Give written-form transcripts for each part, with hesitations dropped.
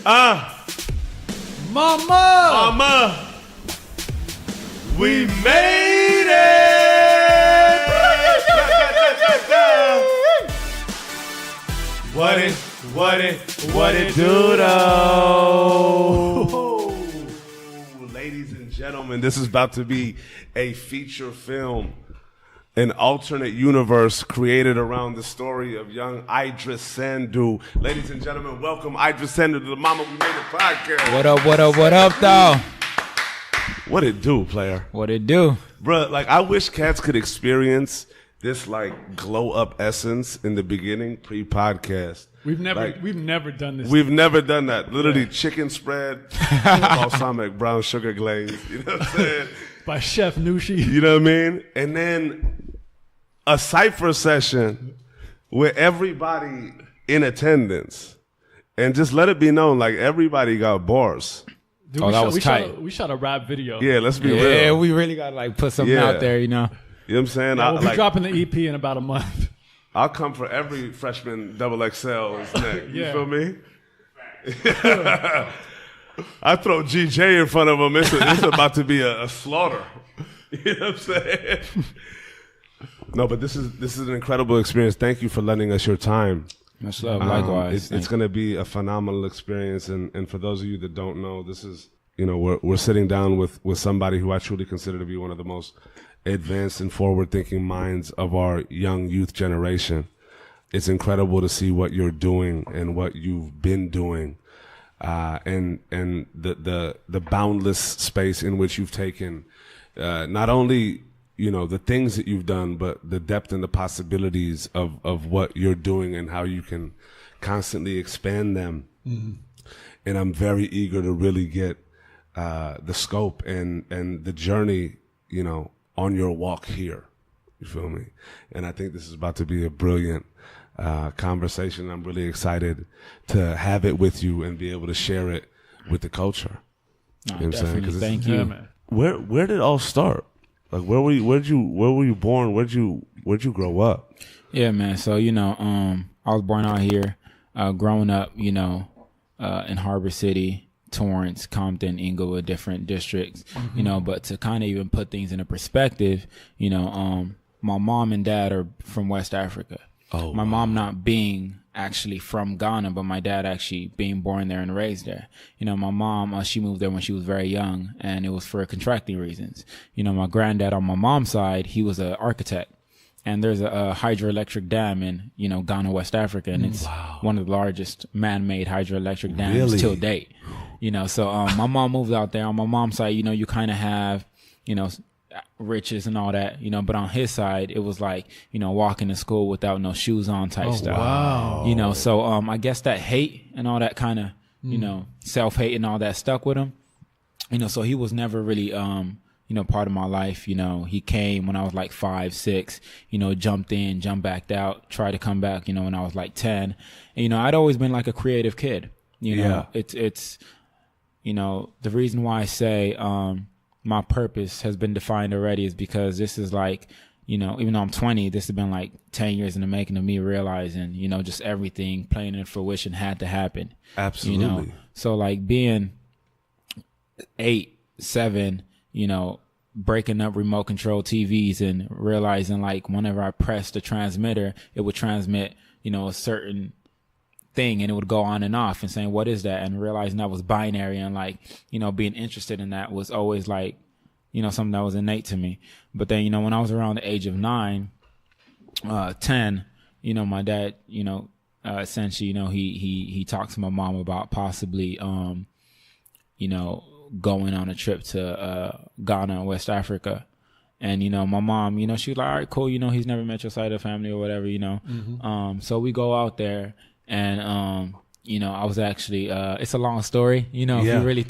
Mama, we made it. What it do though? Ladies and gentlemen, this is about to be a feature film. An alternate universe created around the story of young Iddris Sandu. Ladies and gentlemen, welcome Iddris Sandu to the Mama We Made It podcast. What up, though? What it do, player? What it do? Bruh, like, I wish cats could experience this, like, glow-up essence in the beginning, pre-podcast. We've never done this. We've never done that. Literally, chicken spread, balsamic brown sugar glaze. You know what I'm saying? By Chef Nushi. You know what I mean? And then a cypher session with everybody in attendance. And just let it be known, like, everybody got bars. Dude, that was tight. We shot a rap video. Yeah, let's be real. Yeah, we really got to, like, put something out there, you know? You know what I'm saying? Yeah, we'll be dropping the EP in about a month. I'll come for every freshman XXL's neck. You feel me? I throw GJ in front of him. It's about to be a slaughter. You know what I'm saying? No, but this is an incredible experience. Thank you for lending us your time. Much love. Likewise. It's going to be a phenomenal experience. And for those of you that don't know, this is, you know, we're sitting down with somebody who I truly consider to be one of the most advanced and forward-thinking minds of our young youth generation. It's incredible to see what you're doing and what you've been doing, and the boundless space in which you've taken, not only, you know, the things that you've done, but the depth and the possibilities of what you're doing and how you can constantly expand them. Mm-hmm. And I'm very eager to really get the scope and the journey, you know, on your walk here. You feel me? And I think this is about to be a brilliant conversation. I'm really excited to have it with you and be able to share it with the culture. No, you know what I'm saying? Thank you. Man. Where did it all start? Like, where were you born? Where'd you grow up? Yeah, man. So, you know, I was born out here, growing up, you know, in Harbor City, Torrance, Compton, Inglewood, different districts, you know, but to kind of even put things into perspective, you know, my mom and dad are from West Africa. Oh, my mom not being actually from Ghana, but my dad actually being born there and raised there. You know, my mom, she moved there when she was very young, and it was for contracting reasons. You know, my granddad on my mom's side, he was an architect. And there's a hydroelectric dam in, you know, Ghana, West Africa, and it's one of the largest man-made hydroelectric dams till date. You know, so my mom moved out there. On my mom's side, you know, you kind of have, you know, riches and all that, you know, but on his side, it was like, you know, walking to school without no shoes on type stuff. Wow. You know, so I guess that hate and all that kind of, you know, self-hate and all that stuck with him. You know, so he was never really you know, part of my life. You know, he came when I was like 5, 6, you know, jumped in, jumped back out, tried to come back, you know, when I was like 10. And, you know, I'd always been like a creative kid. You know, it's, you know, the reason why I say my purpose has been defined already is because this is like, you know, even though I'm 20, this has been like 10 years in the making of me realizing, you know, just everything playing in fruition had to happen. Absolutely. You know, so like being 8, 7, you know, breaking up remote control TVs and realizing like whenever I pressed the transmitter, it would transmit, you know, a certain thing and it would go on and off and saying, what is that? And realizing that was binary and like, you know, being interested in that was always like, you know, something that was innate to me. But then, you know, when I was around the age of 9, 10, you know, my dad, you know, essentially, you know, he talked to my mom about possibly, you know, going on a trip to Ghana and West Africa. And, you know, my mom, you know, she was like, all right, cool. You know, he's never met your side of the family or whatever, you know. Mm-hmm. So we go out there and, you know, I was actually, it's a long story, you know, if you really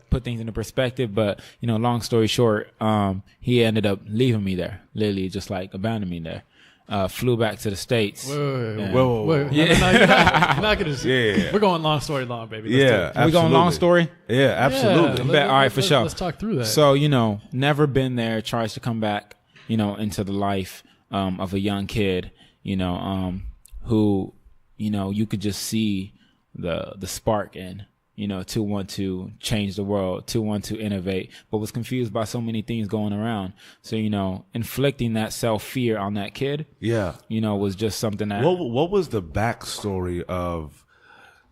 put things into perspective. But, you know, long story short, he ended up leaving me there, literally just like abandoning me there. Flew back to the States. Wait. Yeah. No, you're not gonna say. We're going long story long, baby. We're going long story? Yeah, absolutely. All right, for sure. Let's talk through that. So, you know, never been there, tries to come back, you know, into the life of a young kid, you know, who, you know, you could just see the spark in, to want to change the world, to want to innovate, but was confused by so many things going around. So, inflicting that self-fear on that kid, was just something that... What was the backstory of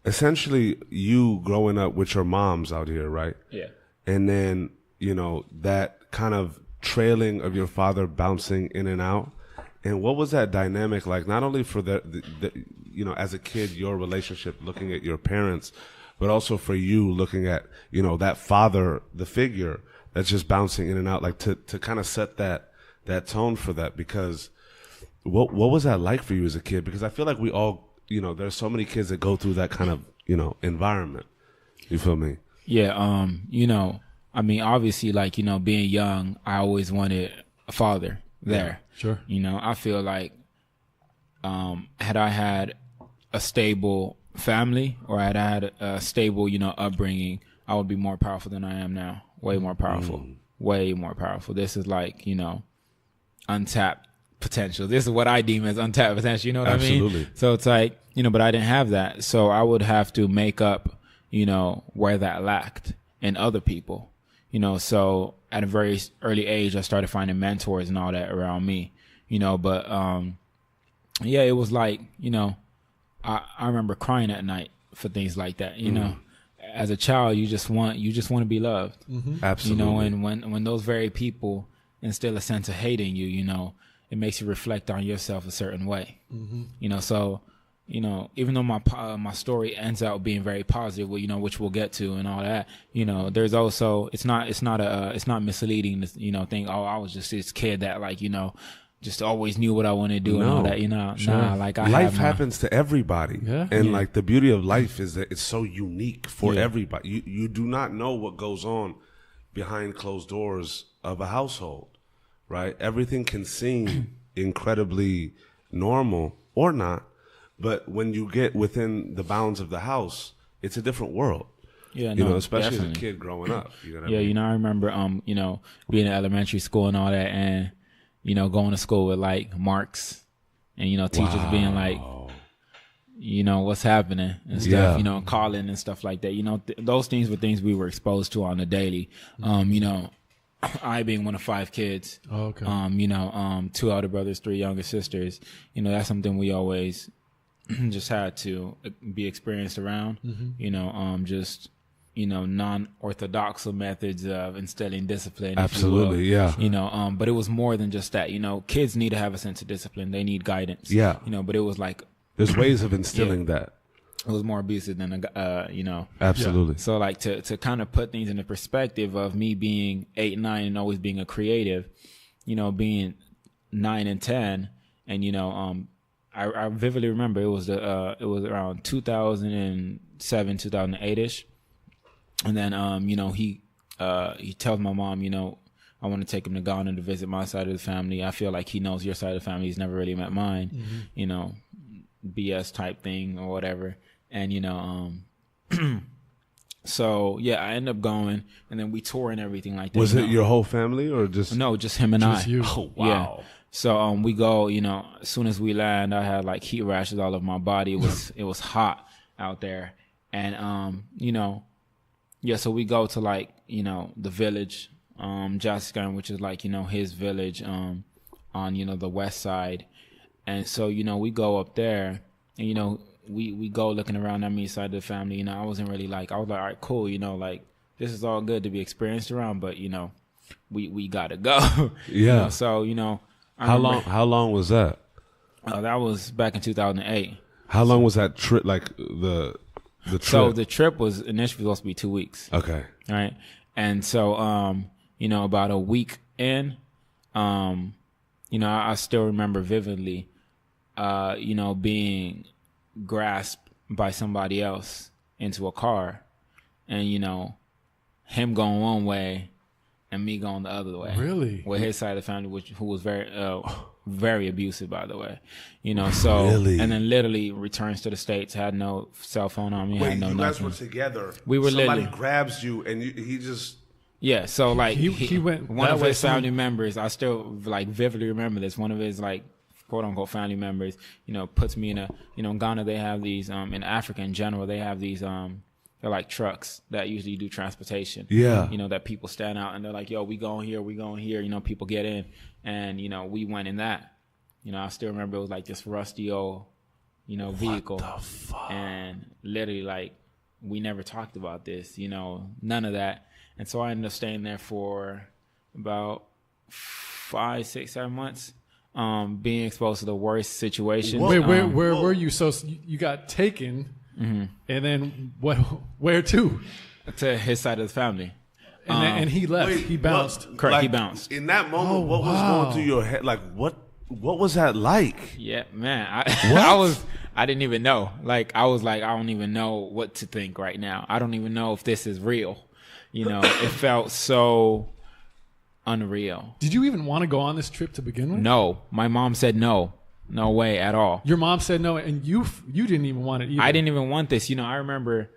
essentially you growing up with your moms out here, right? Yeah. And then, that kind of trailing of your father bouncing in and out? And what was that dynamic like, not only for the as a kid, your relationship looking at your parents, but also for you looking at, that father, the figure that's just bouncing in and out, like to kind of set that tone for that? Because what was that like for you as a kid? Because I feel like we all, there's so many kids that go through that kind of, environment. You feel me? Yeah. Obviously, like, being young, I always wanted a father there. Yeah, sure. I feel like, had I had a stable family, or had I had a stable, upbringing, I would be more powerful than I am now. Way more powerful. Way more powerful. This is like, untapped potential. This is what I deem as untapped potential. You know what Absolutely. I mean? So it's like, but I didn't have that. So I would have to make up, where that lacked in other people. So at a very early age, I started finding mentors and all that around me, but, it was like, I remember crying at night for things like that, as a child, you just want to be loved. Mm-hmm. Absolutely. And when those very people instill a sense of hate in you, it makes you reflect on yourself a certain way. Mm-hmm. So, even though my story ends out being very positive, which we'll get to and all that, there's also, it's not misleading to, think, oh, I was just this kid that, like, just always knew what I wanted to do and all that, Sure. Nah, like life happens to everybody. Yeah. And like the beauty of life is that it's so unique for everybody. You do not know what goes on behind closed doors of a household, right? Everything can seem incredibly normal or not, but when you get within the bounds of the house, it's a different world. Yeah, no, especially definitely. as a kid growing up. You know what I mean? I remember, being in elementary school and all that, and going to school with like marks, and teachers being like, what's happening and stuff, calling and stuff like that. Those things were things we were exposed to on the daily. I being one of 5 kids, okay. 2 older brothers, 3 younger sisters. That's something we always just had to be experienced around. Just non-orthodox methods of instilling discipline. Absolutely, if you will. yeah. But it was more than just that. Kids need to have a sense of discipline. They need guidance. Yeah. But it was like, There's ways of instilling that. it was more abusive than Absolutely. So like to kind of put things in the perspective of me being 8, 9 and always being a creative, being 9 and 10, and I vividly remember it was around 2007, 2008ish. And then, he tells my mom, I want to take him to Ghana to visit my side of the family. I feel like he knows your side of the family. He's never really met mine, BS type thing or whatever. And, so yeah, I end up going, and then we tour and everything like that. Was it your whole family or just? No, just him and Just I. you. Oh, wow. Yeah. So, we go, as soon as we land, I had like heat rashes all over my body. It was hot out there. And, yeah, so we go to like, the village, Jaskan, which is like, his village, on, the west side. And so, we go up there and, we go looking around at me side of the family. I wasn't really like, I was like, all right, cool. Like, this is all good to be experienced around, but, we gotta go. Yeah. So, How long was that? That was back in 2008. How long was that trip? Like the trip? So the trip was initially supposed to be 2 weeks. Okay. Right. And so, about a week in, I still remember vividly, being grasped by somebody else into a car, and, him going one way and me going the other way. Really? With his side of the family, who was very, very abusive, by the way. So, Really? and then literally returns to the States, had no cell phone on me, Wait, had no you guys nothing. were together. We were Somebody literally- grabs you and he just. Yeah, so like He went one that of way, his family members, I still like vividly remember this. One of his like quote unquote family members, puts me in a, in Ghana they have these, in Africa in general they have these they're like trucks that usually do transportation. Yeah. You know, that people stand out and they're like, yo, we going here. You know, people get in. And, you know, we went in that. You know, I still remember it was like this rusty old, you know, vehicle. What the fuck? And literally, like, we never talked about this, you know, none of that. And so I ended up staying there for about 5, 6, 7 months, being exposed to the worst situations. Wait, where were you? So you got taken, and then where to? To his side of the family. And he left. Wait, he bounced. Correct, like, he bounced. In that moment, what was going through your head? Like, what was that like? Yeah, man. I didn't even know. Like, I was like, I don't even know what to think right now. I don't even know if this is real. You know, it felt so unreal. Did you even want to go on this trip to begin with? No. My mom said no. No way at all. Your mom said no, and you didn't even want it either. I didn't even want this. You know, I remember,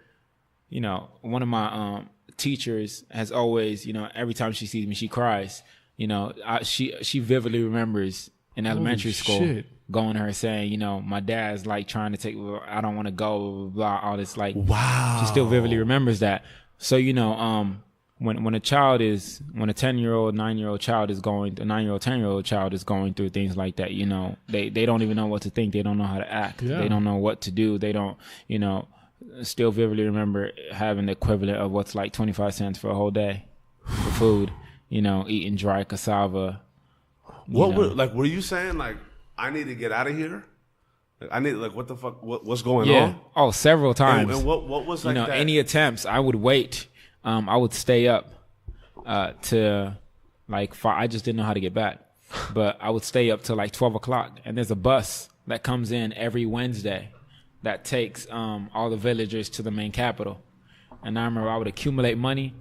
you know, one of my teachers has always, you know, every time she sees me, she cries. You know, she vividly remembers in elementary school going to her saying, you know, my dad's like trying to take, I don't want to go, blah, blah, blah, all this, like, wow. She still vividly remembers that. So, you know, when a 10-year-old, 9-year-old child is going, a 9-year-old, 10-year-old child is going through things like that, you know, they don't even know what to think. They don't know how to act. Yeah. They don't know what to do. They don't, you know, still vividly remember having the equivalent of what's like 25 cents for a whole day for food, you know, eating dry cassava. Were you saying like, I need to get out of here? Like, I need, like, what the fuck? What's going on? Oh, several times. And what was like, you know, that? Any attempts, I would wait. I would stay up to like 5. I just didn't know how to get back, but I would stay up till like 12 o'clock. And there's a bus that comes in every Wednesday that takes all the villagers to the main capital. And I remember I would accumulate money,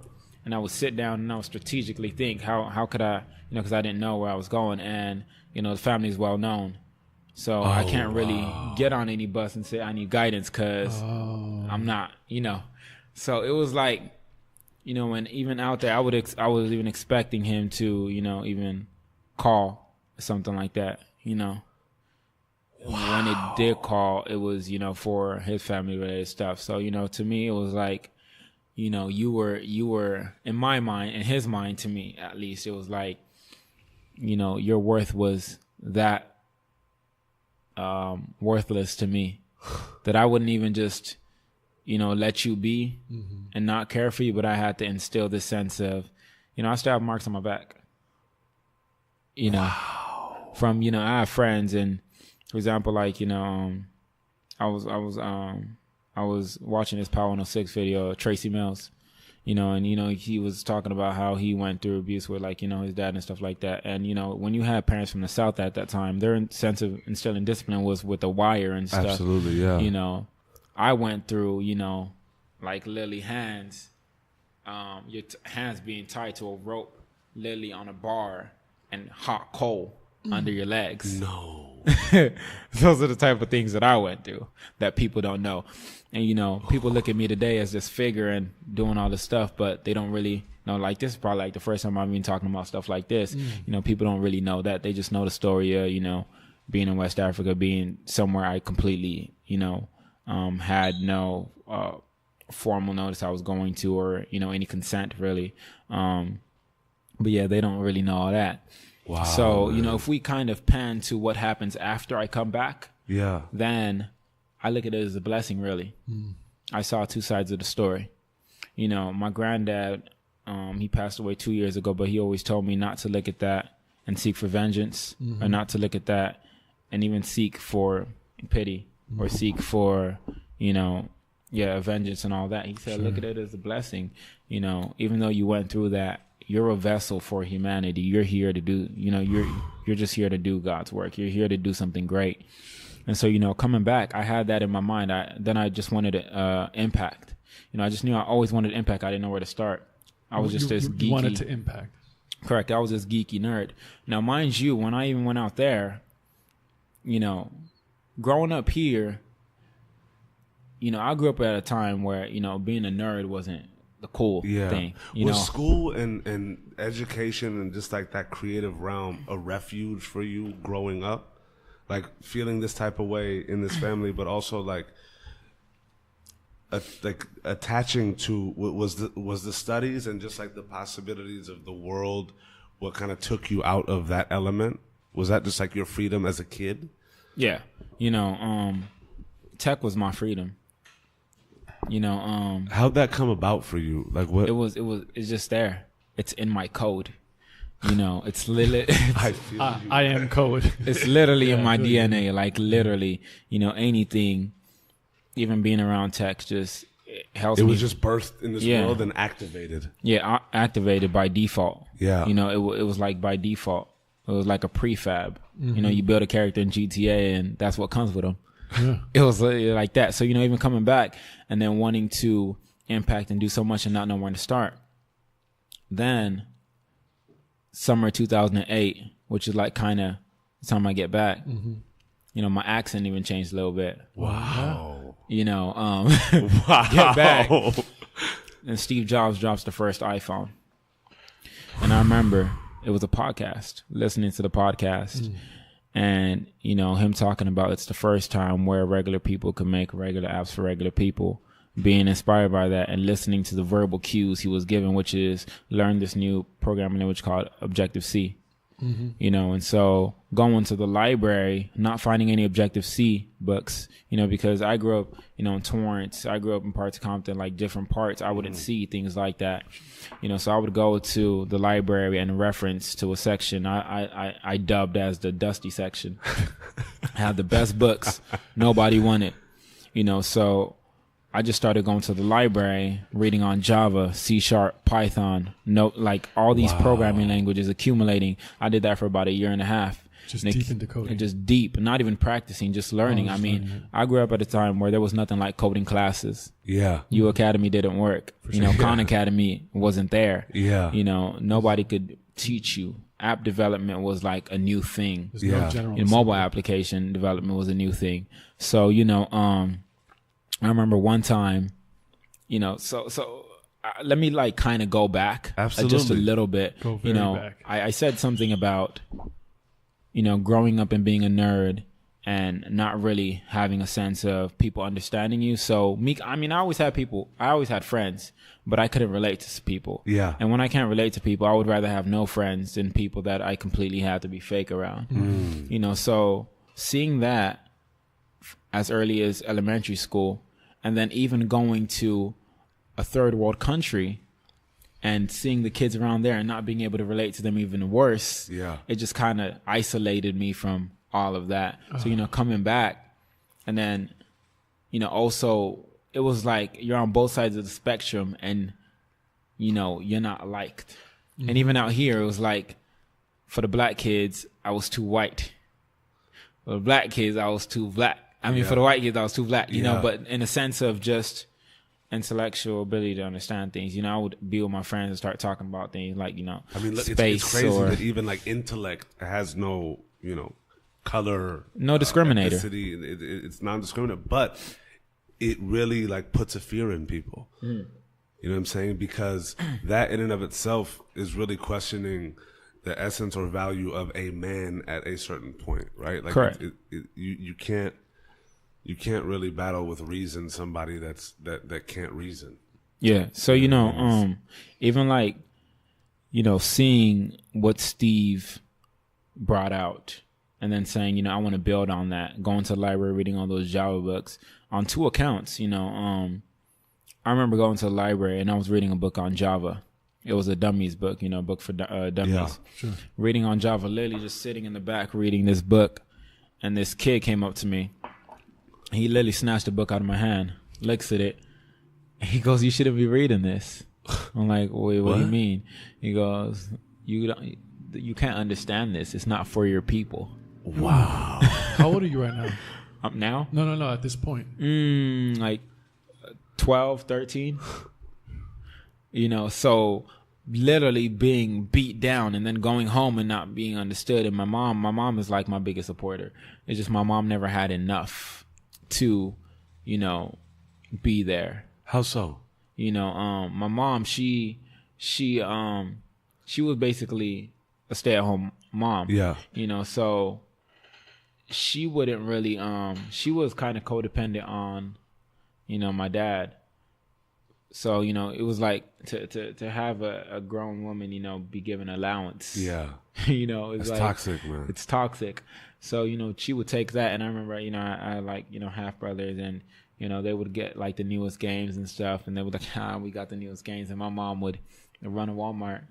and I would sit down and I would strategically think how could I, you know, because I didn't know where I was going, and you know the family is well known. So I can't really get on any bus and say I need guidance because I'm not, you know. So it was like, you know, when even out there, I was even expecting him to, you know, even call or something like that, you know. Wow. When it did call, it was, you know, for his family related stuff. So, you know, to me, it was like, you know, you were in my mind, in his mind, to me at least, it was like, you know, your worth was that worthless to me that I wouldn't even just, you know, let you be and not care for you, but I had to instill this sense of, you know, I still have marks on my back, you know, from, you know, I have friends, and for example, like, you know, I was watching this Power 106 video, Tracy Mills, you know, and, you know, he was talking about how he went through abuse with, like, you know, his dad and stuff like that. And, you know, when you had parents from the South at that time, their sense of instilling discipline was with the wire and stuff. Absolutely, yeah. You know, I went through, you know, like literally hands, your hands being tied to a rope, literally on a bar, and hot coal under your legs. No. Those are the type of things that I went through that people don't know. And, you know, people look at me today as this figure and doing all this stuff, but they don't really know, like, this is probably like the first time I've been talking about stuff like this. You know, people don't really know that. They just know the story of, you know, being in West Africa, being somewhere I completely, you know, had no formal notice I was going to, or, you know, any consent really. But yeah, they don't really know all that. Wow. So, man. you know, if we kind of pan to what happens after I come back, then I look at it as a blessing, really. I saw two sides of the story. You know, my granddad, he passed away 2 years ago, but he always told me not to look at that and seek for vengeance, or not to look at that and even seek for pity, or seek for, you know, vengeance and all that. He said, look at it as a blessing. You know, even though you went through that, you're a vessel for humanity. You're here to do, you know, you're just here to do God's work. You're here to do something great. And so, you know, coming back, I had that in my mind. Then I just wanted impact. You know, I just knew I always wanted impact. I didn't know where to start. I was just this geeky. You wanted to impact. Correct. I was this geeky nerd. Now, mind you, when I even went out there, you know, growing up here, you know, I grew up at a time where, you know, being a nerd wasn't the cool thing. Was school and education and just like that creative realm a refuge for you growing up? Like feeling this type of way in this family, but also like like attaching to was the studies and just like the possibilities of the world what kind of took you out of that element? Was that just like your freedom as a kid? Yeah, tech was my freedom. How'd that come about for you? Like what? It's just there. It's in my code. It's literally. I am code. It's literally in my DNA. Like literally, anything, even being around tech, just helps. It me. was just birthed in this world and activated. Yeah, activated by default. Yeah, it was like by default. It was like a prefab. You build a character in GTA, and that's what comes with them. Yeah. It was like that. So even coming back and then wanting to impact and do so much and not know where to start. Then summer 2008, which is like kind of the time I get back, my accent even changed a little bit. Wow. Wow. Get back. And Steve Jobs drops the first iPhone. And I remember it was a podcast, listening to the podcast and, him talking about it's the first time where regular people can make regular apps for regular people. Being inspired by that and listening to the verbal cues he was given, which is learn this new programming language called Objective-C. And so going to the library, not finding any Objective-C books, because I grew up, in Torrance, I grew up in parts of Compton, like different parts, I wouldn't see things like that, so I would go to the library and reference to a section I dubbed as the dusty section. Had the best books, nobody wanted, so I just started going to the library, reading on Java, C#, Python, like all these programming languages accumulating. I did that for about a year and a half. Just deep into coding. Just deep, not even practicing, just learning. I grew up at a time where there was nothing like coding classes. Yeah. U Academy didn't work. Khan Academy wasn't there. Yeah. Nobody could teach you. App development was like a new thing. No mobile application development was a new thing. So, I remember one time, let me like kind of go back just a little bit. Go very back. I said something about, growing up and being a nerd and not really having a sense of people understanding you. So I always had friends, but I couldn't relate to people. Yeah. And when I can't relate to people, I would rather have no friends than people that I completely had to be fake around. So seeing that as early as elementary school, and then even going to a third world country and seeing the kids around there and not being able to relate to them even worse. Yeah. It just kind of isolated me from all of that. So, coming back and then, also it was like you're on both sides of the spectrum and, you're not liked. And even out here, it was like for the black kids, I was too white. For the black kids, I was too black. For the white kids, I was too black, but in a sense of just intellectual ability to understand things, I would be with my friends and start talking about things like, space. It's crazy that even like intellect has no, color. No discriminator. It's non-discriminative, but it really like puts a fear in people. You know what I'm saying? Because that in and of itself is really questioning the essence or value of a man at a certain point, right? Like correct. You can't really battle with reason somebody that can't reason. Yeah. So even like seeing what Steve brought out and then saying I want to build on that, going to the library, reading all those Java books on two accounts. I remember going to the library and I was reading a book on Java. It was a dummies book, book for dummies. Yeah, sure. Reading on Java, literally just sitting in the back reading this book, and this kid came up to me. He literally snatched the book out of my hand, looks at it, and he goes, "You shouldn't be reading this." I'm like, "Wait, what do you mean?" He goes, "You can't understand this. It's not for your people." Wow. How old are you right now? Now? No. At this point, like 12, 13. So literally being beat down and then going home and not being understood. And my mom is like my biggest supporter. It's just my mom never had enough to, be there. How so? My mom, she was basically a stay-at-home mom. Yeah. So she wouldn't really, she was kind of codependent on, my dad. So, you know, it was like to have a grown woman, you know, be given allowance. Yeah. You know, it's like toxic, man. It's toxic. So, you know, she would take that, and I remember, you know, I had like, you know, half brothers, and, you know, they would get like the newest games and stuff, and they would like, we got the newest games, and my mom would run to Walmart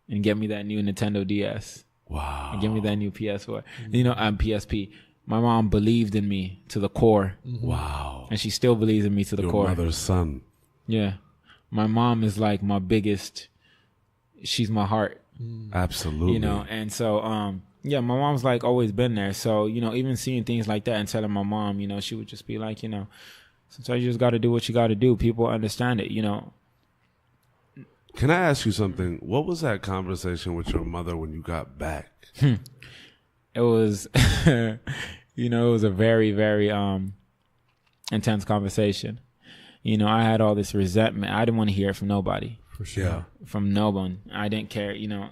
and get me that new Nintendo DS. Wow. And give me that new PS4. You know, PSP. My mom believed in me to the core. Wow. And she still believes in me to the core. Your mother's son. Yeah. My mom is like my biggest, she's my heart. Absolutely. You know, and so, yeah, my mom's like always been there. So, you know, even seeing things like that and telling my mom, you know, she would just be like, you know, sometimes you just got to do what you got to do. People understand it, you know. Can I ask you something? What was that conversation with your mother when you got back? It was, you know, it was a very, very intense conversation. You know, I had all this resentment. I didn't want to hear it from nobody. For sure. Yeah. From no one. I didn't care. You know,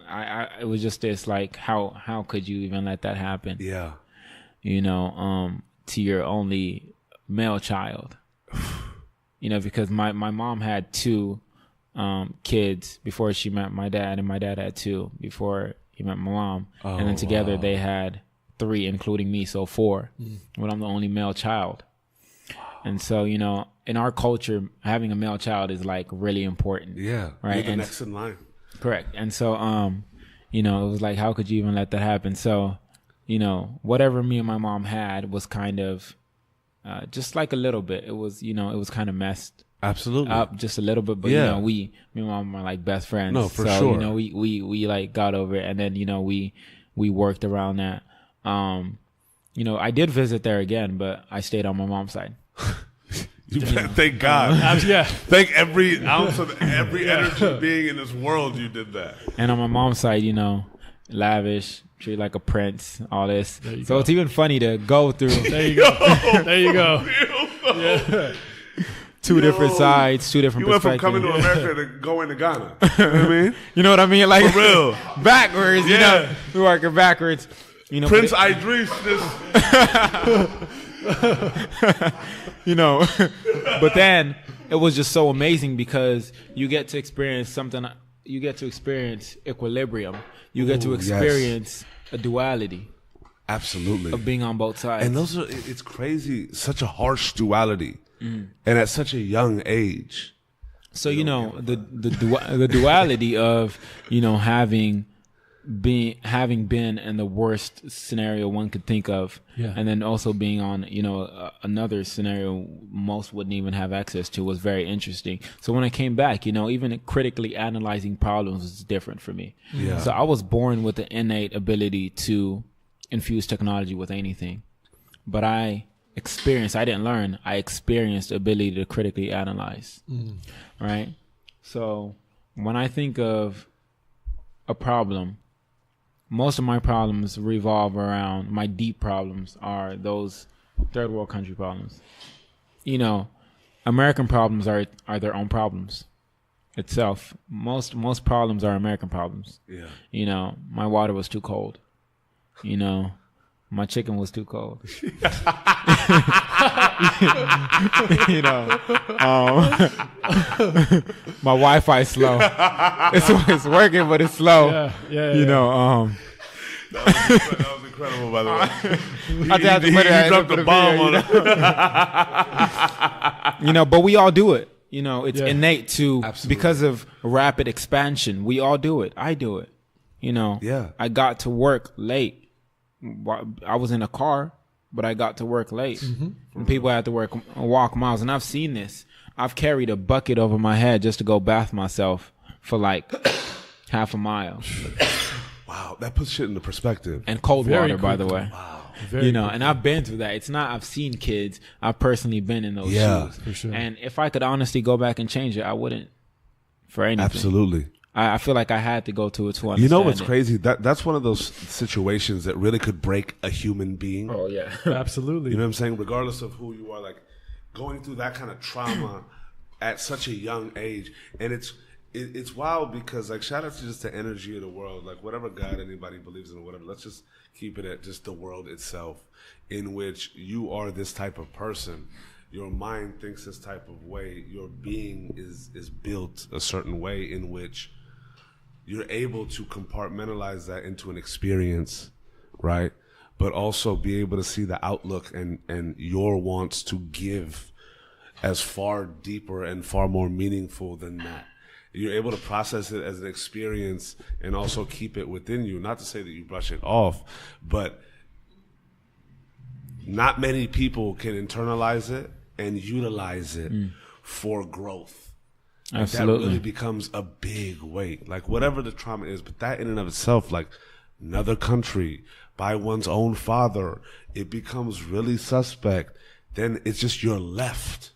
it was just this like, how could you even let that happen? Yeah. You know, to your only male child. You know, because my mom had 2 kids before she met my dad, and my dad had 2 before he met my mom. And then together they had 3, including me, so 4. But I'm the only male child. And so, you know, in our culture, having a male child is like really important. Yeah. Right. You're the and next in line. correct. And so, you know, it was like, how could you even let that happen? So, you know, whatever me and my mom had was kind of just like a little bit. It was, you know, it was kind of messed Absolutely. up just a little bit. But, Yeah. you know, me and my mom are like best friends. No, for so, sure. you know, we like got over it. And then, you know, we worked around that. You know, I did visit there again, but I stayed on my mom's side. Thank God. Yeah. Thank every ounce of every energy being in this world you did that. And on my mom's side, you know, lavish, treat like a prince, all this. you So go. it's even funny to go through There you go. There you go. Yeah. two different sides, 2 different You went from perspectives. coming to America to going to Ghana. You know what I mean? You know what I mean? Like For real. backwards, you Yeah. know, we working backwards. You know, Prince but Iddris, you know, but then it was just so amazing because you get to experience something. You get to experience equilibrium. You get to Ooh, yes. experience a duality absolutely. of being on both sides. And those are, it's crazy, such a harsh duality. And at such a young age. So, you know, the duality of, you know, having been in the worst scenario one could think of, Yeah. and then also being on, you know, another scenario most wouldn't even have access to was very interesting. So when I came back, you know, even critically analyzing problems was different for me. Yeah. So I was born with the innate ability to infuse technology with anything, but I didn't learn, I experienced the ability to critically analyze. Right? So when I think of a problem, most of my problems revolve around, my deep problems are those 3rd world country problems. You know, American problems are their own problems itself. Most problems are American problems. Yeah. You know, my water was too cold. You know, my chicken was too cold. You know, my Wi-Fi slow. It's working, but it's slow. Yeah. You know, That was incredible, by the way. he dropped the bomb on it. You know, but we all do it. You know, it's Yeah. innate to, Absolutely. because of rapid expansion. We all do it. I do it. You know, Yeah. I got to work late. I was in a car, but I got to work late. And people had to walk miles. And I've seen this. I've carried a bucket over my head just to go bath myself for like half a mile. Wow, that puts shit into perspective. And cold Very water, by the quickly. way. Wow. Very You know, quick. and I've been through that. It's not, I've seen kids. I've personally been in those Yeah, shoes. for sure. And if I could honestly go back and change it, I wouldn't for anything. Absolutely. I feel like I had to go to it to understand You know what's it. crazy? That's one of those situations that really could break a human being. Oh, yeah. Absolutely. You know what I'm saying? Regardless of who you are, like going through that kind of trauma at such a young age. And it's wild because, like, shout out to just the energy of the world. Like, whatever God anybody believes in or whatever, let's just keep it at just the world itself, in which you are this type of person. your mind thinks this type of way, your being is built a certain way in which you're able to compartmentalize that into an experience, right? But also be able to see the outlook and your wants to give as far deeper and far more meaningful than that. You're able to process it as an experience and also keep it within you. Not to say that you brush it off, but not many people can internalize it and utilize it for growth. Absolutely. That really becomes a big weight. Like whatever the trauma is, but that in and of itself, like another country, by one's own father, it becomes really suspect. Then it's just you're left.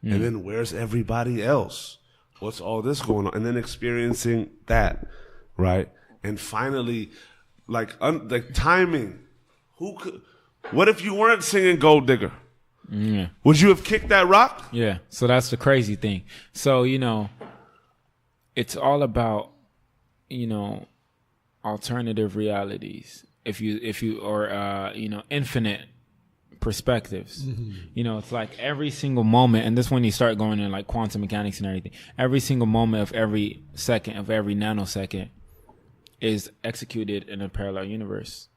And then where's everybody else? What's all this going on? And then experiencing that, right? And finally, like timing. What if you weren't singing Gold Digger? Yeah. Would you have kicked that rock? Yeah. So that's the crazy thing. So, it's all about, alternative realities. If you or infinite perspectives. It's like every single moment, and this when you start going in like quantum mechanics and everything, every single moment of every second of every nanosecond is executed in a parallel universe.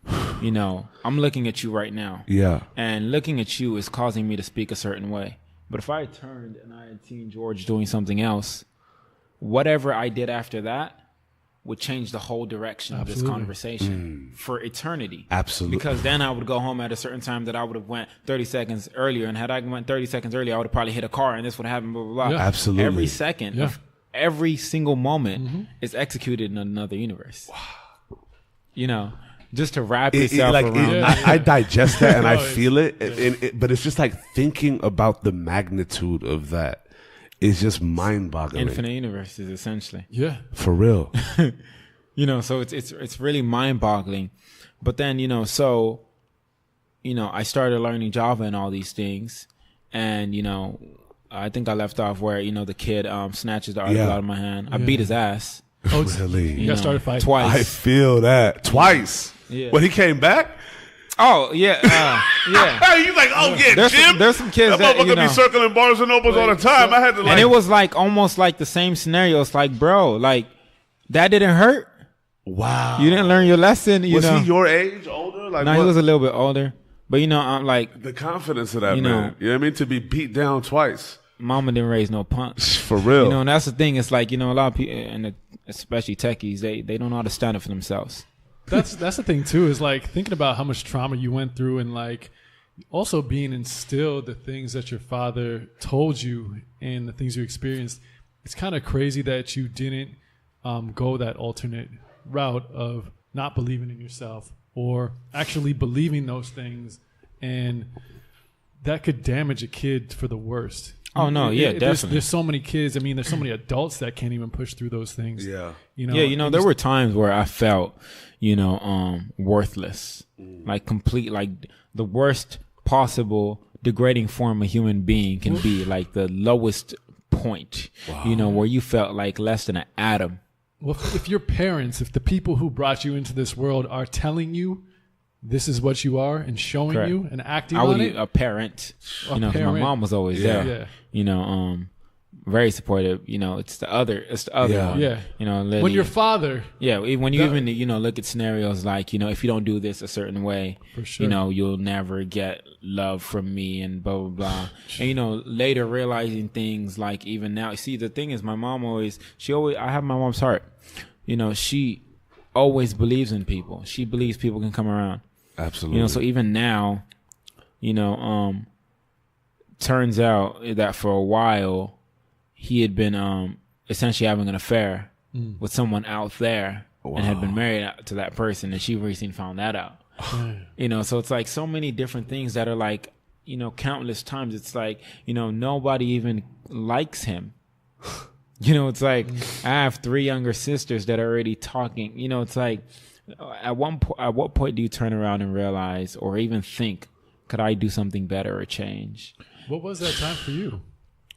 I'm looking at you right now. Yeah. And looking at you is causing me to speak a certain way. But if I turned and I had seen George doing something else, whatever I did after that would change the whole direction of this conversation for eternity. Absolutely. Because then I would go home at a certain time that I would have went 30 seconds earlier. And had I went 30 seconds earlier, I would have probably hit a car and this would have happened, blah, blah, blah. Yeah. Absolutely. Every second of every single moment is executed in another universe. Wow. Just to wrap yourself around. I digest that and I feel it, but it's just like thinking about the magnitude of that is just mind-boggling. Infinite universes, essentially. Yeah. For real. So it's really mind-boggling. But then, I started learning Java and all these things. And, I think I left off where, the kid snatches the article out of my hand. I beat his ass. Oh, really? You got started fighting. Twice. I feel that. Twice. Yeah. When he came back? Oh, yeah. Yeah. You like, Jim? There's some kids that, motherfucker be circling Barnes and Nobles all the time. I had to and it was like almost like the same scenario. It's like, bro, like that didn't hurt. Wow. You didn't learn your lesson. Was he your age, older? Like, no, he was a little bit older. But I'm like the confidence of that man. You know what I mean? To be beat down twice. Mama didn't raise no punks. For real. And that's the thing. It's like, a lot of people, and especially techies, they don't know how to stand up for themselves. That's the thing too, is like thinking about how much trauma you went through and like also being instilled the things that your father told you and the things you experienced. It's kind of crazy that you didn't go that alternate route of not believing in yourself or actually believing those things, and that could damage a kid for the worst. Oh no, definitely. There's so many kids. I mean, there's so many adults that can't even push through those things. Yeah. There were times where I felt, worthless, like complete, like the worst possible degrading form a human being can be, like the lowest point, where you felt like less than an atom. Well, if your parents, if the people who brought you into this world are telling you this is what you are and showing you and acting on it. A parent, my mom was always there. Very supportive. It's the other one. Yeah. When your father. Yeah. When you even look at scenarios like if you don't do this a certain way, for sure. You'll never get love from me and blah blah blah. And later realizing things like even now. See, the thing is, my mom I have my mom's heart. She always believes in people. She believes people can come around. Absolutely. So even now, turns out that for a while he had been essentially having an affair with someone out there and had been married to that person, and she recently found that out. So it's like so many different things that are like, countless times it's like, nobody even likes him. It's like I have 3 younger sisters that are already talking. It's like at what point do you turn around and realize or even think, could I do something better or change? What was that time for you?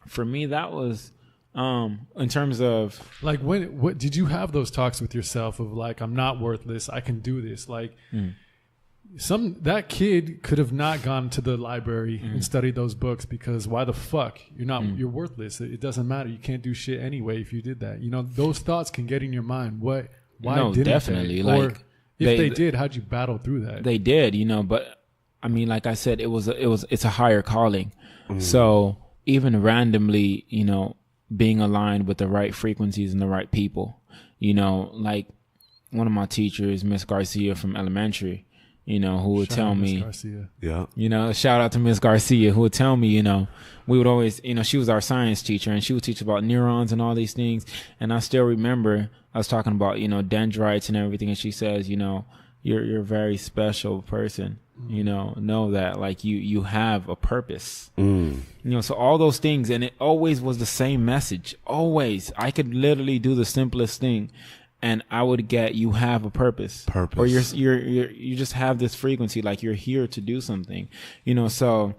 For me, that was in terms of like what did you have those talks with yourself of like, I'm not worthless, I can do this? Like that kid could have not gone to the library and studied those books, because why the fuck? You're worthless. It doesn't matter. You can't do shit anyway if you did that. Those thoughts can get in your mind. Why didn't definitely. they? Or Like, if they did, how'd you battle through that? They did, but I mean, like I said, it's a higher calling. So even randomly, being aligned with the right frequencies and the right people, like one of my teachers, Miss Garcia from elementary, who would tell me, shout out to Miss Garcia, who would tell me, we would always, she was our science teacher, and she would teach about neurons and all these things. And I still remember I was talking about, dendrites and everything. And she says, you're a very special person, know that, like, you have a purpose, so all those things. And it always was the same message. Always. I could literally do the simplest thing, and I would get, you have a purpose, or you just have this frequency, like you're here to do something, so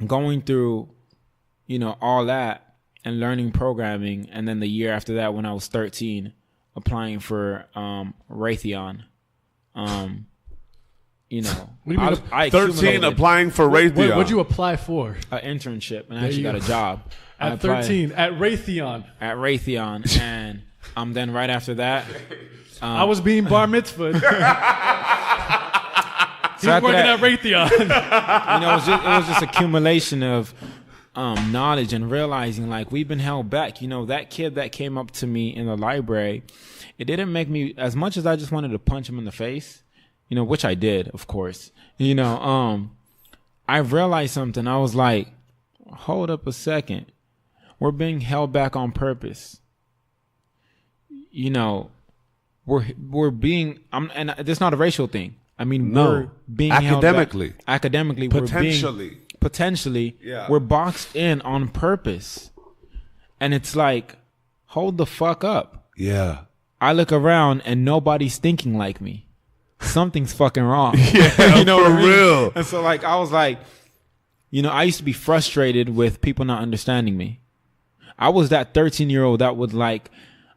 going through, all that and learning programming. And then the year after that, when I was 13, applying for, Raytheon, I 13 applying for Raytheon. What'd you apply for? An internship, and I actually got a job. At 13, at Raytheon. And then right after that, I was being bar mitzvahed. He was working at Raytheon. It was just accumulation of knowledge, and realizing, like, we've been held back. That kid that came up to me in the library, it didn't make me, as much as I just wanted to punch him in the face, which I did, of course. I realized something. I was like, hold up a second. We're being held back on purpose. We're being, and it's not a racial thing. I mean, we're being academically, potentially, we're boxed in on purpose. And it's like, hold the fuck up. Yeah. I look around and nobody's thinking like me. Something's fucking wrong. Yeah, for real. And so, like, I was like, I used to be frustrated with people not understanding me. I was that 13-year-old that would, like,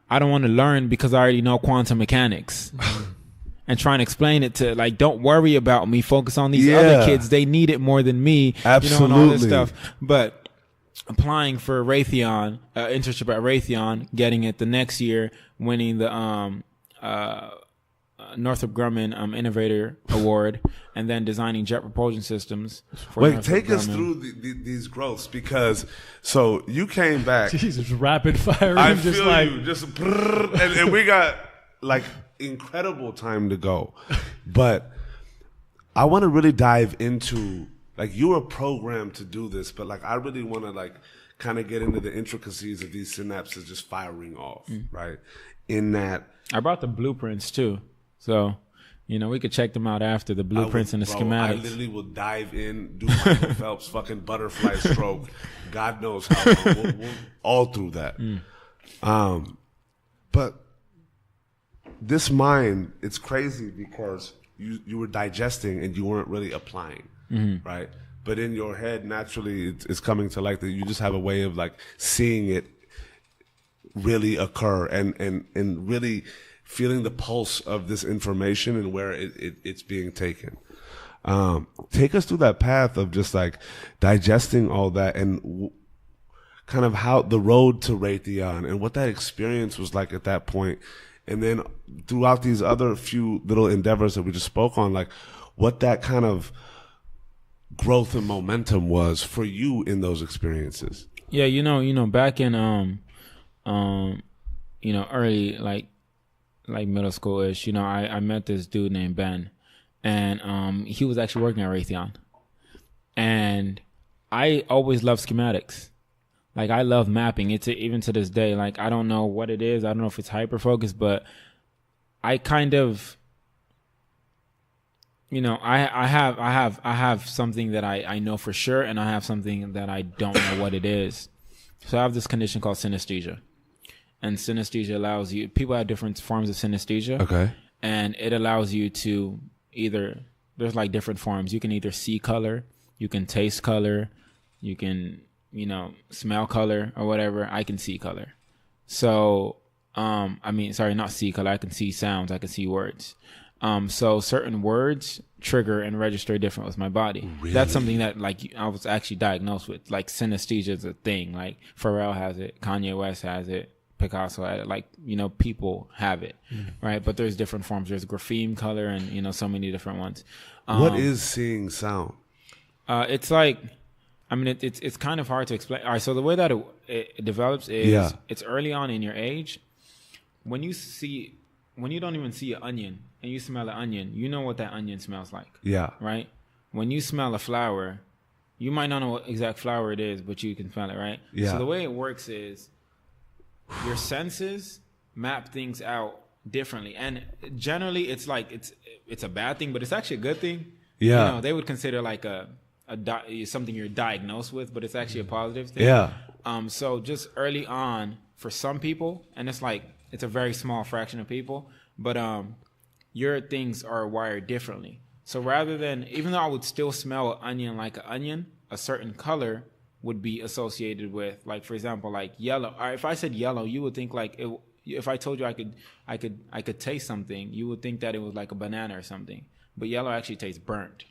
I don't want to learn because I already know quantum mechanics. And trying to explain it to, like, don't worry about me. Focus on these other kids. They need it more than me. Absolutely. And all this stuff. But applying for Raytheon, internship at Raytheon, getting it the next year, winning the Northrop Grumman Innovator Award, and then designing jet propulsion systems. Wait, take us through these growths, because so you came back. Jesus, rapid firing. I feel and we got like incredible time to go, but I want to really dive into, like, you were programmed to do this, but like I really want to like kind of get into the intricacies of these synapses just firing off, right? In that, I brought the blueprints too. So, we could check them out after, the blueprints and the schematics. I literally will dive in, do Michael Phelps fucking butterfly stroke. God knows how. We'll all through that. But this mind, it's crazy because you were digesting and you weren't really applying, right? But in your head, naturally, it's coming to light that you just have a way of like seeing it really occur and really feeling the pulse of this information and where it's being taken. Take us through that path of just like digesting all that and kind of how the road to Raytheon and what that experience was like at that point. And then throughout these other few little endeavors that we just spoke on, like what that kind of growth and momentum was for you in those experiences. Yeah, back in early like middle school-ish, I met this dude named Ben, and he was actually working at Raytheon. And I always loved schematics. Like, I love mapping. It's even to this day. Like, I don't know what it is. I don't know if it's hyper-focused, but I kind of, I have something that I know for sure, and I have something that I don't know what it is. So I have this condition called synesthesia. And synesthesia allows you, people have different forms of synesthesia. Okay. And it allows you to there's like different forms. You can either see color, you can taste color, you can, smell color or whatever. I can see color. So, not see color. I can see sounds. I can see words. So certain words trigger and register different with my body. Really? That's something that like I was actually diagnosed with. Like synesthesia is a thing. Like Pharrell has it, Kanye West has it, Picasso had it. Like, you know, people have it, right? But there's different forms. There's grapheme color and, you know, so many different ones. What is seeing sound? It's like, I mean, it's kind of hard to explain. All right, so the way that it develops is it's early on in your age. When you don't even see an onion and you smell an onion, you know what that onion smells like. Yeah. Right? When you smell a flower, you might not know what exact flower it is, but you can smell it, right? Yeah. So the way it works is your senses map things out differently. And generally it's like it's a bad thing, but it's actually a good thing. Yeah. You know, they would consider like something you're diagnosed with, but it's actually a positive thing. Yeah. So just early on for some people, and it's like it's a very small fraction of people, but your things are wired differently. So rather than, even though I would still smell an onion like an onion, a certain color would be associated with, like, for example, like yellow. Or if I said yellow, you would think like if I told you I could taste something, you would think that it was like a banana or something. But yellow actually tastes burnt.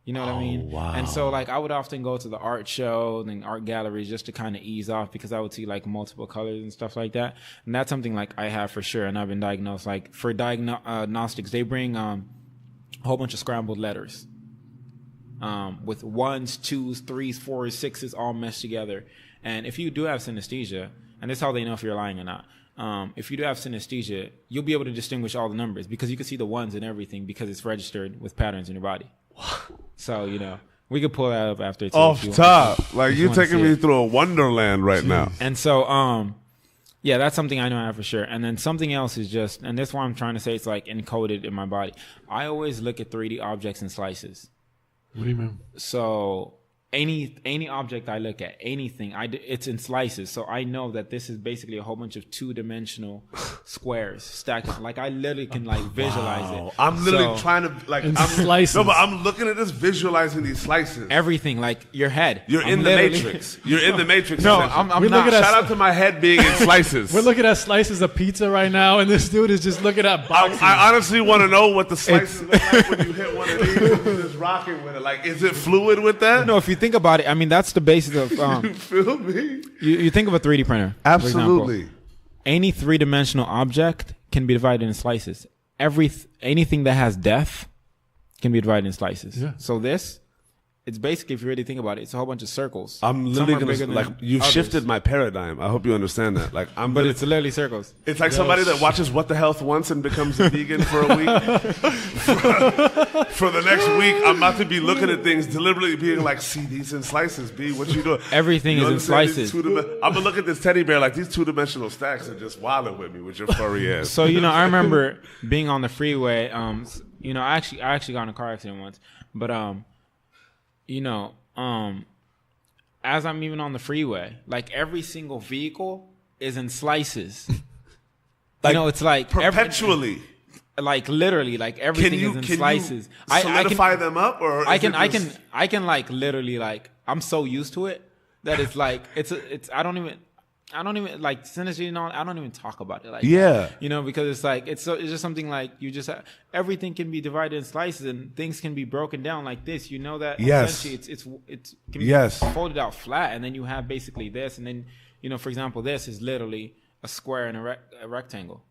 You know what I mean? Wow. And so like I would often go to the art show and art galleries just to kind of ease off, because I would see like multiple colors and stuff like that. And that's something like I have for sure. And I've been diagnosed. Like for diagnostics, they bring a whole bunch of scrambled letters with 1s, 2s, 3s, 4s, 6s all meshed together. And if you do have synesthesia, and this is how they know if you're lying or not. If you do have synesthesia, you'll be able to distinguish all the numbers because you can see the ones and everything because it's registered with patterns in your body. So, you know, we could pull that up after. Off top. Like, you're taking me through a wonderland right now. And so, yeah, that's something I know I have for sure. And then something else is just, and that's why I'm trying to say it's like encoded in my body. I always look at 3D objects in slices. What do you mean? So any object I look at, anything, it's in slices. So I know that this is basically a whole bunch of two-dimensional squares stacked. Like I literally can like visualize it. I'm literally trying to like slices. No, but I'm looking at this, visualizing these slices. Everything, like your head. You're in the Matrix. You're in the Matrix. No, I'm not. Shout out to my head being in slices. We're looking at slices of pizza right now, and this dude is just looking at boxes. I honestly want to know what the slices look like when you hit one of these and you're just rocking with it. Like, is it fluid with that? No, if you think about it, I mean, that's the basis of. You feel me? You think of a 3D printer. Absolutely. Any three-dimensional object can be divided in slices. Anything that has depth can be divided in slices. Yeah. So it's basically, if you really think about it, it's a whole bunch of circles. I'm literally gonna like you've shifted my paradigm. I hope you understand that. Like but it's literally circles. It's like somebody that watches What the Health once and becomes a vegan for a week. for the next week, I'm about to be looking at things deliberately, being like, "See these in slices, B. What you doing? Everything is in slices." I'm gonna look at this teddy bear like these two-dimensional stacks are just wilding with me with your furry ass. So I remember being on the freeway. I actually got in a car accident once, but as I'm even on the freeway, like every single vehicle is in slices. Like, it's like perpetually. Like literally, like everything is in slices. You solidify them up, or I can like literally like I'm so used to it that it's like it's I don't even like synesthesia. I don't even talk about it. Like because it's like it's just something like you just everything can be divided in slices and things can be broken down like this. You know that essentially it can be folded out flat, and then you have basically this, and then for example, this is literally a square and a rectangle.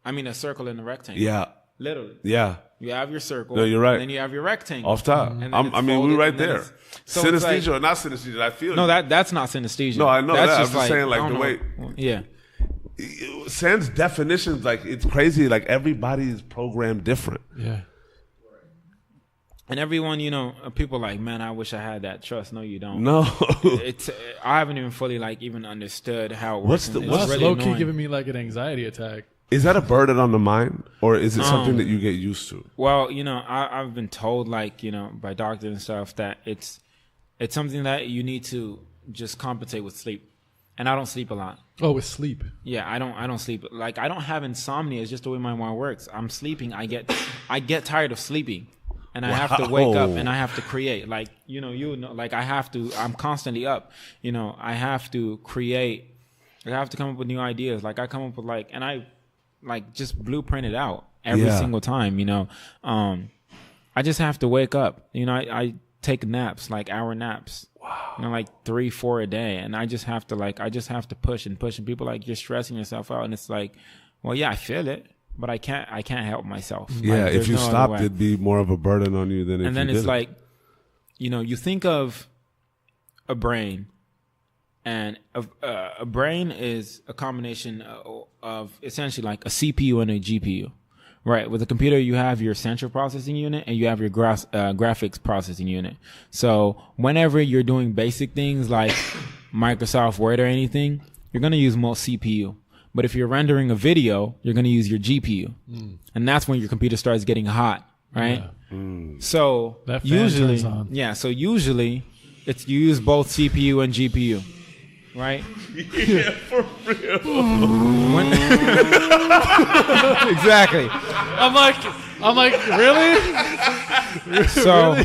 I mean a circle and a rectangle. Yeah, literally. Yeah, you have your circle. No, you're right. And then you have your rectangle. Off top. We're right there. So synesthesia or not synesthesia, I feel. No, that's not synesthesia. No, I know that's that. I'm just saying, like the way. Yeah. Sans definitions, like it's crazy. Like everybody is programmed different. Yeah. And everyone, people like, man, I wish I had that trust. No, you don't. No. I haven't even fully even understood how it works. What's really low key giving me like an anxiety attack? Is that a burden on the mind, or is it something that you get used to? Well, I've been told, by doctors and stuff, that it's something that you need to just compensate with sleep. And I don't sleep a lot. Oh, with sleep? Yeah, I don't sleep. Like, I don't have insomnia. It's just the way my mind works. I'm sleeping. I get tired of sleeping. And I have to wake up and I have to create. Like, like I have to, I'm constantly up. I have to create. I have to come up with new ideas. Like I come up with and I just blueprint it out. every Yeah. single time, you know. I just have to wake up. You know, I take naps, like hour naps. Wow. You know, like 3-4 a day. And I just have to push and push. And people are like, you're stressing yourself out. And it's like, well, yeah, I feel it, but I can't help myself. Yeah, like, if you no stopped, it'd be more of a burden on you than if and then you it's didn't. like, you know, you think of a brain, and a brain is a combination of essentially like a CPU and a GPU. Right. With a computer, you have your central processing unit and you have your graphics processing unit. So whenever you're doing basic things like Microsoft Word or anything, you're going to use most CPU. But if you're rendering a video, you're going to use your GPU. And that's when your computer starts getting hot. Right. Yeah. So that fan usually, turns on. yeah. So usually you use both CPU and GPU. Right? Yeah, for real. Exactly. I'm like, really? So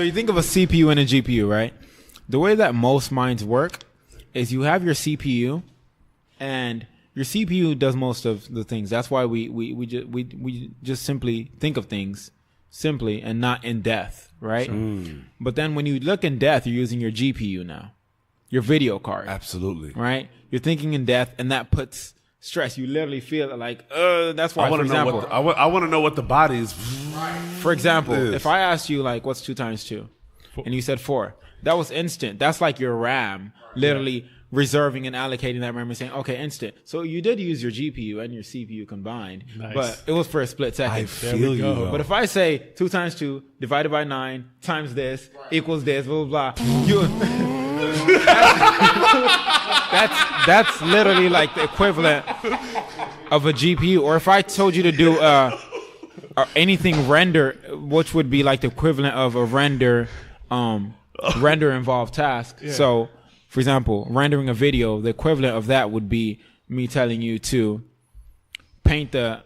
you think of a CPU and a GPU, right? The way that most minds work is you have your CPU, and your CPU does most of the things. That's why we just simply think of things simply and not in depth, right? But then when you look in depth, you're using your GPU now. Your video card. Absolutely. Right? You're thinking in depth, and that puts stress. You literally feel like, that's why, I want to know what I want to know what the body's. For example, if I asked you, like, what's 2 times 2? And you said 4. That was instant. That's like your RAM literally reserving and allocating that memory, saying, okay, instant. So you did use your GPU and your CPU combined, but it was for a split second. I feel you. Though. But if I say 2 times 2 divided by 9 times this equals this, blah, blah, blah, you... that's literally like the equivalent of a GPU. Or if I told you to do anything render, which would be like the equivalent of a render involved task. Yeah. So, for example, rendering a video, the equivalent of that would be me telling you to paint the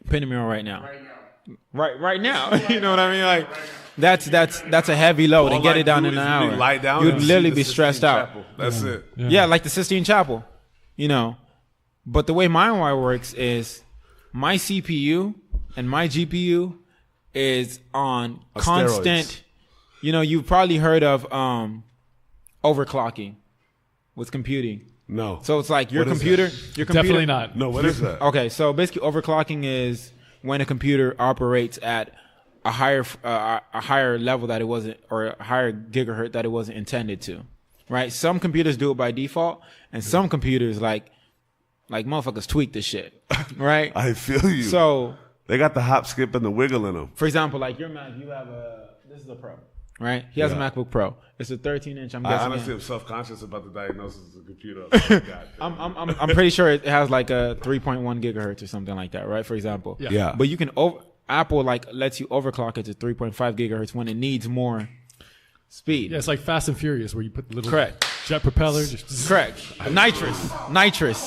paint a mural right now. Right now. You know what I mean? Like. That's a heavy load, and get it down in an hour. Lie down. You'd literally be stressed out. That's it. Yeah, like the Sistine Chapel, you know. But the way my mind works is my CPU and my GPU is on constant. Steroids. You know, you've probably heard of overclocking with computing. No. So it's like your computer. Definitely not. No. What is that? Okay, so basically, overclocking is when a computer operates at a higher level that it wasn't, or a higher gigahertz that it wasn't intended to, right? Some computers do it by default, and some computers like motherfuckers tweak this shit, right? I feel you. So they got the hop, skip, and the wiggle in them. For example, like your Mac, you have this is a Pro, right? He has a MacBook Pro. It's a 13-inch. I honestly am self-conscious about the diagnosis of the computer. I'm pretty sure it has like a 3.1 gigahertz or something like that, right? For example, yeah. But you can Apple like lets you overclock it to 3.5 gigahertz when it needs more speed. Yeah, it's like Fast and Furious where you put the little correct jet propeller. Correct. Nitrous, right? Nitrous.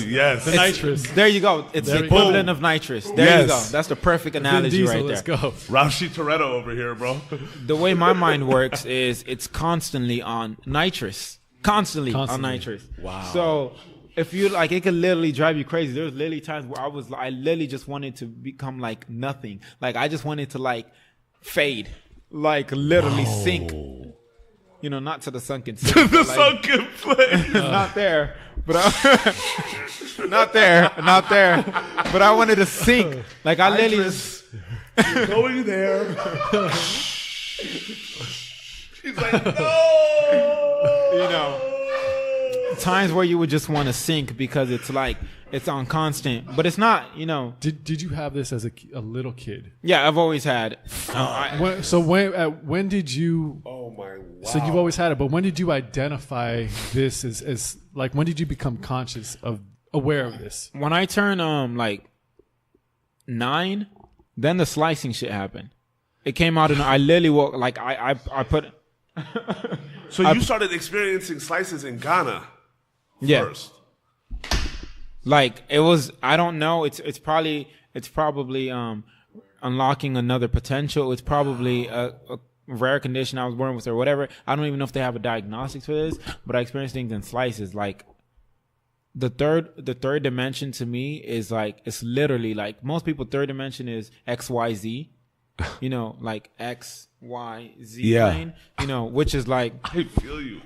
Yes. The nitrous. There you go. It's the equivalent of nitrous. There you go. That's the perfect analogy right there. Let's go. Raushi Toretto over here, bro. The way my mind works is it's constantly on nitrous. Constantly on nitrous. Wow. So if you like, it could literally drive you crazy. There's literally times where I literally just wanted to become like nothing. Like I just wanted to like fade, like literally sink. You know, not to the sunken place. To the sunken place. Not there, but not there. But I wanted to sink. Like I literally just going there. She's like, no. You know. Times where you would just want to sink because it's like it's on constant, but it's not. You know. Did you have this as a little kid? Yeah, I've always had. When did you? Oh my! Wow. So you've always had it, but when did you identify this as like? When did you become aware of this? When I turned like 9, then the slicing shit happened. It came out and I literally walked like I put. So you started experiencing slices in Ghana. Yeah. First. Like it was, I don't know. It's probably unlocking another potential. It's probably a rare condition I was born with or whatever. I don't even know if they have a diagnostics for this, but I experienced things in slices like the third dimension to me is like, it's literally like, most people third dimension is XYZ, you know, like XYZ plane, you know, which is like, I feel you.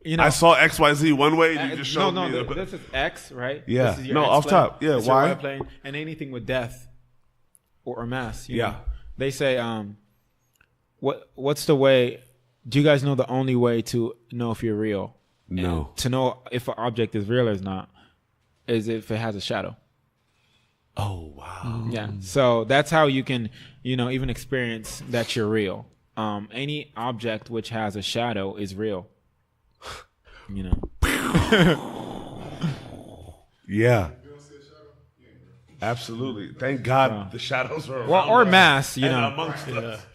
You know, I saw XYZ one way, and you just showed me. This is X, right? Yeah. This is your No, X off plane. top. Yeah. It's your Why? Y plane, and anything with death or mass. You Yeah. know? They say, what's the way? Do you guys know the only way to know if you're real? No. And to know if an object is real or not is if it has a shadow. Oh wow. Yeah. So that's how you can, you know, even experience that you're real. Any object which has a shadow is real. You know. Yeah. Absolutely. Thank God the shadows are around Or us mass, you and know. amongst us.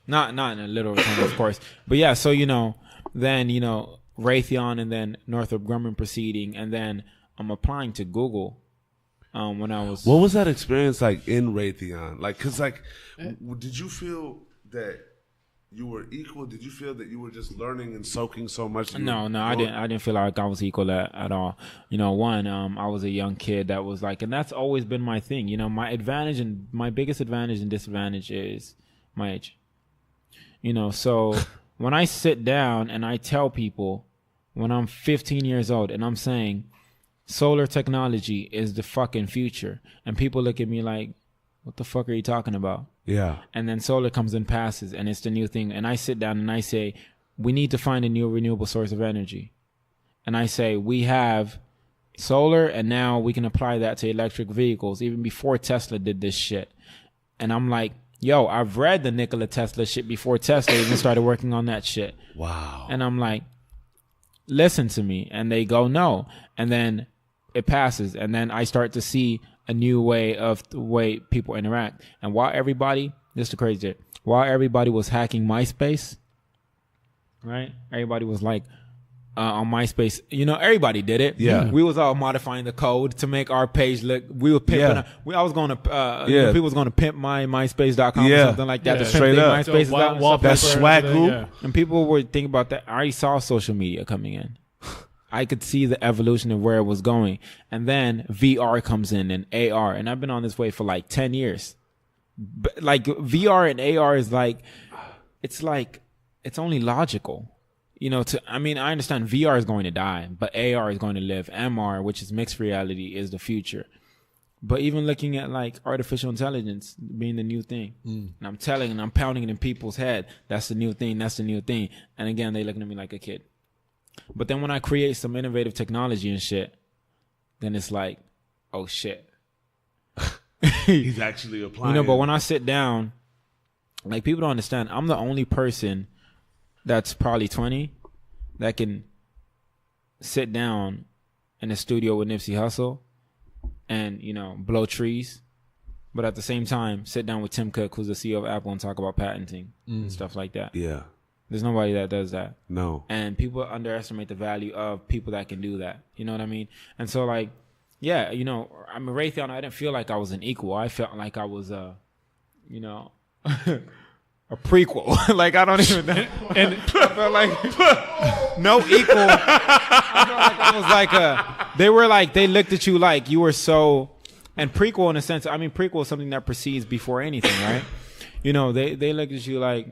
Not in a literal sense, of course. But yeah, so you know, then you know, Raytheon and then Northrop Grumman proceeding, and then I'm applying to Google. When I was, What was that experience like in Raytheon? Like, cause like, did you feel that you were equal? Did you feel that you were just learning and soaking so much? No, I didn't feel like I was equal at all. You know, I was a young kid that was like, and that's always been my thing. You know, my advantage and my biggest advantage and disadvantage is my age. You know, so when I sit down and I tell people when I'm 15 years old and I'm saying solar technology is the fucking future, and people look at me like, what the fuck are you talking about? Yeah. And then solar comes and passes, and it's the new thing. And I sit down and I say, we need to find a new renewable source of energy. And I say, we have solar, and now we can apply that to electric vehicles, even before Tesla did this shit. And I'm like, yo, I've read the Nikola Tesla shit before Tesla even started working on that shit. Wow. And I'm like, listen to me. And they go, no. And then it passes. And then I start to see a new way of the way people interact. And while everybody, this is the crazy shit, while everybody was hacking MySpace, right? Everybody was like, on MySpace, you know, everybody did it. Yeah. We was all modifying the code to make our page look, we were pimping, I was going to, Yeah. people was going to pimp my MySpace.com or Yeah. something like that. Yeah. To pimp Straight their up. MySpaces So, out and stuff wallpaper, like That swag everything, group? yeah. and people were thinking about that. I already saw social media coming in. I could see the evolution of where it was going. And then VR comes in and AR. And I've been on this way for like 10 years. But like VR and AR is like, it's only logical. You know, I understand VR is going to die, but AR is going to live. MR, which is mixed reality, is the future. But even looking at like artificial intelligence being the new thing, and I'm pounding it in people's head. That's the new thing. That's the new thing. And again, they looking at me like a kid. But then when I create some innovative technology and shit, then it's like, oh shit. He's actually applying. You know, but when I sit down, like people don't understand, I'm the only person that's probably 20 that can sit down in a studio with Nipsey Hussle and, you know, blow trees. But at the same time, sit down with Tim Cook, who's the CEO of Apple, and talk about patenting and stuff like that. Yeah. There's nobody that does that. No. And people underestimate the value of people that can do that. You know what I mean? And so, like, yeah, you know, I mean, Raytheon, I didn't feel like I was an equal. I felt like I was, you know, a prequel. Like, I don't even know. And I felt like no equal. I felt like I was like they were like, they looked at you like you were so, and prequel in a sense, I mean, prequel is something that precedes before anything, right? You know, they looked at you like,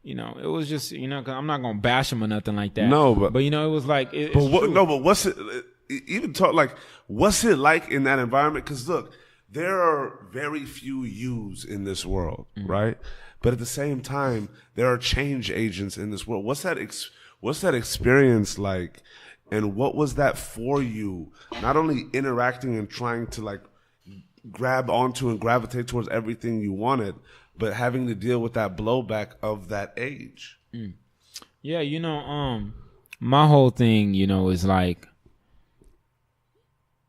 you know, it was just, you know, 'cause I'm not going to bash them or nothing like that. No, but you know, it was like, it's But true. but what's it? Even talk like, what's it like in that environment? Because look, there are very few yous in this world, right? But at the same time, there are change agents in this world. What's that experience like? And what was that for you? Not only interacting and trying to like grab onto and gravitate towards everything you wanted, but having to deal with that blowback of that age. Yeah, you know, my whole thing, you know, is like,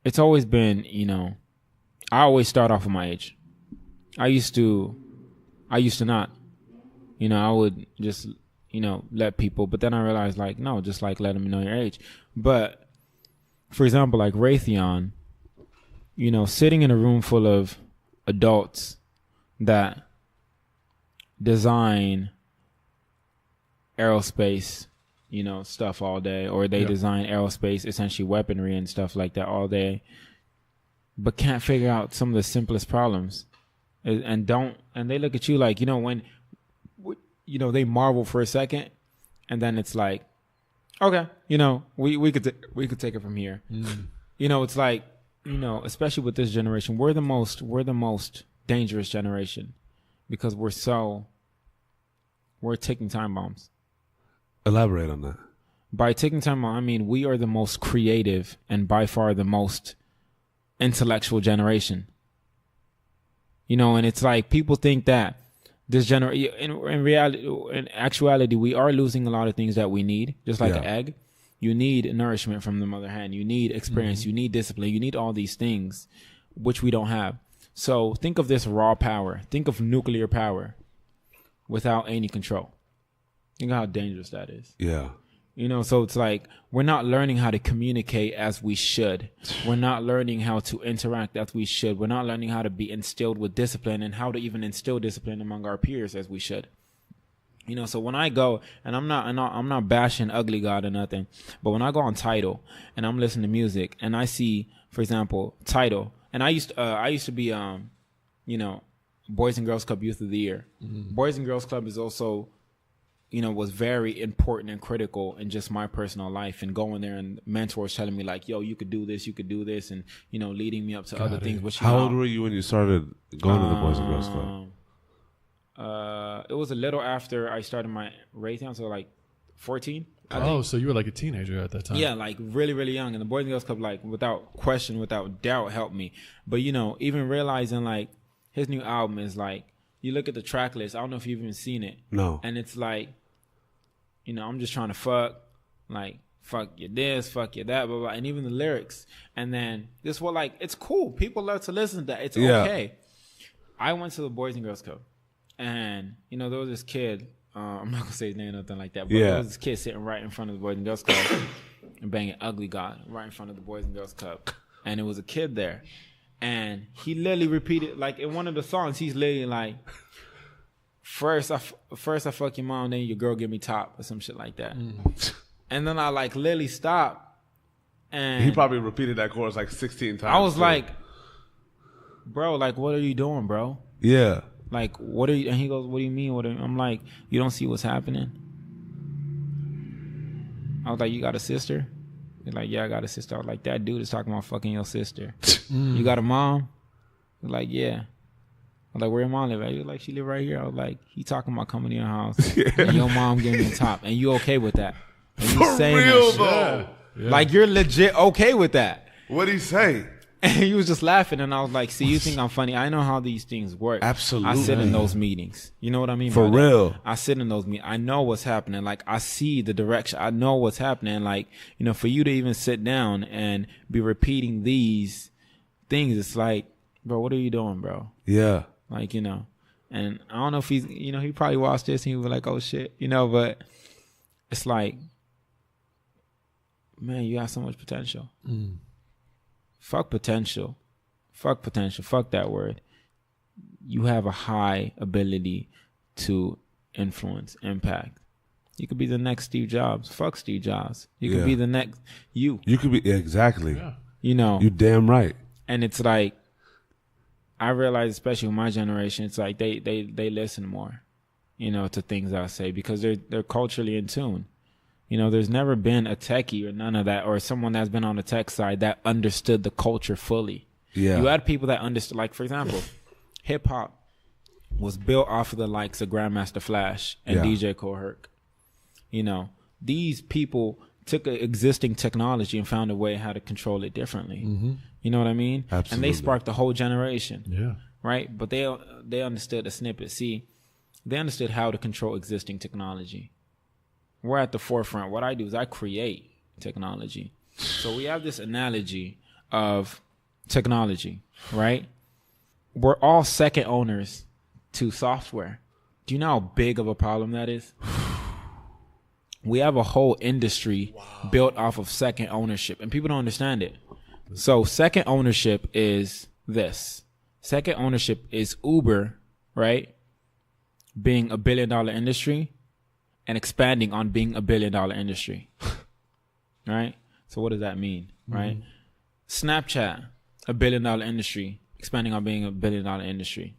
it's always been, you know, I always start off with my age. I used to not, you know, I would just, you know, let people, but then I realized like, no, just like let them know your age. But for example, like Raytheon, you know, sitting in a room full of adults that design aerospace, stuff all day, or they design aerospace, essentially weaponry and stuff like that all day, but can't figure out some of the simplest problems, and they look at you like, when they marvel for a second, and then it's like, okay, we could take it from here. It's like, especially with this generation, we're the most dangerous generation, because we're ticking time bombs. Elaborate on that. By ticking time bomb, I mean we are the most creative and by far the most intellectual generation. And it's like people think that this generation, in reality, in actuality, we are losing a lot of things that we need, just like an egg. You need nourishment from the mother hen. You need experience. You need discipline. You need all these things, which we don't have. So think of this raw power. Think of nuclear power without any control. Think of how dangerous that is. Yeah. So it's like we're not learning how to communicate as we should. We're not learning how to interact as we should. We're not learning how to be instilled with discipline and how to even instill discipline among our peers as we should. So when I go, and I'm not bashing Ugly God or nothing, but when I go on Tidal and I'm listening to music and I see, for example, Tidal, and I used to be Boys and Girls Club Youth of the Year. Boys and Girls Club is also was very important and critical in just my personal life, and going there and mentors telling me like, yo, you could do this, and, leading me up to other things. Which, how old were you when you started going to the Boys and Girls Club? It was a little after I started my Raytheon, so like 14. So you were like a teenager at that time. Yeah, like really, really young. And the Boys and Girls Club, like without question, without doubt, helped me. But, even realizing like his new album is like, you look at the track list, I don't know if you've even seen it. No. And it's like, I'm just trying to fuck you this, fuck you that, blah, blah. And even the lyrics. And then this was like, it's cool. People love to listen to that. It's okay. I went to the Boys and Girls Club, and, there was this kid, I'm not going to say his name or nothing like that, but there was this kid sitting right in front of the Boys and Girls Club and banging Ugly God right in front of the Boys and Girls Club. And it was a kid there. And he literally repeated, like in one of the songs, he's literally like, First I fuck your mom, then your girl give me top, or some shit like that. And then I like literally stopped, and he probably repeated that chorus like 16 times. I was like, bro, like, what are you doing, bro? Yeah. Like, what are you? And he goes, what do you mean? I'm like, you don't see what's happening? I was like, you got a sister? He's like, yeah, I got a sister. I was like, that dude is talking about fucking your sister. You got a mom? He's like, yeah. I was like, where your mom live at? He was like, she live right here. I was like, he talking about coming to your house and your mom giving you a top, and you okay with that? And you For saying real, that though. Yeah. Like, you're legit okay with that. What'd he say? And he was just laughing, and I was like, see, you think I'm funny? I know how these things work. Absolutely. I sit in those meetings. You know what I mean? For real. I sit in those meetings. I know what's happening. Like, I see the direction. I know what's happening. Like, for you to even sit down and be repeating these things, it's like, bro, what are you doing, bro? Yeah. Like, and I don't know if he's, he probably watched this and he was like, oh shit, but it's like, man, you got so much potential. Fuck potential. Fuck potential. Fuck that word. You have a high ability to influence, impact. You could be the next Steve Jobs. Fuck Steve Jobs. You could be the next you. You could be, exactly. Yeah. You damn right. And it's like, I realize, especially with my generation, it's like they listen more, to things I say, because they're culturally in tune. There's never been a techie or none of that, or someone that's been on the tech side that understood the culture fully. Yeah. You had people that understood, like, for example, hip hop was built off of the likes of Grandmaster Flash and DJ Kool Herc. These people took an existing technology and found a way how to control it differently. You know what I mean? Absolutely. And they sparked a whole generation. Yeah. Right? But they understood the snippet. See, they understood how to control existing technology. We're at the forefront. What I do is I create technology. So we have this analogy of technology, right? We're all second owners to software. Do you know how big of a problem that is? We have a whole industry built off of second ownership, and people don't understand it. So second ownership is this. Second ownership is Uber, right? Being $1 billion industry, and expanding on being a $1 billion industry. Right? So what does that mean? Right? Snapchat, a $1 billion industry, expanding on being a $1 billion industry.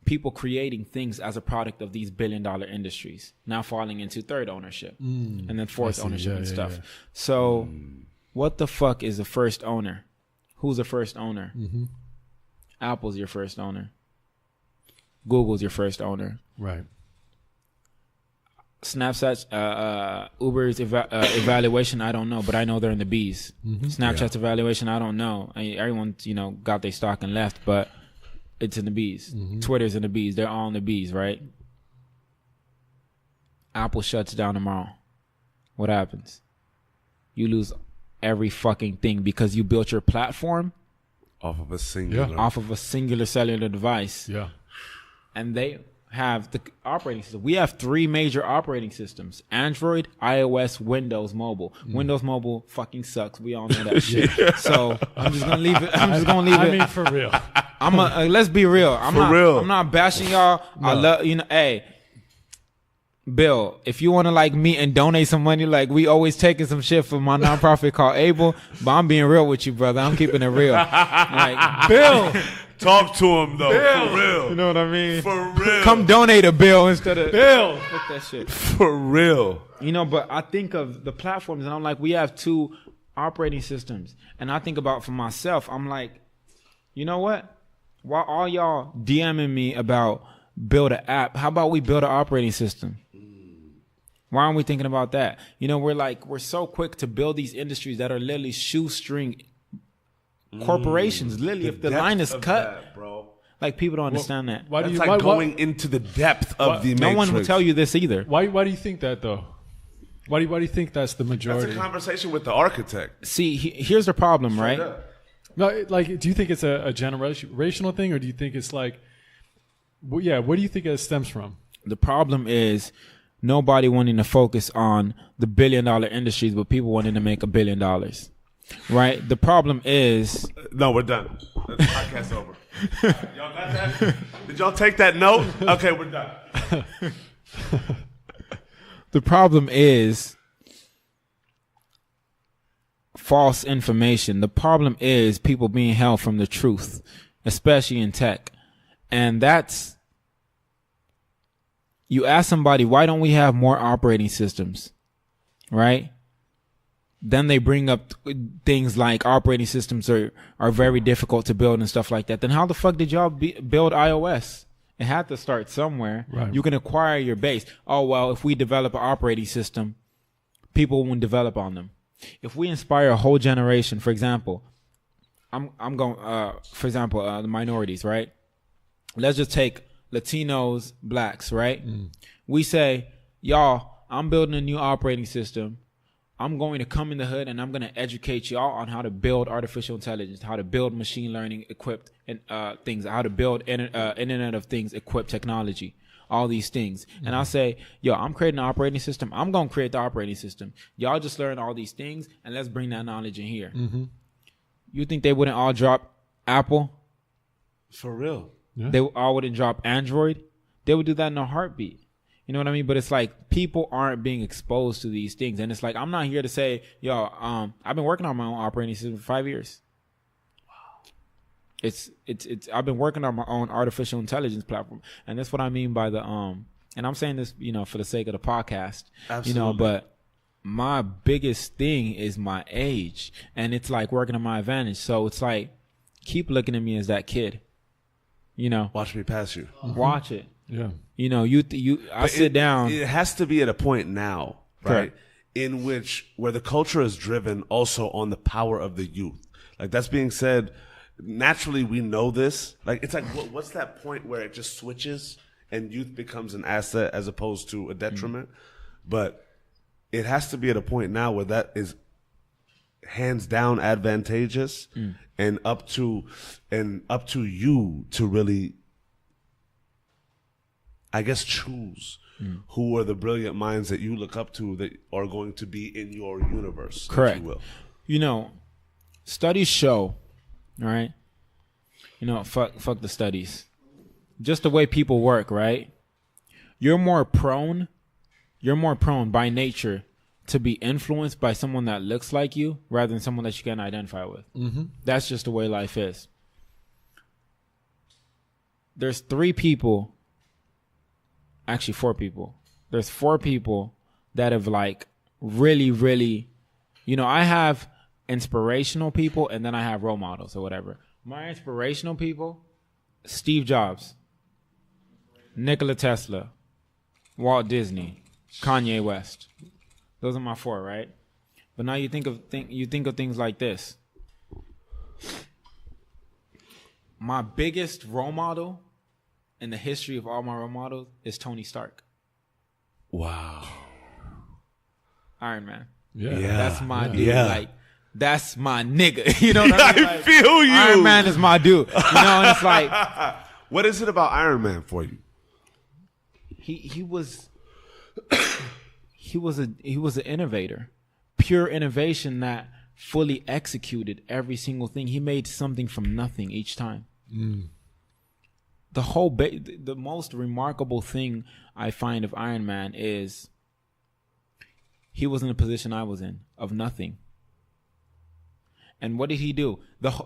People creating things as a product of these $1 billion industries, now falling into third ownership and then fourth ownership and stuff. So what the fuck is the first owner? Who's the first owner? Apple's your first owner. Google's your first owner. Right. Snapchat's Uber's evaluation, I don't know, but I know they're in the B's. Snapchat's evaluation, I don't know. Everyone's, got their stock and left, but it's in the B's. Twitter's in the B's. They're all in the B's, right? Apple shuts down tomorrow. What happens? You lose every fucking thing because you built your platform off of a singular cellular device. Yeah. And they have the operating system. We have 3 major operating systems: Android, iOS, Windows Mobile. Windows Mobile fucking sucks. We all know that shit. So I'm just gonna leave it. I mean, for real. Let's be real. I'm not bashing y'all. No. I love hey, Bill, if you want to like me and donate some money, like we always taking some shit from my nonprofit called Able, but I'm being real with you, brother. I'm keeping it real. Like, Bill, talk to him though, Bill. For real. You know what I mean? For real. Come donate a bill instead of Bill. Fuck that shit. For real. But I think of the platforms and I'm like, we have 2 operating systems, and I think about for myself. I'm like, you know what? While all y'all DMing me about build an app, how about we build an operating system? Why aren't we thinking about that? We're so quick to build these industries that are literally shoestring corporations. Literally, if the line is cut, that, bro. Like people don't understand that. Why going into the depth of the matrix. No one will tell you this either. Why do you think that though? Why do you think that's the majority? That's a conversation with the architect. See, here's the problem, right? No, like, do you think it's a generational thing, or do you think it's like, what do you think it stems from? The problem is nobody wanting to focus on the $1 billion industries, but people wanting to make $1 billion, right? The problem is... No, we're done. The podcast's over. Y'all got that? Did y'all take that note? Okay, we're done. The problem is false information. The problem is people being held from the truth, especially in tech. And that's, you ask somebody, why don't we have more operating systems? Right? Then they bring up things like operating systems are very difficult to build and stuff like that. Then how the fuck did y'all build iOS? It had to start somewhere. Right. You can acquire your base. Oh, well, if we develop an operating system, people won't develop on them. If we inspire a whole generation, for example, I'm going, the minorities, right? Let's just take Latinos, blacks, right? We say, y'all, I'm building a new operating system. I'm going to come in the hood and I'm going to educate y'all on how to build artificial intelligence, how to build machine learning equipped things, how to build Internet of Things equipped technology, all these things. And I'll say, yo, I'm creating an operating system. I'm going to create the operating system. Y'all just learn all these things and let's bring that knowledge in here. You think they wouldn't all drop Apple? For real. Yeah. They all wouldn't drop Android? They would do that in a heartbeat. You know what I mean? But it's like people aren't being exposed to these things. And it's like, I'm not here to say, yo, I've been working on my own operating system for 5 years. Wow. It's I've been working on my own artificial intelligence platform. And that's what I mean by the, and I'm saying this, for the sake of the podcast, Absolutely. But my biggest thing is my age, and it's like working on my advantage. So it's like, keep looking at me as that kid, Watch me pass you. Watch it. Yeah. I sit down. It has to be at a point now, right? Correct. In where the culture is driven also on the power of the youth. Like, that's being said, naturally we know this. Like, it's like, what's that point where it just switches and youth becomes an asset as opposed to a detriment? But it has to be at a point now where that is hands down advantageous and up to you to really, I guess, choose who are the brilliant minds that you look up to that are going to be in your universe. Correct. If you will. Studies show, right? Fuck the studies. Just the way people work, right? You're more prone you're more prone by nature to be influenced by someone that looks like you rather than someone that you can identify with. Mm-hmm. That's just the way life is. There's 3 people, actually 4 people. There's 4 people that have like really, really, you know, I have inspirational people and then I have role models or whatever. My inspirational people, Steve Jobs, Nikola Tesla, Walt Disney, Kanye West. Those are my 4, right? But now you think of things like this. My biggest role model in the history of all my role models is Tony Stark. Wow. Iron Man. Yeah. That's my dude. Yeah. Like, that's my nigga. You know what I mean? I feel you. Iron Man is my dude. You know, and it's like, what is it about Iron Man for you? he was an innovator. Pure innovation that fully executed every single thing. He made something from nothing each time. The most remarkable thing I find of Iron Man is he was in the position I was in, of nothing. And what did he do?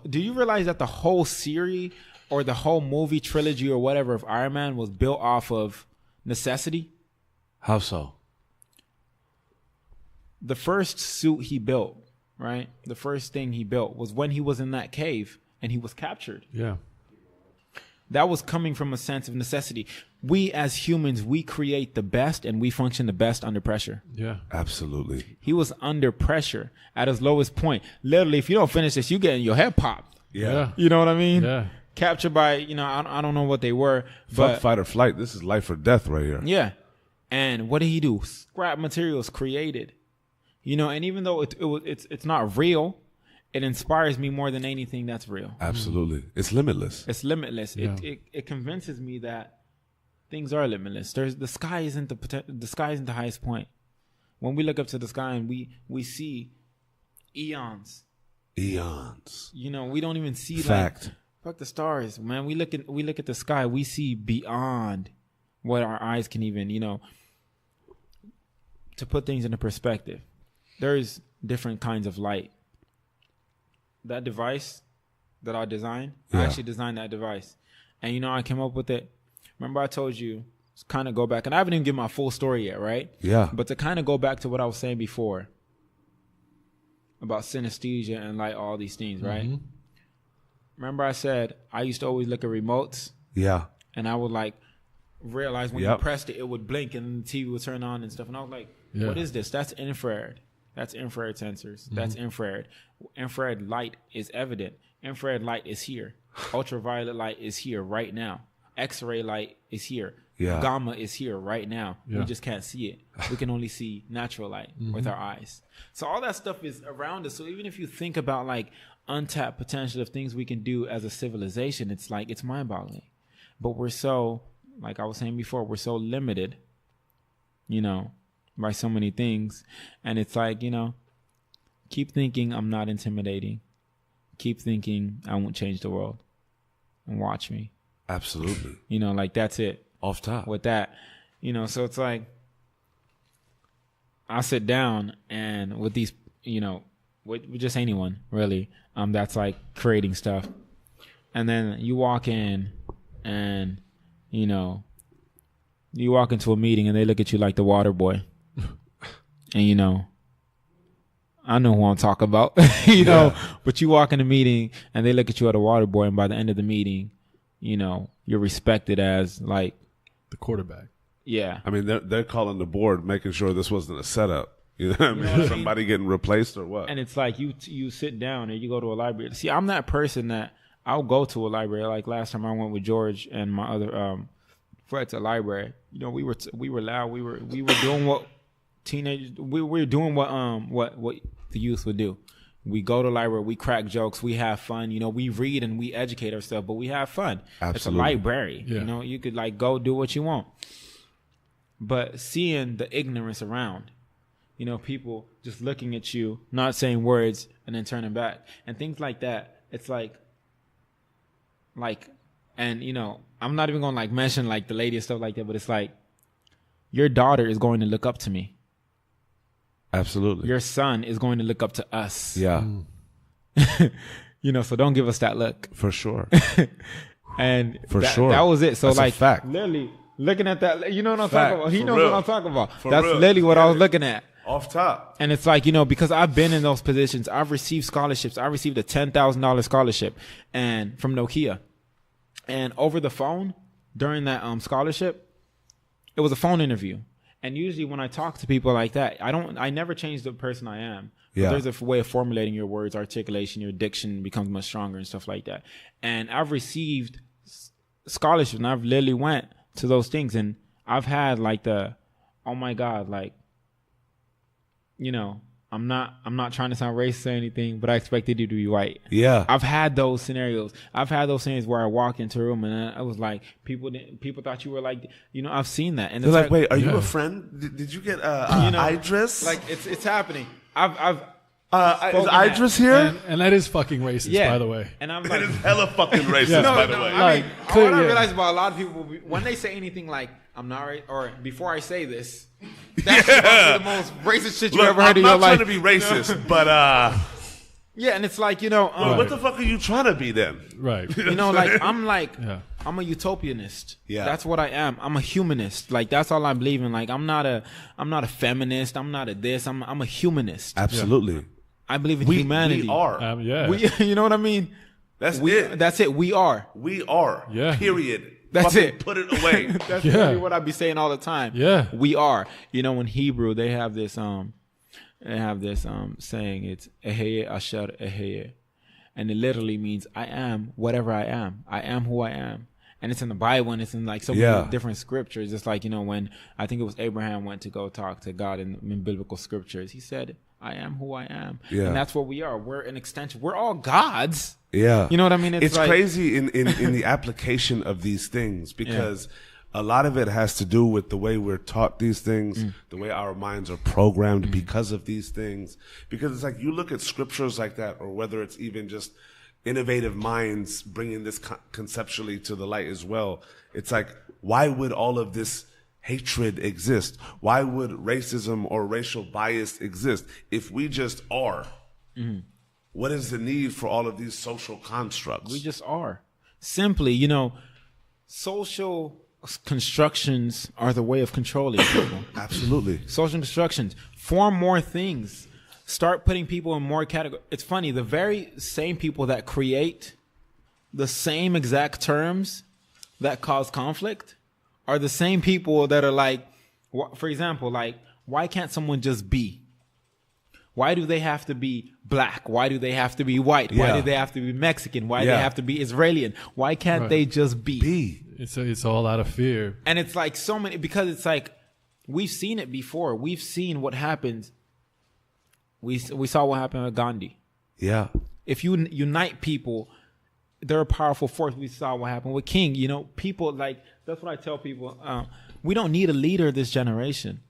Do you realize that the whole series or the whole movie trilogy or whatever of Iron Man was built off of necessity? How so? The first suit he built, right? The first thing he built was when he was in that cave and he was captured. Yeah. That was coming from a sense of necessity. We as humans, we create the best and we function the best under pressure. Yeah. Absolutely. He was under pressure at his lowest point. Literally, if you don't finish this, you get your head popped. Yeah. You know what I mean? Yeah. Captured by, you know, I don't know what they were. Fuck fight or flight. This is life or death right here. Yeah. And what did he do? Scrap materials created. You know, and even though it's not real, it inspires me more than anything that's real. Absolutely. It's limitless. It's limitless. Yeah. It convinces me that things are limitless. The sky isn't the highest point. When we look up to the sky and we see eons. Eons. You know, we don't even see Fact. like fuck the stars, man. We look at the sky, we see beyond what our eyes can even, you know, to put things into perspective. There's different kinds of light. That device that I designed, I actually designed that device. And you know, I came up with it. Remember I told you, kind of go back, and I haven't even given my full story yet, right? Yeah. But to kind of go back to what I was saying before about synesthesia and like all these things, right? Mm-hmm. Remember I said I used to always look at remotes? Yeah. And I would like realize when you pressed it, it would blink and the TV would turn on and stuff. And I was like, what is this? That's infrared. That's infrared sensors. Mm-hmm. That's infrared. Infrared light is evident. Infrared light is here. Ultraviolet light is here right now. X-ray light is here. Yeah. Gamma is here right now. Yeah. We just can't see it. We can only see natural light with our eyes. So all that stuff is around us. So even if you think about like untapped potential of things we can do as a civilization, it's like, it's mind-boggling. But we're so, like I was saying before, we're so limited, you know, by so many things. And it's like, you know, keep thinking I'm not intimidating. Keep thinking I won't change the world. And watch me. Absolutely. You know, like that's it. Off top. With that, you know, so it's like I sit down and with these, you know, with just anyone really, that's like creating stuff. And then you walk in and, you know, you walk into a meeting and they look at you like the water boy. And, you know, I know who I'm talking about, you know, but you walk in a meeting and they look at you as a water boy. And by the end of the meeting, you know, you're respected as like the quarterback. Yeah. I mean, they're calling the board, making sure this wasn't a setup. You know what I mean? Somebody getting replaced or what? And it's like you sit down and you go to a library. See, I'm that person that I'll go to a library. Like last time I went with George and my other friend to a library. You know, we were loud. We were doing what teenagers. We were doing what the youth would do. We go to the library, we crack jokes, we have fun. You know, we read and we educate ourselves, but we have fun. Absolutely. It's a library. Yeah. You know, you could like go do what you want. But seeing the ignorance around, you know, people just looking at you, not saying words, and then turning back. And things like that, it's like, and, you know, I'm not even going to, like, mention, like, the lady and stuff like that, but it's like, your daughter is going to look up to me. Absolutely. Your son is going to look up to us. Yeah. You know, so don't give us that look. For sure. And For sure. that was it. So That's a like fact. literally looking at that, you know what I'm Fact. talking about? He For knows real. what I'm talking about. For That's real. literally what I was looking at. Off top. And it's like, you know, because I've been in those positions, I've received scholarships. I received a $10,000 scholarship and from Nokia. And over the phone during that scholarship, it was a phone interview. And usually when I talk to people like that, I never change the person I am. Yeah. There's a way of formulating your words, articulation, your diction becomes much stronger and stuff like that. And I've received scholarships and I've literally went to those things and I've had like oh my God, like, you know, I'm not trying to sound racist or anything, but I expected you to be white. Yeah. I've had those scenarios. I've had those scenarios where I walk into a room and I was like, people thought you were like, you know, I've seen that. And They're it's like, wait, are you a friend? Did you get you know, Iddris? like it's happening. I've is Iddris here? And that is fucking racist, by the way. And I'm It like, is hella fucking racist, by the way. I mean, clear, what I yeah. realize about a lot of people, when they say anything like, I'm not right, or before I say this, that's probably the most racist shit you Look, ever heard I'm in your not life. trying to be racist, but Yeah, and it's like, you know, well, what the fuck are you trying to be then? Right. you know, like I'm Yeah. I'm a utopianist. Yeah. That's what I am. I'm a humanist. Like that's all I believe in. Like I'm not a feminist. I'm not a this. I'm a humanist. Absolutely. I believe in We humanity. are. Yeah. You know what I mean? That's it. That's it. We are. We are. Yeah. Period. That's Fucking it. Put it away. That's Yeah. literally what I be saying all the time. Yeah. We are. You know, in Hebrew they have this saying, it's eheye asher eheye. And it literally means I am whatever I am. I am who I am. And it's in the Bible and it's in like so many different scriptures. It's like, you know, when I think it was Abraham went to go talk to God in biblical scriptures, he said, I am who I am. Yeah. And that's what we are. We're an extension. We're all gods. Yeah. You know what I mean? It's like, crazy in the application of these things because a lot of it has to do with the way we're taught these things, the way our minds are programmed because of these things. Because it's like you look at scriptures like that, or whether it's even just innovative minds bringing this conceptually to the light as well. It's like, why would all of this hatred exist? Why would racism or racial bias exist if we just are? What is the need for all of these social constructs? we just are. Simply, you know, social constructions are the way of controlling people. Absolutely. Social constructions. Form more things. Start putting people in more categories. It's funny, the very same people that create the same exact terms that cause conflict are the same people that are like, for example, like, why can't someone just be? Why do they have to be black? Why do they have to be white? Why do they have to be Mexican? Why do they have to be Israeli? Why can't they just be? It's all out of fear. And it's like so many, because it's like, we've seen it before. We've seen what happens. We saw what happened with Gandhi. Yeah. If you unite people, they're a powerful force. We saw what happened with King. You know, people like, that's what I tell people. We don't need a leader this generation.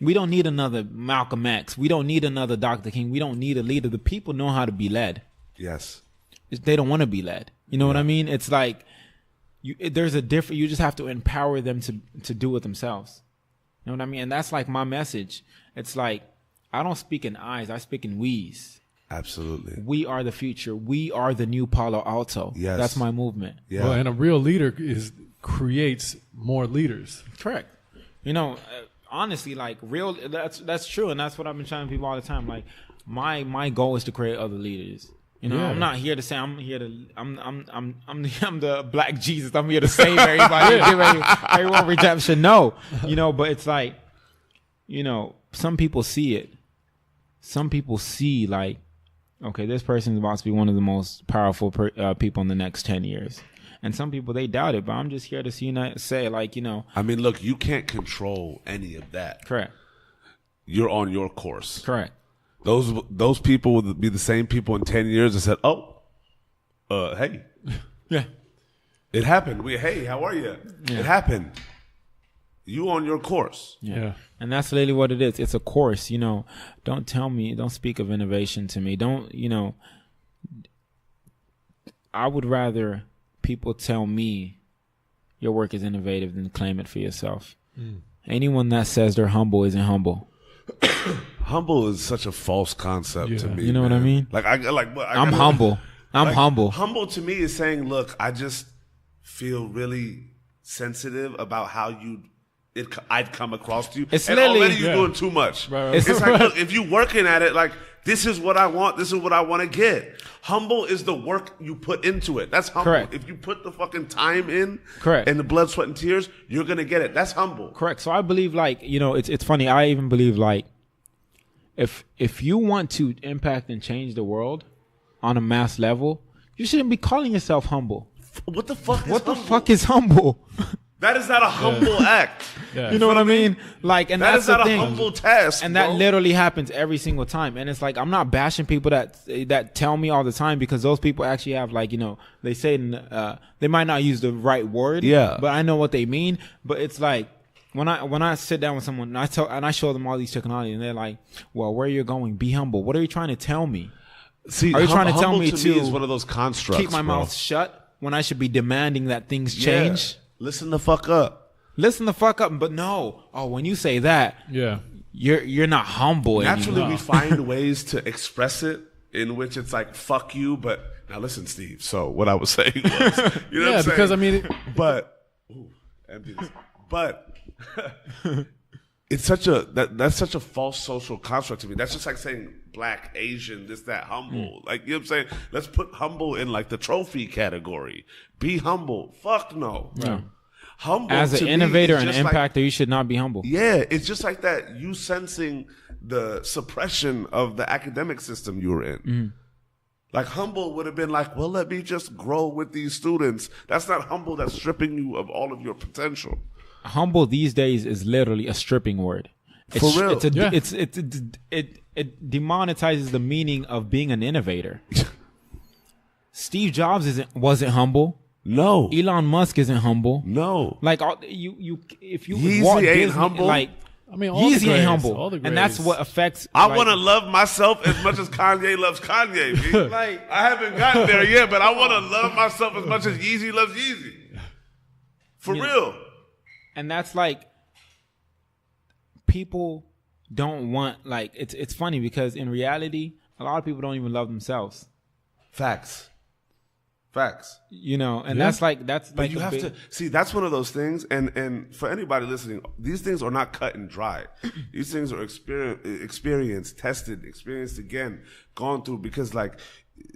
We don't need another Malcolm X. We don't need another Dr. King. We don't need a leader. The people know how to be led. Yes. They don't want to be led. You know what I mean? It's like, there's a different, you just have to empower them to do it themselves. You know what I mean? And that's like my message. It's like, I don't speak in I's, I speak in we's. Absolutely. We are the future. We are the new Palo Alto. Yes. That's my movement. Yeah. Well, and a real leader creates more leaders. Correct. You know, honestly, like that's true, and that's what I've been telling people all the time. Like my goal is to create other leaders. You know, I'm not here to say I'm the Black Jesus. I'm here to save everybody, give everyone redemption. No, you know, but it's like, you know, some people see it. Some people see like, okay, this person is about to be one of the most powerful people in the next 10 years. And some people, they doubt it, but I'm just here to say, like, you know. I mean, look, you can't control any of that. Correct. You're on your course. Correct. Those people will be the same people in 10 years that said, hey. Yeah. It happened. Hey, how are you? Yeah. It happened. You on your course. Yeah. And that's literally what it is. It's a course, you know. Don't speak of innovation to me. I would rather people tell me your work is innovative than claim it for yourself. Anyone that says they're humble isn't humble. Humble is such a false concept to me. You know what I mean? I'm humble. I'm humble. Humble to me is saying, look, I just feel really sensitive about how I'd come across to you. It's and literally- already you're doing too much. Right. It's like, look, if you're working at it, like, this is what I want. This is what I want to get. Humble is the work you put into it. That's humble. Correct. If you put the fucking time in, Correct. and the blood, sweat, and tears, you're gonna get it. That's humble. Correct. So I believe, like, you know, it's funny. I even believe, like, if you want to impact and change the world on a mass level, you shouldn't be calling yourself humble. What the fuck? What the fuck is humble? That is not a humble act. Yeah. You know what I mean? Like, and That that's is not the a thing. humble task. And that bro. literally happens every single time. And it's like, I'm not bashing people that tell me all the time, because those people actually have, like, you know, they say they might not use the right word. Yeah. But I know what they mean. But it's like, when I sit down with someone and I show them all these technology, and they're like, well, where you're going, be humble. What are you trying to tell me? See, Are you trying to tell humble me to to me is one of those constructs. keep my bro. mouth shut when I should be demanding that things Yeah. change? Listen the fuck up. Listen the fuck up. But no. Oh, when you say that, Yeah. you're not humble Naturally, anymore. we find ways to express it in which it's like, fuck you. But now listen, Steve. So what I was saying was, you know what Yeah, I'm saying? because I mean, but it's such that's such a false social construct to me. That's just like saying black, Asian, this, that, humble. Like, you know what I'm saying? Let's put humble in like the trophy category. Be humble. Fuck no. Yeah. Humble As to an me innovator is and just like- impactor, you should not be humble. yeah, it's just like that. You sensing the suppression of the academic system you were in. Mm-hmm. Like, humble would have been like, well, let me just grow with these students. That's not humble. That's stripping you of all of your potential. Humble these days is literally a stripping word. For real. It demonetizes the meaning of being an innovator. Steve Jobs wasn't humble. No. Elon Musk isn't humble. No. Like, if you Yeezy Walt ain't Disney, humble. like, I mean, all the Yeezy ain't grades, humble, all the and that's grades. what affects. I like, want to love myself as much as Kanye loves Kanye. B. Like, I haven't gotten there yet, but I want to love myself as much as Yeezy loves Yeezy. For real. and that's like, people don't want, like, it's funny because in reality, a lot of people don't even love themselves. Facts. You know, and Yeah. that's But like you a have big- to see, that's one of those things, and for anybody listening, these things are not cut and dry. These things are experienced, tested, experienced again, gone through, because like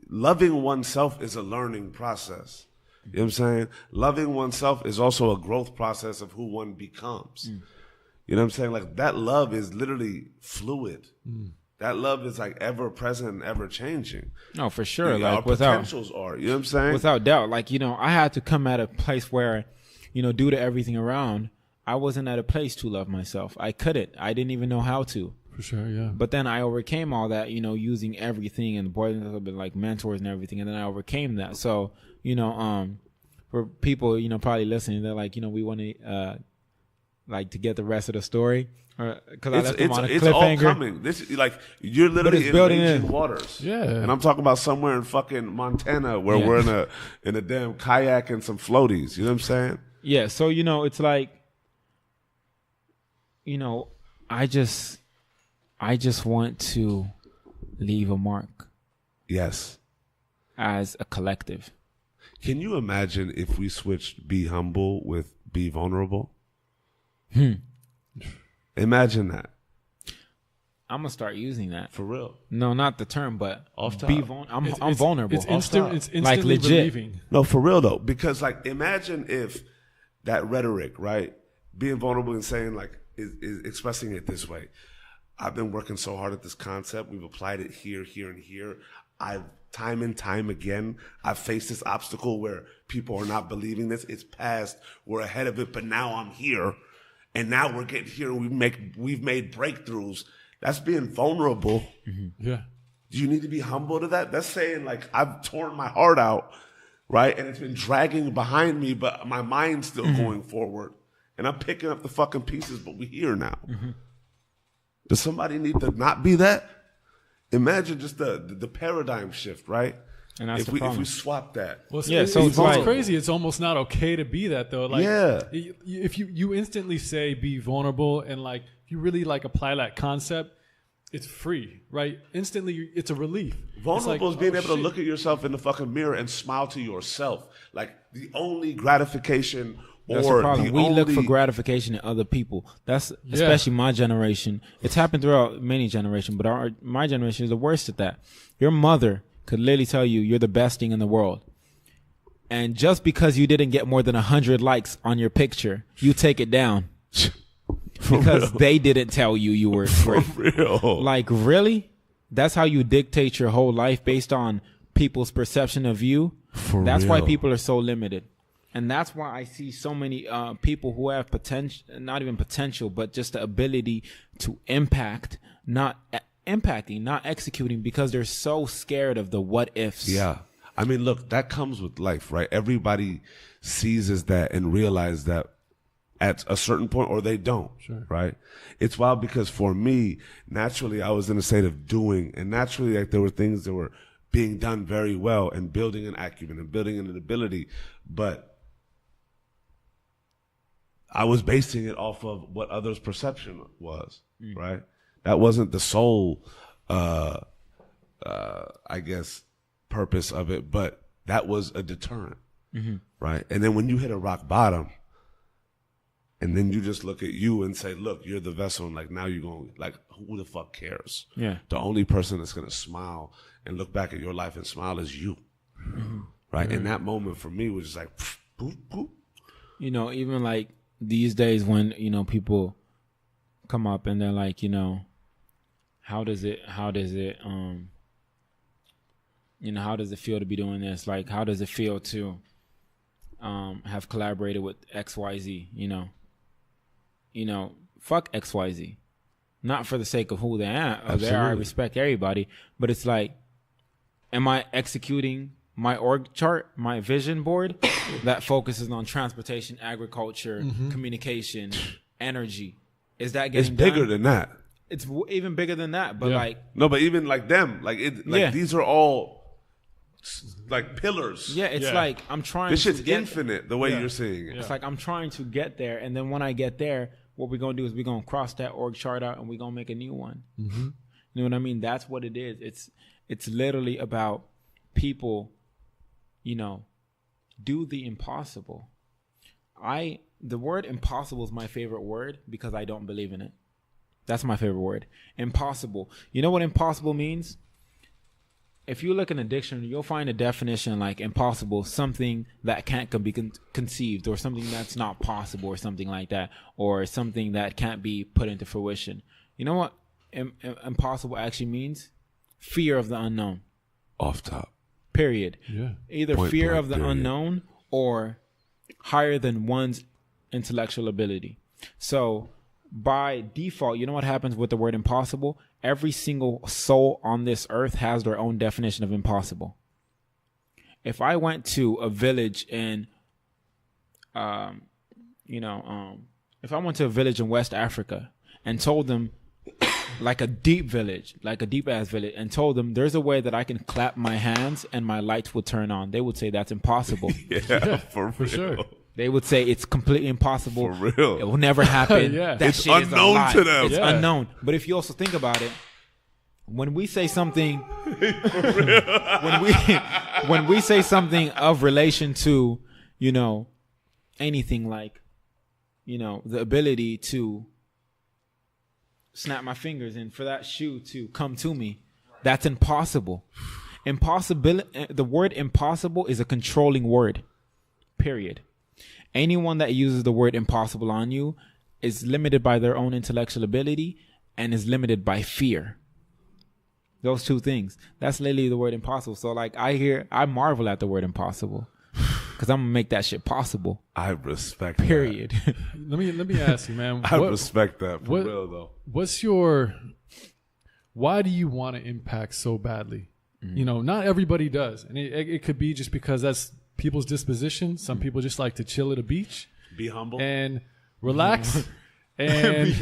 loving oneself is a learning process. You know what I'm saying? Loving oneself is also a growth process of who one becomes. You know what I'm saying? Like, that love is literally fluid. That love is like ever present and ever changing. No, for sure. Our Like, without potentials are. You know what I'm saying? without doubt. Like, you know, I had to come at a place where, you know, due to everything around, I wasn't at a place to love myself. I couldn't. I didn't even know how to. For sure, yeah. But then I overcame all that, you know, using everything and boys have been like mentors and everything, and then I overcame that. So, you know, for people, you know, probably listening, they're like, you know, we want to like to get the rest of the story, because I left them on a it's all cliffhanger. coming. This, like, you're literally it's in building raging in. waters. Yeah. And I'm talking about somewhere in fucking Montana where Yeah. we're in a damn kayak and some floaties. You know what I'm saying? Yeah, so, you know, it's like, you know, I just want to leave a mark Yes. as a collective. Can you imagine if we switched be humble with be vulnerable? Imagine that. I'm gonna start using that. For real. No, not the term, but Off top. be I'm vulnerable. It's instant. It's instantly Like, legit. relieving. No, for real though. Because like, imagine if that rhetoric, right? Being vulnerable and saying like, is expressing it this way. I've been working so hard at this concept. We've applied it here, here, and here. I've time and time again, I've faced this obstacle where people are not believing this. It's past. We're ahead of it, but now I'm here. And now we're getting here. We've made breakthroughs. That's being vulnerable. Yeah. Do you need to be humble to that? That's saying like, I've torn my heart out, right? And it's been dragging behind me, but my mind's still going forward. And I'm picking up the fucking pieces, but we're here now. Does somebody need to not be that? Imagine just the paradigm shift, right? And that's the if problem. we swap that. Well, Yeah, it's, so it's, it's like- crazy. It's almost not okay to be that though. Like, Yeah. if you instantly say be vulnerable and like if you really like apply that concept, it's free, right? Instantly, it's a relief. Vulnerable is being able to look at yourself in the fucking mirror and smile to yourself. Like the only gratification That's or the problem. the We only look for gratification in other people. That's especially my generation. It's happened throughout many generations, but my generation is the worst at that. Your mother could literally tell you you're the best thing in the world. And just because you didn't get more than 100 likes on your picture, you take it down. Because they didn't tell you were great. For real. Like, really? That's how you dictate your whole life based on people's perception of you? That's why people are so limited. And that's why I see so many people who have potential, not even potential, but just the ability to impact, not impacting, not executing, because they're so scared of the what ifs. Yeah. I mean, look, that comes with life, right? Everybody seizes that and realizes that at a certain point, or they don't, right? It's wild because for me, naturally, I was in a state of doing, and naturally, like there were things that were being done very well and building an acumen and building an ability, but I was basing it off of what others' perception was, right? That wasn't the sole, I guess, purpose of it, but that was a deterrent, right? And then when you hit a rock bottom, and then you just look at you and say, look, you're the vessel, and like now you're going, like, who the fuck cares? Yeah. The only person that's going to smile and look back at your life and smile is you, right? And that moment for me was just like, boop, boop. You know, even like these days when, you know, people come up and they're like, you know, how does it, you know, how does it feel to be doing this? Like, how does it feel to have collaborated with XYZ, you know, fuck XYZ. Not for the sake of who they are. I respect everybody. But it's like, am I executing my org chart, my vision board that focuses on transportation, agriculture, communication, energy? Is that getting It's bigger done? than that. It's even bigger than that. But like, No, but even like them, like these are all like pillars. yeah, it's like I'm trying This to shit's get infinite the way you're seeing it. It's like I'm trying to get there, and then when I get there, what we're gonna do is we're gonna cross that org chart out, and we're gonna make a new one. You know what I mean? That's what it is. It's literally about people, you know, do the impossible. The word impossible is my favorite word because I don't believe in it. That's my favorite word. Impossible. You know what impossible means? If you look in a dictionary, you'll find a definition like impossible, something that can't be conceived, or something that's not possible, or something like that, or something that can't be put into fruition. You know what impossible actually means? Fear of the unknown. Off top. Period. Yeah. Either Point fear blank, of the period. unknown or higher than one's intellectual ability. So by default, you know what happens with the word impossible? Every single soul on this earth has their own definition of impossible. If I went to a village in, if I went to a village in West Africa and told them, like a deep ass village, and told them there's a way that I can clap my hands and my lights will turn on, they would say that's impossible. Yeah, for sure. They would say it's completely impossible. For real. It will never happen. Yeah. That It's shit is a unknown lie. to them. It's Yeah. unknown. But if you also think about it, when we say something, when we say something of relation to, you know, anything like, you know, the ability to snap my fingers and for that shoe to come to me, that's impossible. The word impossible is a controlling word. Period. Anyone that uses the word impossible on you is limited by their own intellectual ability and is limited by fear. Those two things. That's literally the word impossible. So like I marvel at the word impossible because I'm gonna make that shit possible. I respect Period. Let me ask you, man. that. I respect that for real though. Why do you want to impact so badly? You know, not everybody does. And it could be just because that's people's disposition. Some people just like to chill at a beach. Be humble. And relax. and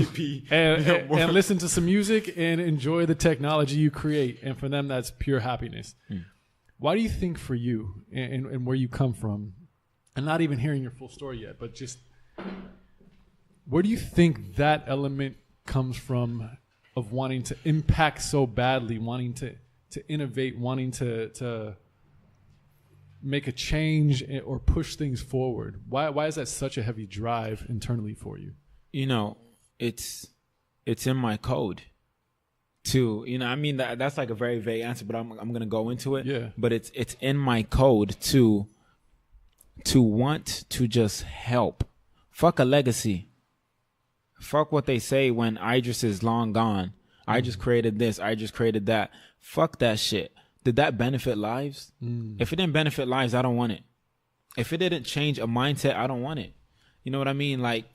listen to some music and enjoy the technology you create. And for them, that's pure happiness. Why do you think for you and where you come from, and not even hearing your full story yet, but just where do you think that element comes from of wanting to impact so badly, wanting to innovate, wanting to make a change or push things forward? Why is that such a heavy drive internally for you? It's in my code to, I mean, that's like a very vague answer, but I'm going to go into it. Yeah. But it's in my code to want to just help. Fuck a legacy. Fuck what they say when Iddris is long gone. I just created this. I just created that. Fuck that shit. Did that benefit lives? If it didn't benefit lives, I don't want it. If it didn't change a mindset, I don't want it. You know what I mean? Like,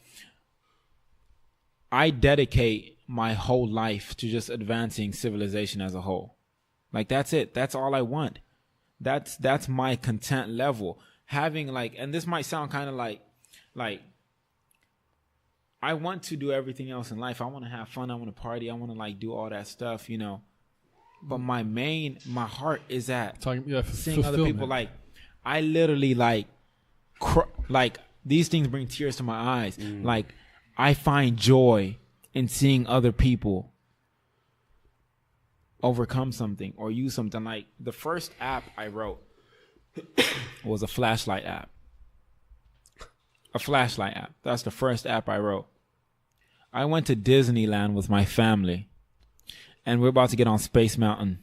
I dedicate my whole life to just advancing civilization as a whole. Like, that's it. That's all I want. That's my content level. Having like, and this might sound kind of like I want to do everything else in life. I want to have fun. I want to party. I want to like do all that stuff, But my heart is at seeing other people. Like, I literally like these things bring tears to my eyes. Like, I find joy in seeing other people overcome something or use something. Like, the first app I wrote was a flashlight app. A flashlight app. That's the first app I wrote. I went to Disneyland with my family, and we're about to get on Space Mountain,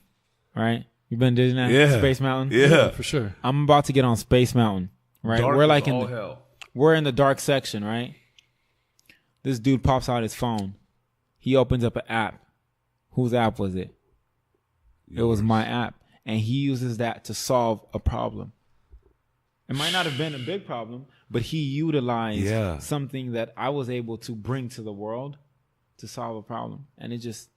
right? You been to Disneyland? Yeah. Space Mountain? Yeah, for sure. I'm about to get on Space Mountain, right? Dark we're like hell. We're in the dark section, right? This dude pops out his phone. He opens up an app. Whose app was it? Yours. It was my app. And he uses that to solve a problem. It might not have been a big problem, but he utilized something that I was able to bring to the world to solve a problem. And it just,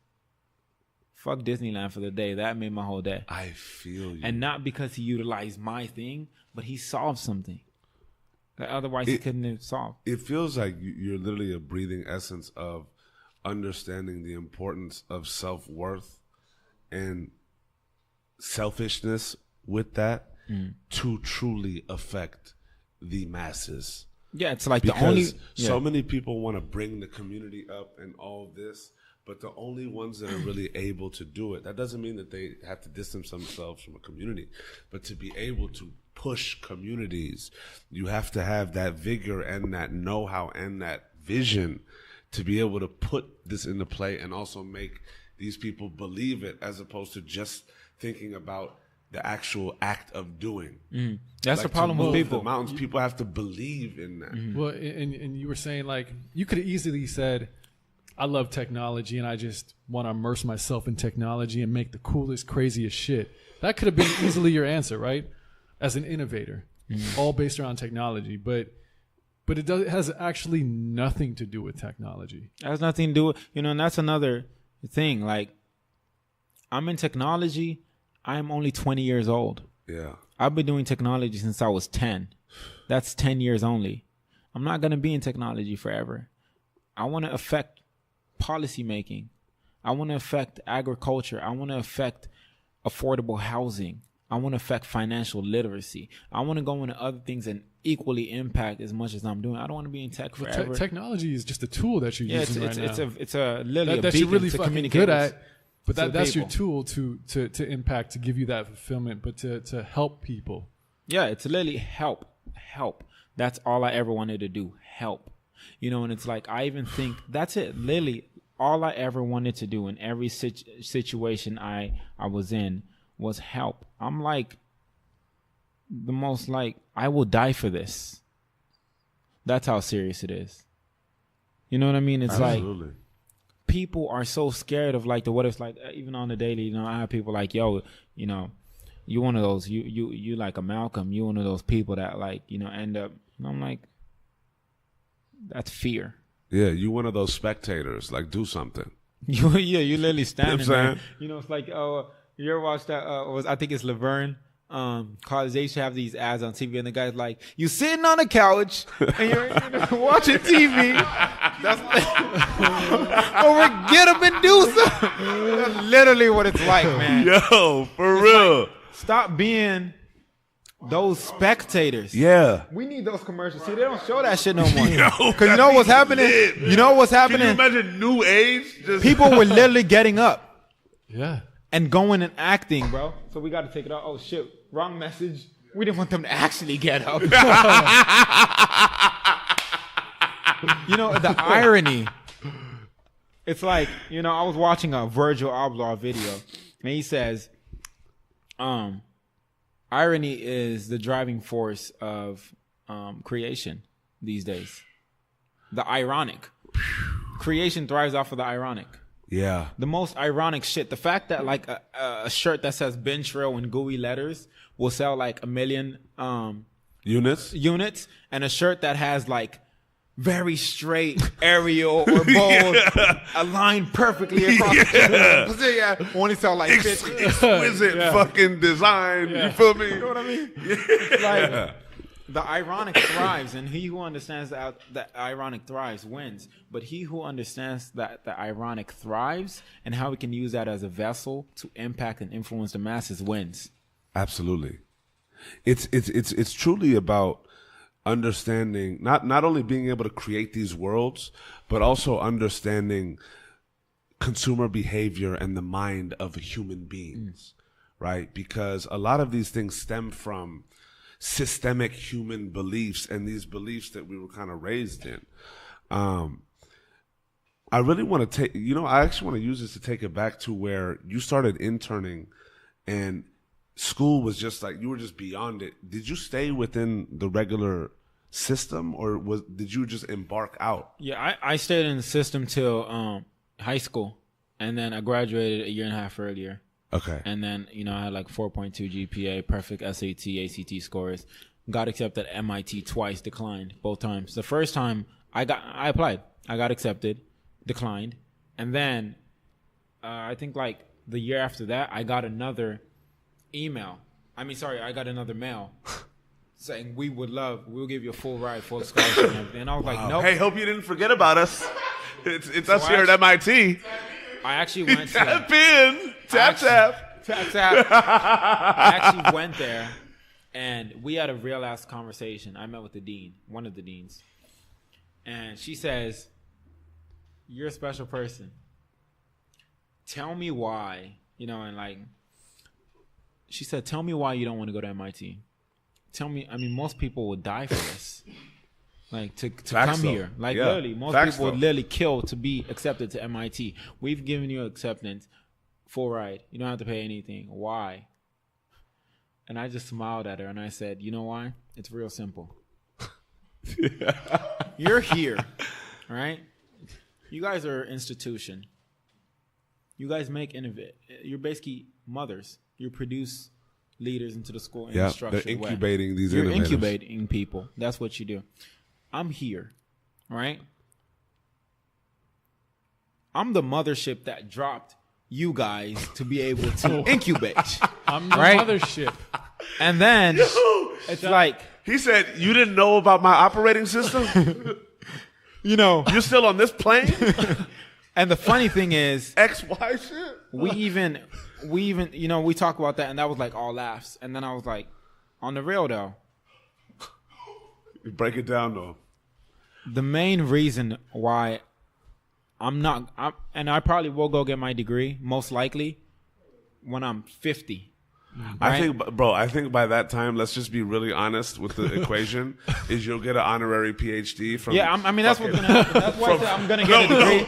fuck Disneyland for the day. That made my whole day. I feel you. And not because he utilized my thing, but he solved something that otherwise he couldn't have solved. It feels like you're literally a breathing essence of understanding the importance of self-worth and selfishness with that to truly affect the masses. Yeah, it's like because so many people want to bring the community up and all this, but the only ones that are really able to do it, that doesn't mean that they have to distance themselves from a community, but to be able to push communities, you have to have that vigor and that know-how and that vision to be able to put this into play and also make these people believe it, as opposed to just thinking about the actual act of doing. That's like the problem with people. The mountains, people have to believe in that. Well, and you were saying, like, you could have easily said, I love technology and I just want to immerse myself in technology and make the coolest, craziest shit. That could have been easily your answer, right? As an innovator, all based around technology. But it has actually nothing to do with technology. It has nothing to do with, and that's another thing. Like, I'm in technology. I'm only 20 years old. Yeah. I've been doing technology since I was 10. That's 10 years only. I'm not going to be in technology forever. I want to affect policy making. I want to affect agriculture. I want to affect affordable housing. I want to affect financial literacy. I want to go into other things and equally impact as much as I'm doing. I don't want to be in tech forever. Technology is just a tool that you're using right now. It's a literally that a you're really to fucking communicate good at. But that's people. your tool to impact, to give you that fulfillment, but to help people. Yeah, it's literally help. That's all I ever wanted to do, help. And it's like, I even think that's it. Literally, all I ever wanted to do in every situation I was in was help. I'm like, the most like, I will die for this. That's how serious it is. You know what I mean? It's Absolutely. Like, people are so scared of like the what ifs. Like, even on the daily, I have people like, yo, you one of those, you like a Malcolm, you one of those people that like, end up, I'm like, that's fear. Yeah, you one of those spectators, like, do something. You literally standing there. Saying? It's like, you ever watched that, I think it's Laverne, college, they used to have these ads on TV, and the guy's like, you sitting on a couch and you're watching TV. That's or get up and do something. That's literally what it's like, man. Yo, for real. Stop being those spectators. Yeah. We need those commercials. See, they don't show that shit no more. Because you know what's happening? You know what's happening? Can you imagine new age? People were literally getting up. Yeah. And going and acting, bro. So we got to take it out. Oh, shit. Wrong message. We didn't want them to actually get up. You know, the irony. It's like, you know, I was watching a Virgil Abloh video. And he says, irony is the driving force of creation these days. The ironic. Creation thrives off of the ironic. Yeah. The most ironic shit. The fact that like a shirt that says bench rail in gooey letters will sell like 1 million units, and a shirt that has like very straight Arial or bold aligned perfectly across the chest. Yeah. Only sell like 50. Exquisite fucking design. Yeah. You feel me? You know what I mean? Like the ironic thrives, and he who understands that ironic thrives wins. But he who understands that the ironic thrives and how we can use that as a vessel to impact and influence the masses wins. Absolutely. It's truly about understanding, not only being able to create these worlds, but also understanding consumer behavior and the mind of human beings, right? Because a lot of these things stem from systemic human beliefs and these beliefs that we were kind of raised in. I really want to take, I actually want to use this to take it back to where you started interning and school was just like, you were just beyond it. Did you stay within the regular system, or did you just embark out? Yeah, I stayed in the system till high school, and then I graduated a year and a half earlier. Okay. And then, I had like 4.2 GPA, perfect SAT, ACT scores. Got accepted at MIT twice, declined both times. The first time I applied, I got accepted, declined. And then I think like the year after that, I got another I got another mail saying we'll give you a full ride, full scholarship and everything. And I was like, nope. Hey, hope you didn't forget about us. It's us here at MIT. I actually went to Tap in. Tap. I actually went there, and we had a real ass conversation. I met with the dean, one of the deans, and she says, "You're a special person. Tell me why." And like, she said, "Tell me why you don't want to go to MIT. Tell me. I mean, most people would die for this." Like to come here. Like literally, most people would literally kill to be accepted to MIT. We've given you acceptance, full ride. You don't have to pay anything. Why? And I just smiled at her and I said, you know why? It's real simple. You're here, right? You guys are an institution. You guys you're basically mothers. You produce leaders into the school infrastructure. They're incubating these innovators. You're incubating people. That's what you do. I'm here, right? I'm the mothership that dropped you guys to be able to incubate. I'm the mothership. And then it's like... He said, you didn't know about my operating system? You're still on this plane? And the funny thing is... XY shit? We even, we talk about that, and that was like all laughs. And then I was like, on the real though, break it down though. The main reason why and I probably will go get my degree, most likely, when I'm 50. Right? I think by that time, let's just be really honest with the equation, is you'll get an honorary PhD from... Yeah, that's what's going to happen. That's why I said I'm going to get a degree.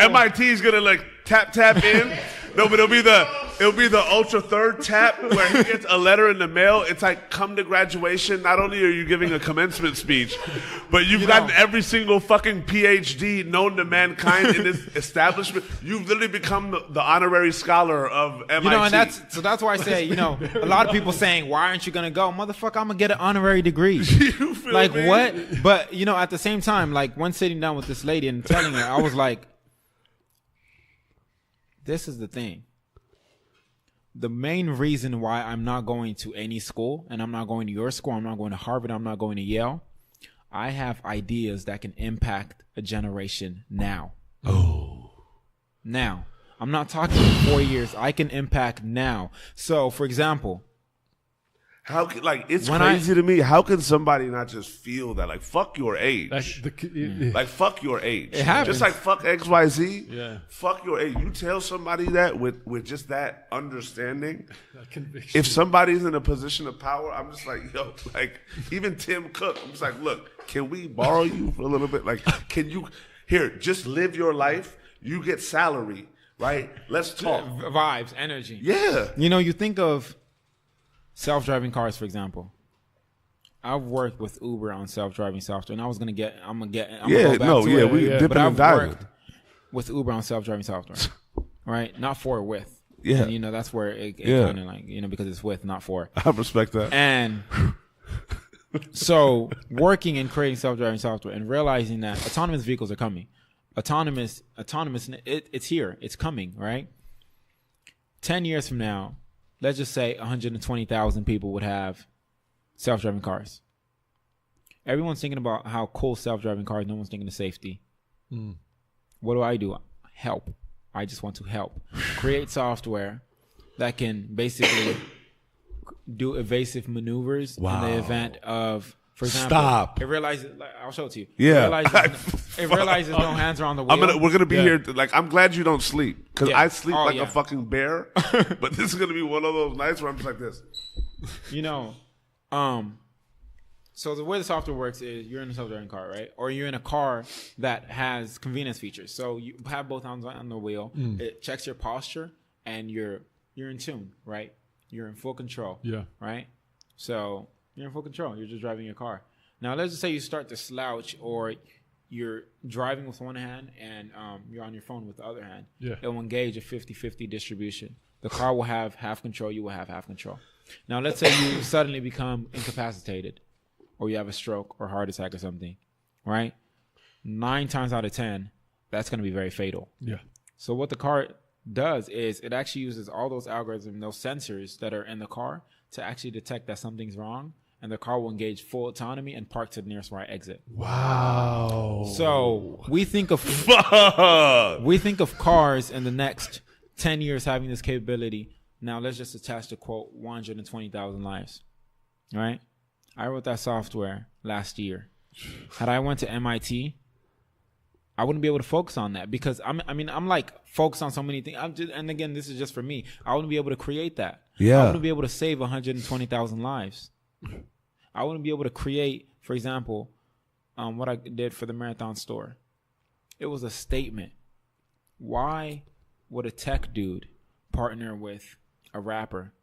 MIT is going to like tap in. No, but it'll be the ultra third tap where he gets a letter in the mail. It's like, come to graduation. Not only are you giving a commencement speech, but you've gotten every single fucking PhD known to mankind in this establishment. You've literally become the honorary scholar of MIT. And that's why I say, a lot of people saying, why aren't you going to go? Motherfucker, I'm going to get an honorary degree. Like me? What? But, at the same time, like when sitting down with this lady and telling her, I was like, this is the thing. The main reason why I'm not going to any school, and I'm not going to your school, I'm not going to Harvard, I'm not going to Yale, I have ideas that can impact a generation now. Oh. Now. I'm not talking 4 years. I can impact now. So, for example, how can, like, it's When crazy to me. How can somebody not just feel that? Like, fuck your age. Like, fuck your age. It happens. Just like fuck XYZ. Yeah. Fuck your age. You tell somebody that with just that understanding. That conviction. If somebody's in a position of power, I'm just like, yo, like, even Tim Cook, I'm just like, look, can we borrow you for a little bit? Like, can you, here, just live your life. You get salary, right? Let's talk. vibes, energy. Yeah. You know, you think of self-driving cars, for example. I've worked with Uber on self-driving software, and I'm gonna go back to it. We dipping But and I've diving. worked with Uber on self-driving software, right? Not for, with. Yeah. And, you know, that's where it Yeah. kind of like, you know, because it's with, not for. I respect that. And so working and creating self-driving software and realizing that autonomous vehicles are coming. Autonomous, it's here. It's coming, right? 10 years from now, let's just say 120,000 people would have self-driving cars. Everyone's thinking about how cool self-driving cars. No one's thinking of safety. What do? Help. I just want to help. Create software that can basically do evasive maneuvers in the event of, for example, Stop. It realizes. I'll show it to you. Yeah. It realizes no hands are on the wheel. We're gonna be here. Like, I'm glad you don't sleep because Yeah. I sleep Oh, like yeah. a fucking bear. But this is gonna be one of those nights where I'm just like this. You know, so the way the software works is you're in a self-driving car, right? Or you're in a car that has convenience features. So you have both hands on the wheel. It checks your posture, and you're in tune, right? You're in full control. Yeah. Right? So you're in full control. You're just driving your car. Now, let's just say you start to slouch, or you're driving with one hand and you're on your phone with the other hand. Yeah. It will engage a 50-50 distribution. The car will have half control. You will have half control. Now, let's say you suddenly become incapacitated, or you have a stroke or heart attack or something, right? 9 times out of 10, that's going to be very fatal. Yeah. So what the car does is it actually uses all those algorithms, those sensors that are in the car to actually detect that something's wrong, and the car will engage full autonomy and park to the nearest right exit. Wow. So we think of cars in the next 10 years having this capability. Now let's just attach the quote 120,000 lives, right? I wrote that software last year. Had I went to MIT, I wouldn't be able to focus on that because I'm like focused on so many things. And again, this is just for me. I wouldn't be able to create that. Yeah. I wouldn't be able to save 120,000 lives. I wouldn't be able to create, for example, what I did for the Marathon store. It was a statement. Why would a tech dude partner with a rapper?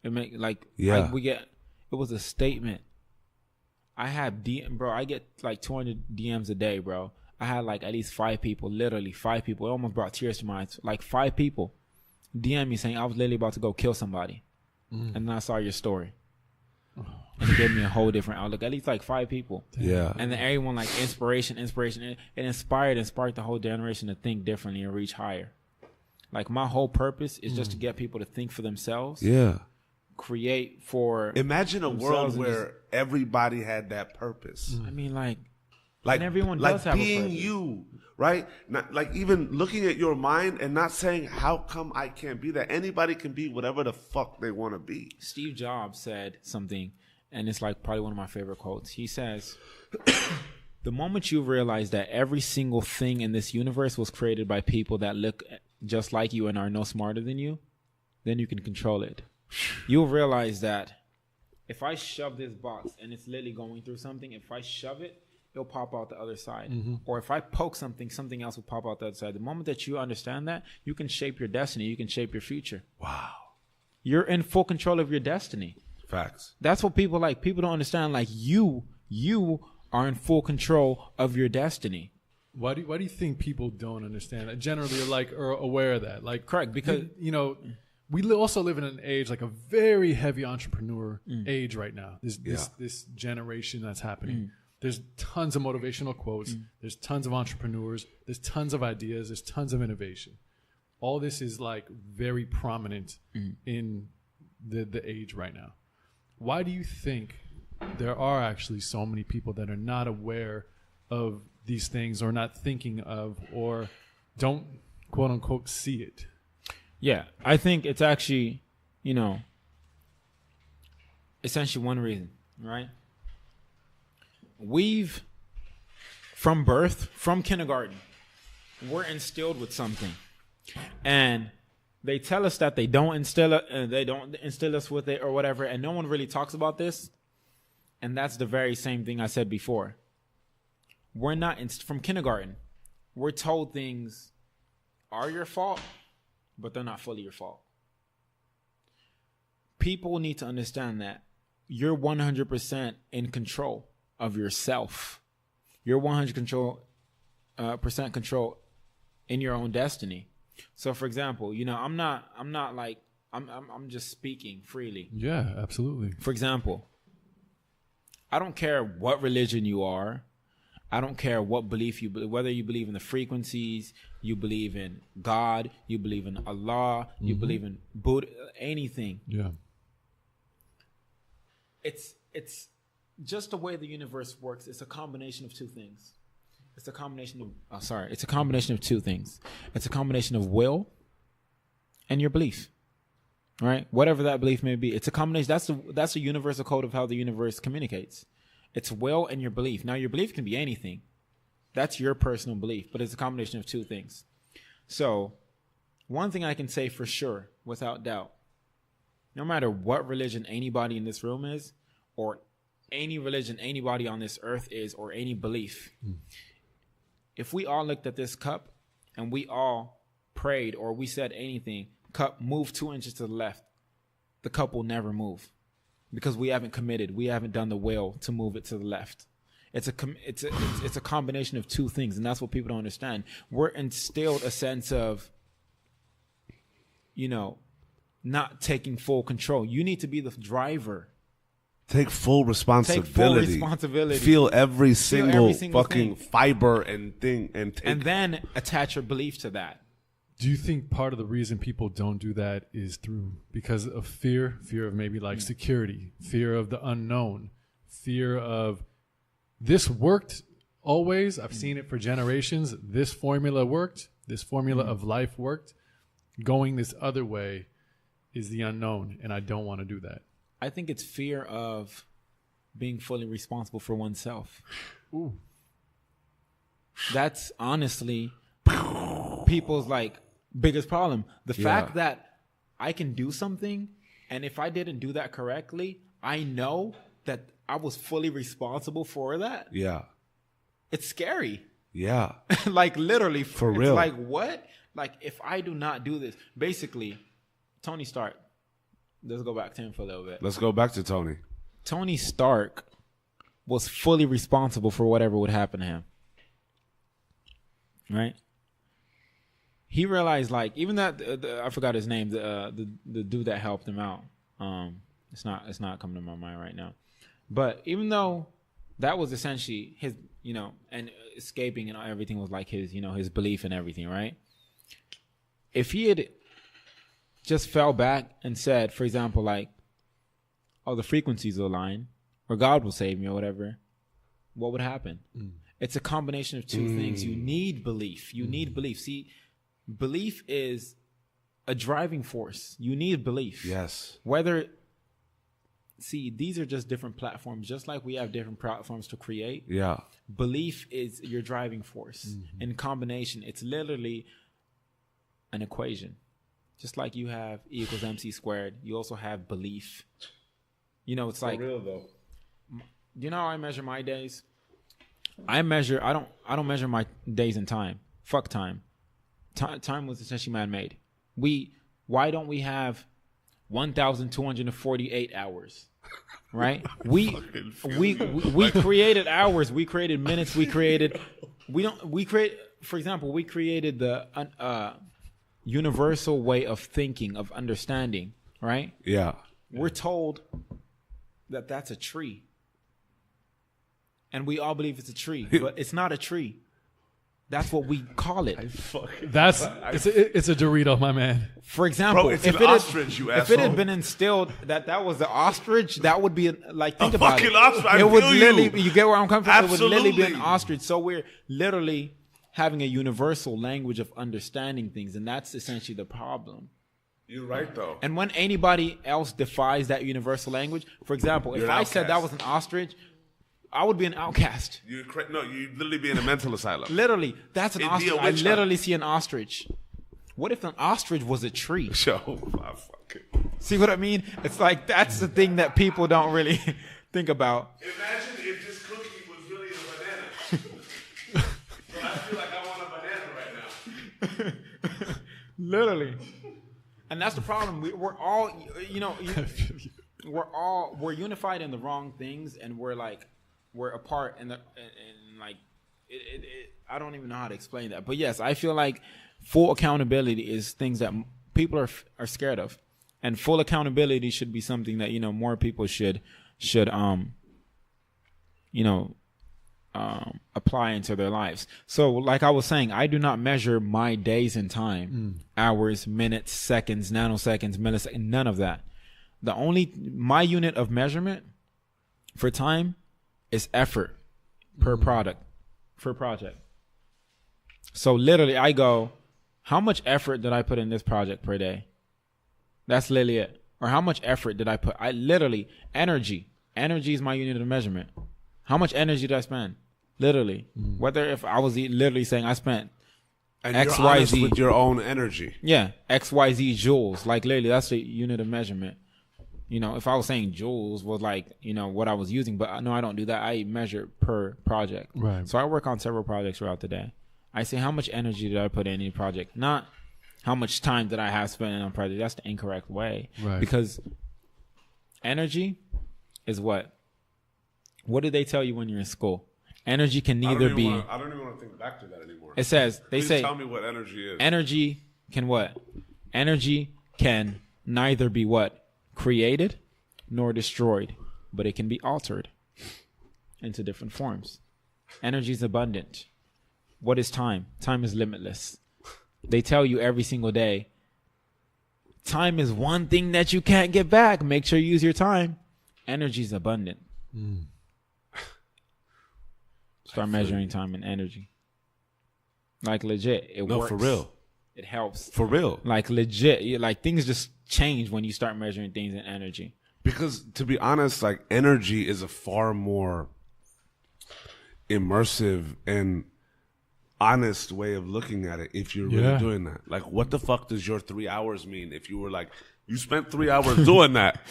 It make it was a statement. I had I get like 200 DMs a day, bro. I had like at least 5 people, literally 5 people. It almost brought tears to my eyes. Like 5 people DM me saying I was literally about to go kill somebody. And then I saw your story. And it gave me a whole different outlook. At least like 5 people. Yeah. And then everyone like inspiration. It inspired and sparked the whole generation to think differently and reach higher. Like my whole purpose is just to get people to think for themselves. Yeah. Create for Imagine a world themselves and where everybody had that purpose. I mean, like Like and everyone like does have a being purpose. you, right? Not like even looking at your mind and not saying, how come I can't be that? Anybody can be whatever the fuck they want to be. Steve Jobs said something, and it's like probably one of my favorite quotes. He says, the moment you realize that every single thing in this universe was created by people that look just like you and are no smarter than you, then you can control it. You'll realize that if I shove this box and it's literally going through something, if I shove it, it'll pop out the other side. Or if I poke something, something else will pop out the other side. The moment that you understand that, you can shape your destiny. You can shape your future. Wow. You're in full control of your destiny. Facts. That's what people like. People don't understand. Like you are in full control of your destiny. Why do you think people don't understand that? Generally, are aware of that. Like, Correct, because we also live in an age, like a very heavy entrepreneur age right now. This generation that's happening. There's tons of motivational quotes. There's tons of entrepreneurs. There's tons of ideas. There's tons of innovation. All this is like very prominent in the age right now. Why do you think there are actually so many people that are not aware of these things or not thinking of or don't quote unquote see it? Yeah, I think it's actually, essentially one reason, right? From birth, from kindergarten, we're instilled with something, and they tell us that they don't instill us with it or whatever, and no one really talks about this. And that's the very same thing I said before. We're not from kindergarten. We're told things are your fault, but they're not fully your fault. People need to understand that you're 100% in control of yourself. You're 100% control in your own destiny. So, for example, I'm just speaking freely. Yeah, absolutely. For example, I don't care what religion you are. I don't care what belief you believe, whether you believe in the frequencies, you believe in God, you believe in Allah, you believe in Buddha, anything. Yeah. It's just the way the universe works. It's a combination of two things. It's a combination of two things. It's a combination of will and your belief. Right? Whatever that belief may be. It's a combination. That's a universal code of how the universe communicates. It's will and your belief. Now, your belief can be anything. That's your personal belief, but it's a combination of two things. So, one thing I can say for sure, without doubt, no matter what religion anybody in this room is, or any religion anybody on this earth is, or any belief, if we all looked at this cup and we all prayed or we said anything, cup move 2 inches to the left, the cup will never move. Because we haven't committed, we haven't done the will to move it to the left. It's a combination of two things, and that's what people don't understand. We're instilled a sense of, not taking full control. You need to be the driver. Take full responsibility. Feel every single fucking thing. fiber and thing, and then attach your belief to that. Do you think part of the reason people don't do that is because of fear of maybe like security, fear of the unknown, fear of this worked always. I've seen it for generations. This formula worked. This formula of life worked. Going this other way is the unknown, and I don't want to do that. I think it's fear of being fully responsible for oneself. Ooh. That's honestly people's biggest problem. The fact that I can do something, and if I didn't do that correctly, I know that I was fully responsible for that. Yeah. It's scary. Yeah. Literally. For real. It's what? If I do not do this. Basically, Tony Stark. Let's go back to him for a little bit. Let's go back to Tony. Tony Stark was fully responsible for whatever would happen to him. Right? He realized, even that I forgot his name, the dude that helped him out. It's not coming to my mind right now. But even though that was essentially his, and escaping and everything was his, his belief and everything, right? If he had just fell back and said, for example, the frequencies will align, or God will save me, or whatever, what would happen? It's a combination of two things. You need belief. See, belief is a driving force. You need belief. Yes. These are just different platforms. Just like we have different platforms to create. Yeah. Belief is your driving force. In combination, it's literally an equation. Just like you have E = MC squared, you also have belief. It's For real though. You know how I measure my days? I don't measure my days in time. Fuck time. Time was essentially man-made. Why don't we have 1,248 hours? Right? We created hours. We created minutes. For example, we created the universal way of thinking, of understanding, right? Yeah. We're told that that's a tree. And we all believe it's a tree, but it's not a tree. That's what we call it. It's a Dorito, my man. For example, Bro, it's an ostrich, you asshole. If it had been instilled that was the ostrich, that would be think about it. Ostrich. It would literally, you get where I'm coming from? Absolutely. It would literally be an ostrich. So we're literally having a universal language of understanding things, and that's essentially the problem. You're right, though. And when anybody else defies that universal language, for example, if I said that was an ostrich, I would be an outcast. You'd literally be in a mental asylum. Literally, that's an ostrich. I literally see an ostrich. What if an ostrich was a tree? See what I mean? It's like that's the thing that people don't really think about. Imagine if this cookie was really a banana. So I feel like I want a banana right now. Literally. And that's the problem. We're all, we're unified in the wrong things, and we're apart and like I don't even know how to explain that. But yes, I feel like full accountability is things that people are scared of, and full accountability should be something that more people should apply into their lives. So like I was saying, I do not measure my days in time, hours, minutes, seconds, nanoseconds, milliseconds, none of that. My unit of measurement for time is effort per project. So literally I go, how much effort did I put in this project per day? That's literally it. Or how much effort did I put? Energy is my unit of measurement. How much energy did I spend? Literally. Whether if I was literally saying I spent and X, you're Y, honest Z with your own energy. Yeah. X, Y, Z joules. Like literally that's the unit of measurement. If I was saying joules was like, what I was using, but no, I don't do that. I measure per project. Right. So I work on several projects throughout the day. I say how much energy did I put in any project, not how much time did I have spent on a project. That's the incorrect way. Right. Because energy is what? What did they tell you when you're in school? Energy can neither be. I don't even want to think back to that anymore. It says Please say. Tell me what energy is. Energy can what? Energy can neither be what? Created nor destroyed, but it can be altered into different forms. Energy is abundant. What is time? Time is limitless. They tell you every single day, time is one thing that you can't get back. Make sure you use your time. Energy is abundant. Start measuring time and energy. Like legit, it works. For real. It helps. For real. Like legit, like things just change when you start measuring things in energy. Because to be honest, like energy is a far more immersive and honest way of looking at it if you're really doing that. Like, what the fuck does your 3 hours mean if you were like, you spent 3 hours doing that,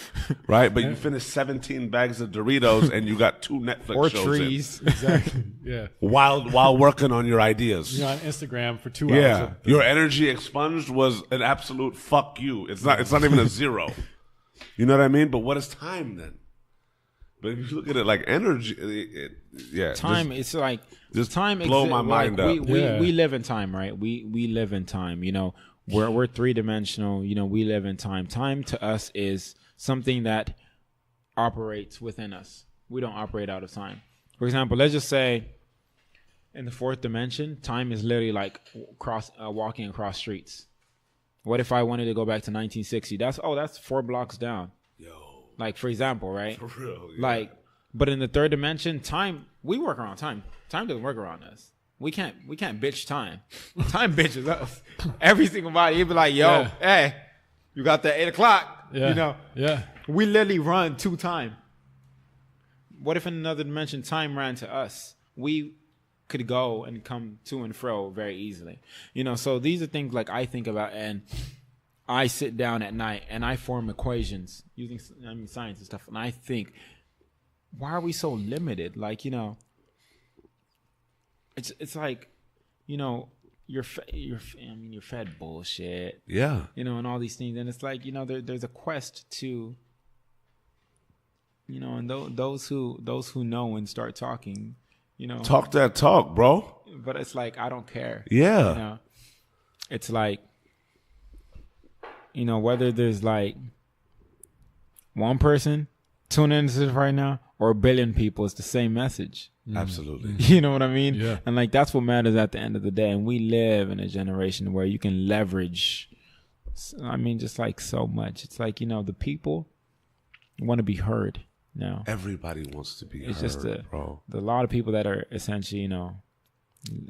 right? But you finished 17 bags of Doritos and you got 2 Netflix or shows trees. Exactly. Yeah. While working on your ideas. You're on Instagram for 2 hours. Yeah. Your energy expunged was an absolute fuck you. It's not even a zero. You know what I mean? But what is time then? But if you look at it like energy, time. It's like just time. Blow my mind up. We live in time, right? We live in time. We're 3-dimensional. We live in time. Time to us is something that operates within us. We don't operate out of time. For example, let's just say in the 4th dimension, time is literally like walking across streets. What if I wanted to go back to 1960? That's 4 blocks down. Yo. Like, for example, right? For real. Yeah. Like, but in the 3rd dimension, time, we work around time. Time doesn't work around us. We can't bitch time. Time bitches us. Every single body, you'd be like, yo, hey, you got that 8 o'clock. Yeah. Yeah. We literally run to time. What if in another dimension, time ran to us? We could go and come to and fro very easily. So these are things like I think about, and I sit down at night and I form equations using science and stuff, and I think, why are we so limited? Like, it's like, you're fed bullshit. Yeah. And all these things, and it's like, there's a quest to, and those who know and start talking, talk that talk, bro. But it's like, I don't care. Yeah. It's like, whether there's like one person tuning into this right now or 1 billion people, it's the same message. Absolutely. You know what I mean? Yeah. And like, that's what matters at the end of the day. And we live in a generation where you can leverage, just like so much. It's like, the people want to be heard now. Everybody wants to be it's heard, just bro. a lot of people that are essentially,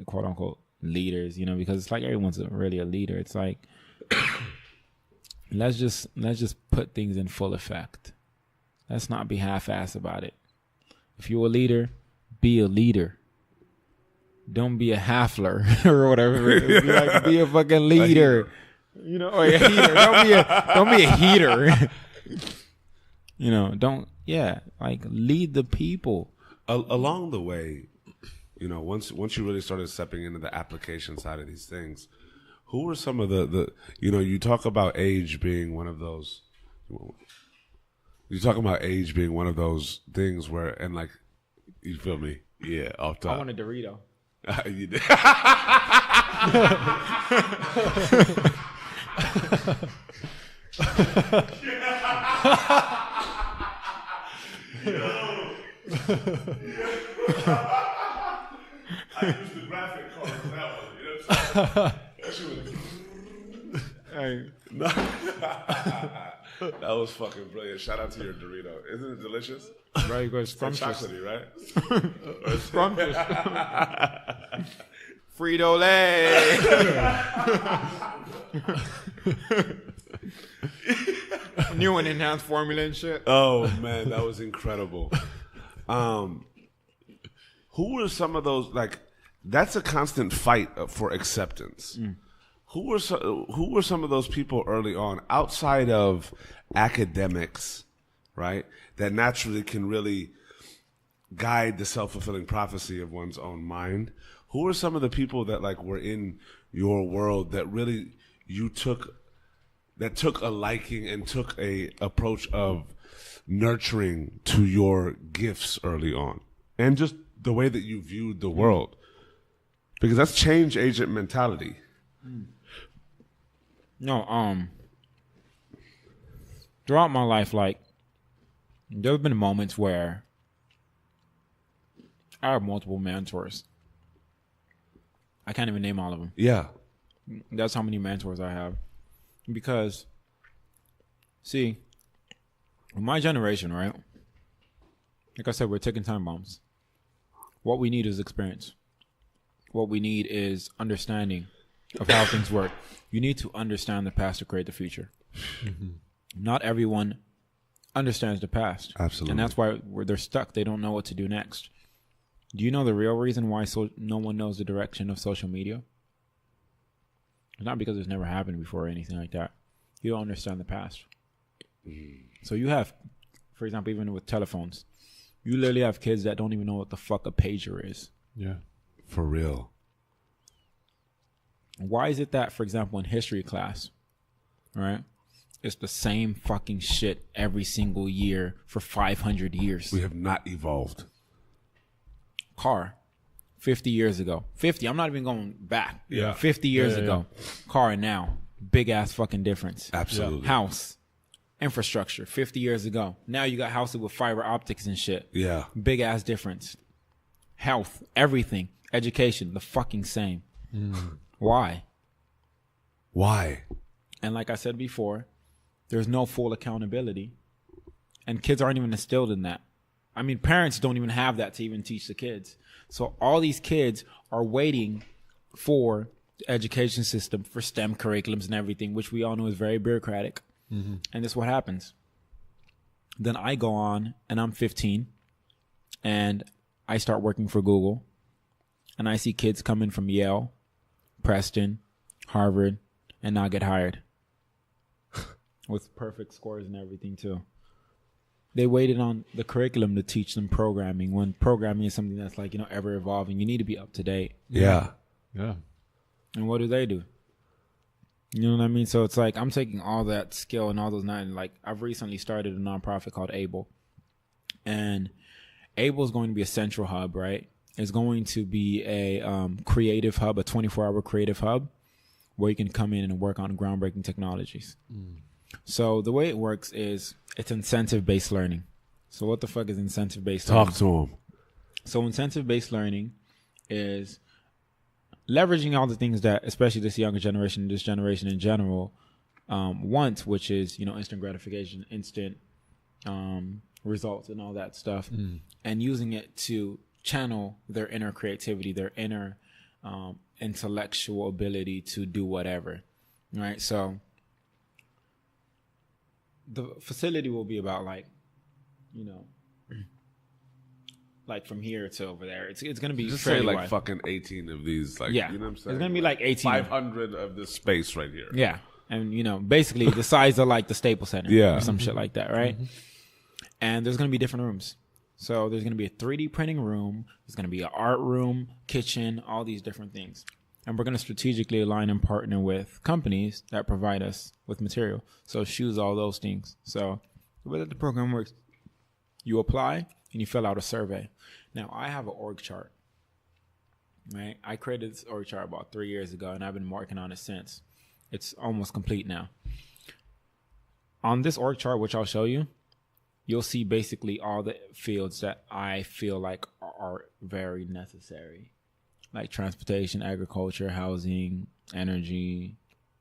quote unquote, leaders, you know, because it's like everyone's really a leader. It's like let's just put things in full effect. Let's not be half-ass about it. If you're a leader, be a leader. Don't be a halfler or whatever. Be a fucking leader. You know, or a heater. Don't be a heater. You know, lead the people. Along the way, you know, once you really started stepping into the application side of these things, who were some of the you know, you talk about age being one of those. You talk about age being one of those things where, and like, you feel me? Yeah, off top. I want a Dorito. You did. I used the graphic card for that one. You know what I'm saying? That shit was... That was fucking brilliant. Shout out to your Dorito. Isn't it delicious? Right, you go Scrumptious, right? Scrumptious. Frito-Lay. New and enhanced formula and shit. Oh man, that was incredible. Who were some of those, like, that's a constant fight for acceptance. Who were some of those people early on outside of academics, right? That naturally can really guide the self-fulfilling prophecy of one's own mind. Who are some of the people that like were in your world that really took a liking and took a approach of nurturing to your gifts early on, and just the way that you viewed the world? Because that's change agent mentality. No, throughout my life, like, there have been moments where I have multiple mentors. I can't even name all of them. Yeah. That's how many mentors I have. Because, see, my generation, right? Like I said, we're ticking time bombs. What we need is experience. What we need is understanding of how things work. You need to understand the past to create the future. Mm-hmm. Not everyone understands the past. Absolutely. And that's why they're stuck. They don't know what to do next. Do you know the real reason why no one knows the direction of social media? It's not because it's never happened before or anything like that. You don't understand the past. So you have, for example, even with telephones, you literally have kids that don't even know what the fuck a pager is. Yeah. For real. Why is it that, for example, in history class, right, it's the same fucking shit every single year for 500 years? We have not evolved. Car, 50 years ago. 50, I'm not even going back. Yeah. 50 years ago. Yeah. Car now, big ass fucking difference. Absolutely. House, infrastructure, 50 years ago. Now you got houses with fiber optics and shit. Yeah. Big ass difference. Health, everything. Education, the fucking same. Why? And like I said before, there's no full accountability. And kids aren't even instilled in that. I mean, parents don't even have that to even teach the kids. So all these kids are waiting for the education system, for STEM curriculums and everything, which we all know is very bureaucratic. Mm-hmm. And this is what happens. Then I go on, and I'm 15, and I start working for Google. And I see kids coming from Yale, Preston, Harvard, and now get hired with perfect scores and everything too. They waited on the curriculum to teach them programming, when programming is something that's like, you know, ever evolving. You need to be up to date. Yeah. And what do? You know what I mean? So it's like I'm taking all that skill and all those like I've recently started a nonprofit called Able. And Able is going to be a central hub, right? It's going to be a creative hub, a 24-hour creative hub where you can come in and work on groundbreaking technologies. So the way it works is it's incentive-based learning. So what the fuck is incentive-based learning? Talk to them. So incentive-based learning is leveraging all the things that, especially this younger generation, this generation in general, wants, which is, you know, instant gratification, instant results and all that stuff, and using it to channel their inner creativity, their inner intellectual ability to do whatever, right? So the facility will be about like, you know, like from here to over there. It's going to be Just fairly say like wide. fucking 18 of these. Like, Yeah. you know what I'm saying? It's going to be like 18. 500 of this space right here. Yeah. And, you know, basically the size of like the Staples Center Yeah. or some shit like that, right? And there's going to be different rooms. So there's going to be a 3D printing room. There's going to be an art room, kitchen, all these different things. And we're going to strategically align and partner with companies that provide us with material. So shoes, all those things. So the way that the program works, you apply and you fill out a survey. Now, I have an org chart, right? I created this org chart about 3 years ago, and I've been working on it since. It's almost complete now. On this org chart, which I'll show you, you'll see basically all the fields that I feel like are very necessary, like transportation, agriculture, housing, energy,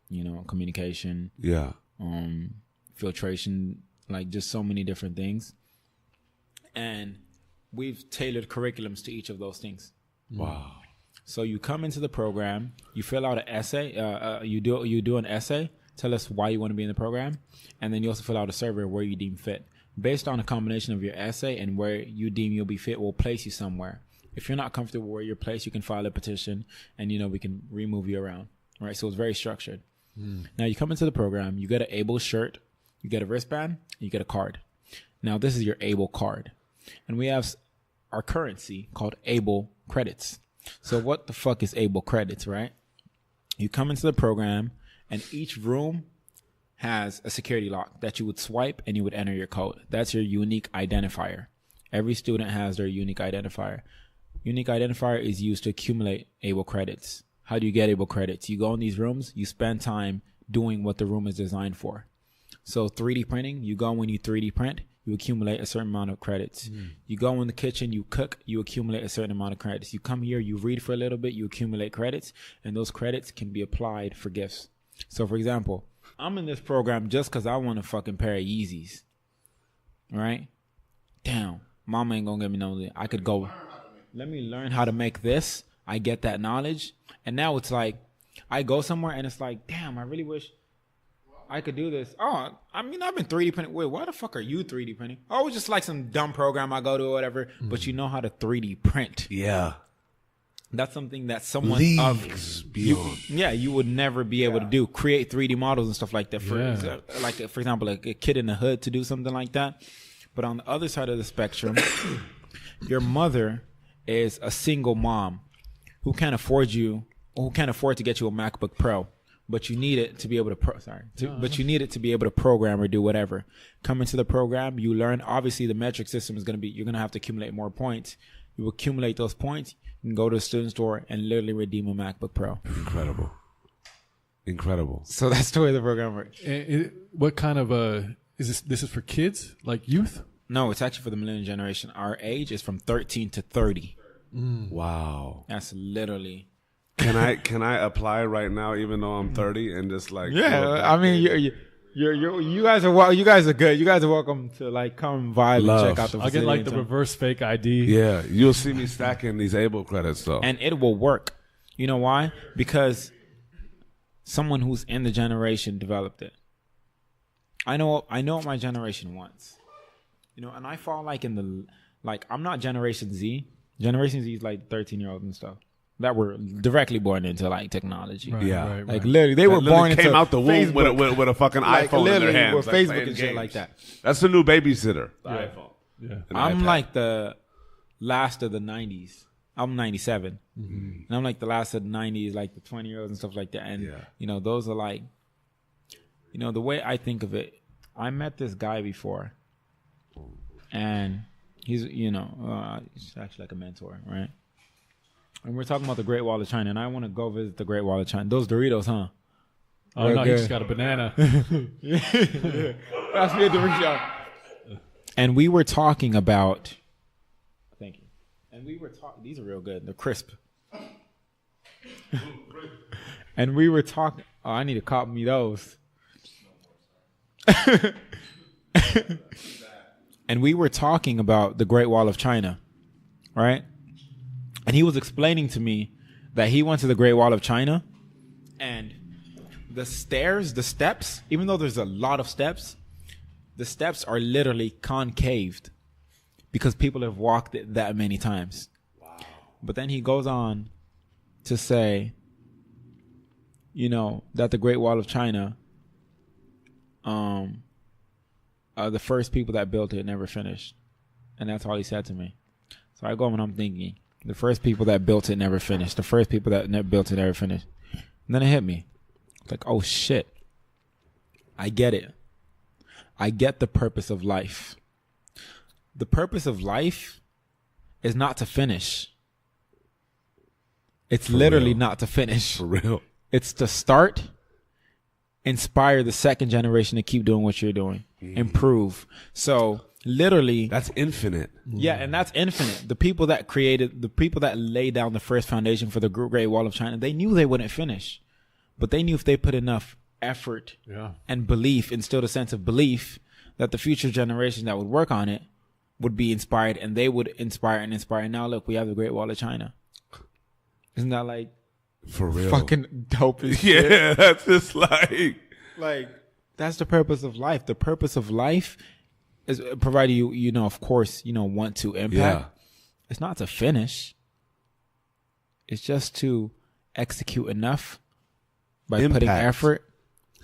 you know, communication, Yeah. filtration, like just so many different things. And we've tailored curriculums to each of those things. Wow. So you come into the program, you fill out an essay, you do an essay, tell us why you want to be in the program, and then you also fill out a survey where you deem fit. Based on a combination of your essay and where you deem you'll be fit, we'll place you somewhere. If you're not comfortable where you're placed, you can file a petition, and, you know, we can remove you around. Right? So it's very structured. Now you come into the program, you get an ABLE shirt, you get a wristband, you get a card. Now this is your ABLE card. And we have our currency called ABLE credits. So what the fuck is ABLE credits, right? You come into the program, and each room has a security lock that you would swipe and you would enter your code. That's your unique identifier. Every student has their unique identifier. Unique identifier is used to accumulate ABLE credits. How do you get ABLE credits? You go in these rooms, you spend time doing what the room is designed for. So 3D printing, you go when you 3D print, you accumulate a certain amount of credits. You go in the kitchen, you cook, you accumulate a certain amount of credits. You come here, you read for a little bit, you accumulate credits, and those credits can be applied for gifts. So for example, I'm in this program just because I want a fucking pair of Yeezys. Right? Damn, mama ain't gonna give me no. I could go, let me learn how to make this. I get that knowledge. And now it's like, I go somewhere and it's like, damn, I really wish I could do this. Oh, I mean, I've been 3D printing. Wait, why the fuck are you 3D printing? Oh, it's just like some dumb program I go to or whatever. But you know how to 3D print. Yeah. That's something that someone Leagues beyond. you would never be able to do. Create 3D models and stuff like that. For example, like a kid in the hood to do something like that. But on the other side of the spectrum, your mother is a single mom who can't afford to get you a MacBook Pro. But you need it to be able to but you need it to be able to program or do whatever. Come into the program, you learn. Obviously, the metric system is going to be, you're going to have to accumulate more points. You accumulate those points, you can go to the student store and literally redeem a MacBook Pro. Incredible. So that's the way the program works. What kind of is this? This is for kids, like youth? No, it's actually for the millennial generation. Our age is from 13 to 30. Wow. That's literally. Can I apply right now, even though I'm 30, and just like I mean you guys are good. You guys are welcome to like come vibe and check out the facility. I'll get like the reverse fake ID. Yeah, you'll see me stacking these ABLE credits though, and it will work. You know why? Because someone who's in the generation developed it. I know what my generation wants. You know, and I fall like in the I'm not Generation Z. Generation Z is like 13-year-olds and stuff that were directly born into like technology. Right, yeah, right. Like literally, they were born into came out the womb with a fucking iPhone in their hands, with like Facebook and shit games. like that. That's the new babysitter. The iPhone. Yeah. I'm like the last of the 90s. I'm 97, and I'm like the last of the 90s, like the 20-year-olds and stuff like that. And you know, those are like, you know, the way I think of it. I met this guy before, and he's, you know, he's actually like a mentor, right? And we're talking about the Great Wall of China, and I want to go visit the Great Wall of China. Those Doritos, huh? Oh, no, he just got a banana. Pass me a Dorito. And we were talking about... Thank you. And we were talking... These are real good. They're crisp. And we were talking... Oh, I need to cop me those. And we were talking about the Great Wall of China, right? And he was explaining to me that he went to the Great Wall of China, and the steps, even though there's a lot of steps, the steps are literally concaved because people have walked it that many times. Wow. But then he goes on to say, that the Great Wall of China, the first people that built it never finished. And that's all he said to me. So I go and I'm thinking, the first people that built it never finished. The first people that built it never finished. And then it hit me. It's like, oh shit. I get it. I get the purpose of life. The purpose of life is not to finish. It's literally not to finish. For real. It's to start, inspire the second generation to keep doing what you're doing, improve. So literally, that's infinite. Yeah, and that's infinite. The people that laid down the first foundation for the Great Wall of China, they knew they wouldn't finish, but they knew if they put enough effort and belief, instilled a sense of belief, that the future generation that would work on it would be inspired, and they would inspire and inspire. And now look, we have the Great Wall of China. Isn't that like for real fucking dope as shit? Yeah, that's just like that's the purpose of life. The purpose of life is provided you of course, want to impact. Yeah. It's not to finish. It's just to execute enough by putting effort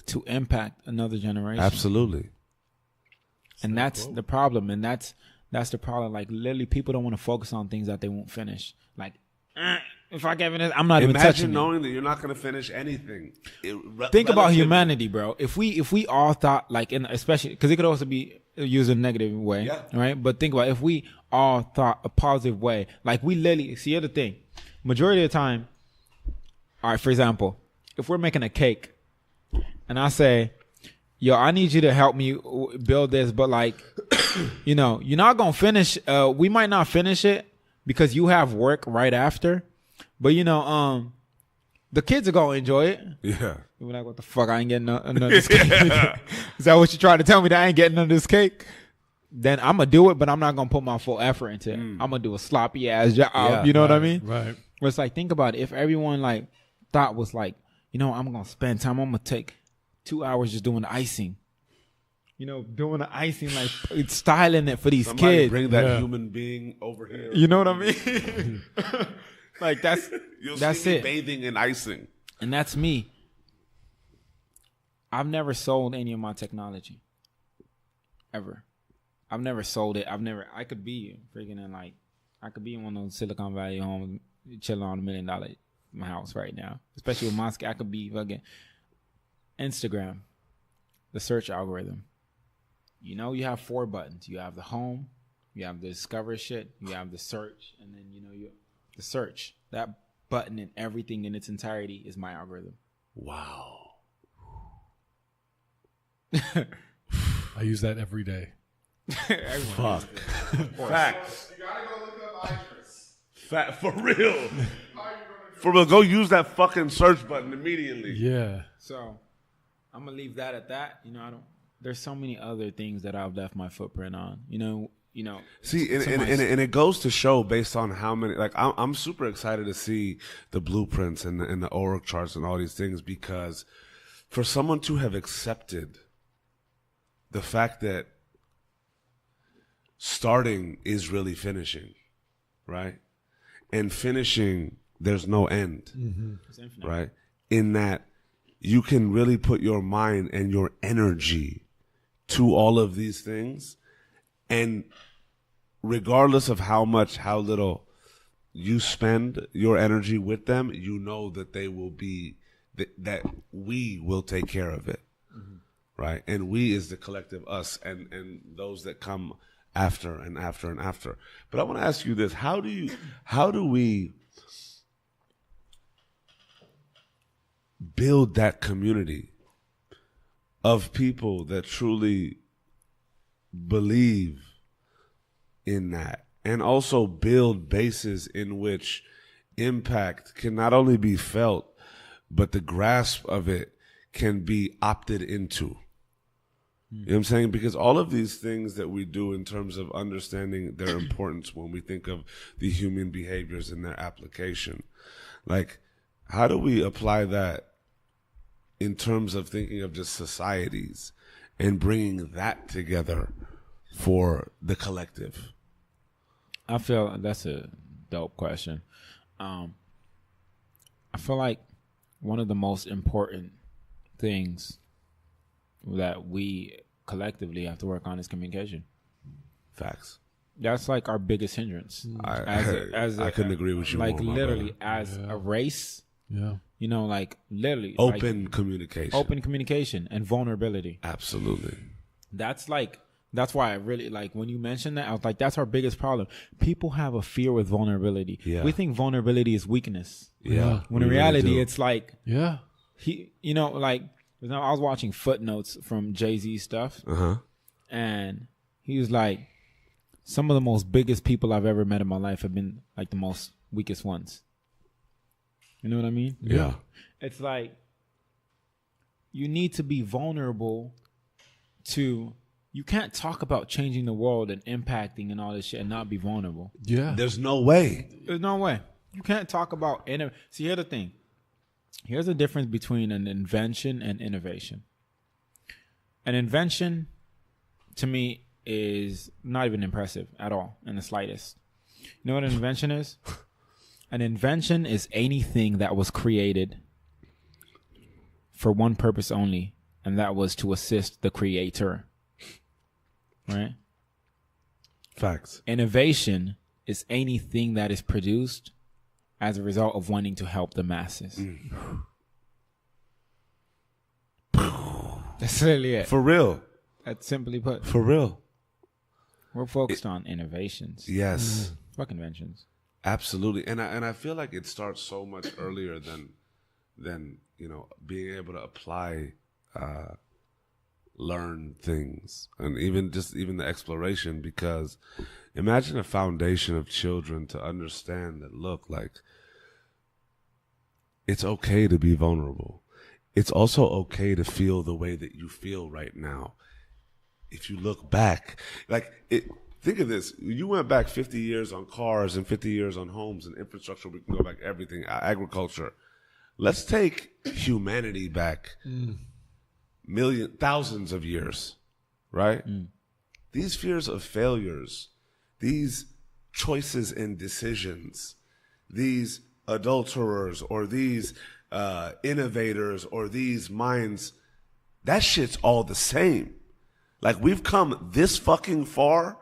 to impact another generation. Absolutely. And that's the problem. And that's the problem. Like literally people don't want to focus on things that they won't finish. Like, if I get it, I'm not even touching it. Imagine knowing that you're not going to finish anything. Think about humanity, bro. If we all thought like, especially because it could also be used in a negative way, right? But think about if we all thought a positive way, like we literally see the other thing. Majority of the time, all right. For example, if we're making a cake, and I say, "Yo, I need you to help me build this," but like, you're not gonna finish. We might not finish it because you have work right after. But the kids are gonna enjoy it. Yeah. You're like, what the fuck? I ain't getting none of this cake. Is that what you trying to tell me, that I ain't getting none of this cake? Then I'm gonna do it, but I'm not gonna put my full effort into it. I'm gonna do a sloppy ass job. Yeah, you know what I mean? Right. But it's like, think about it. If everyone like thought was like, I'm gonna spend time. I'm gonna take 2 hours just doing the icing. Doing the icing, like styling it for these kids. Bring that human being over here. You know what I mean? Like that's see me bathing in icing, and that's me. I've never sold any of my technology, ever. I've never sold it. I could be freaking I could be in one of those Silicon Valley homes, chilling on $1 million house right now. Especially with my, I could be fucking Instagram, the search algorithm. You have 4 buttons. You have the home, you have the discover shit, you have the search, and then the search. That button and everything in its entirety is my algorithm. Wow. I use that every day. Fuck. Facts. You gotta go look up Iddris. For real. For real. Go use that fucking search button immediately. Yeah. So I'm gonna leave that at that. There's so many other things that I've left my footprint on. See, and it goes to show based on how many. Like, I'm super excited to see the blueprints and the org charts and all these things, because for someone to have accepted the fact that starting is really finishing, right? And finishing, there's no end, right? In that you can really put your mind and your energy to all of these things, and regardless of how little you spend your energy with them, that they will be, that we will take care of it, right? And we is the collective us and those that come after and after and after. But I want to ask you this: how do we build that community of people that truly believe in that, and also build bases in which impact can not only be felt, but the grasp of it can be opted into? You know what I'm saying? Because all of these things that we do in terms of understanding their importance when we think of the human behaviors and their application, Like, how do we apply that in terms of thinking of just societies and bringing that together for the collective? I feel that's a dope question. I feel like one of the most important things that we collectively have to work on is communication. Facts. That's like our biggest hindrance. I couldn't agree with you like more, literally brother. as a race. Yeah. You know, like literally Open communication. open communication and vulnerability. Absolutely. That's why I really like when you mentioned that. I was like, that's our biggest problem. People have a fear with vulnerability. Yeah. We think vulnerability is weakness. Yeah. When in we really reality, do. it's like Yeah. I was watching footnotes from Jay-Z stuff, Uh-huh. and he was like, some of the most biggest people I've ever met in my life have been like the most weakest ones. You know what I mean? Yeah. It's like you need to be vulnerable to. You can't talk about changing the world and impacting and all this shit and not be vulnerable. Yeah. There's no way. There's no way. You can't talk about See, here's the thing. Here's the difference between an invention and innovation. An invention, to me, is not even impressive at all in the slightest. You know what an invention is? An invention is anything that was created for one purpose only, and that was to assist the creator. Right? Facts. Innovation is anything that is produced as a result of wanting to help the masses. That's literally it. For real. That's simply put. For real. We're focused on innovations. Yes. Fuck inventions. Absolutely. And I feel like it starts so much earlier than being able to apply learn things and even the exploration, because imagine a foundation of children to understand that, look, like, it's okay to be vulnerable. It's also okay to feel the way that you feel right now. If you look back, think of this. You went back 50 years on cars and 50 years on homes and infrastructure. We can go back everything, agriculture. Let's take humanity back thousands of years, right? These fears of failures, these choices and decisions, these adulterers or these innovators or these minds, that shit's all the same. Like, we've come this fucking far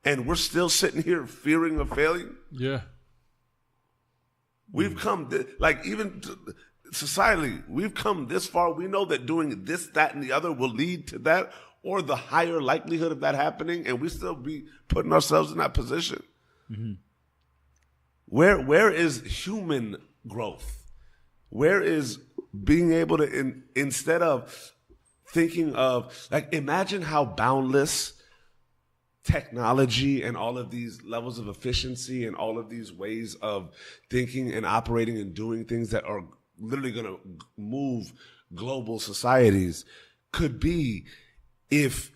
and we're still sitting here fearing of failing. Yeah. We've come, societally, we've come this far. We know that doing this, that, and the other will lead to that, or the higher likelihood of that happening, and we still be putting ourselves in that position. Mm-hmm. Where is human growth? Where is being able to, instead of thinking of, like, imagine how boundless technology and all of these levels of efficiency and all of these ways of thinking and operating and doing things that are literally going to move global societies could be if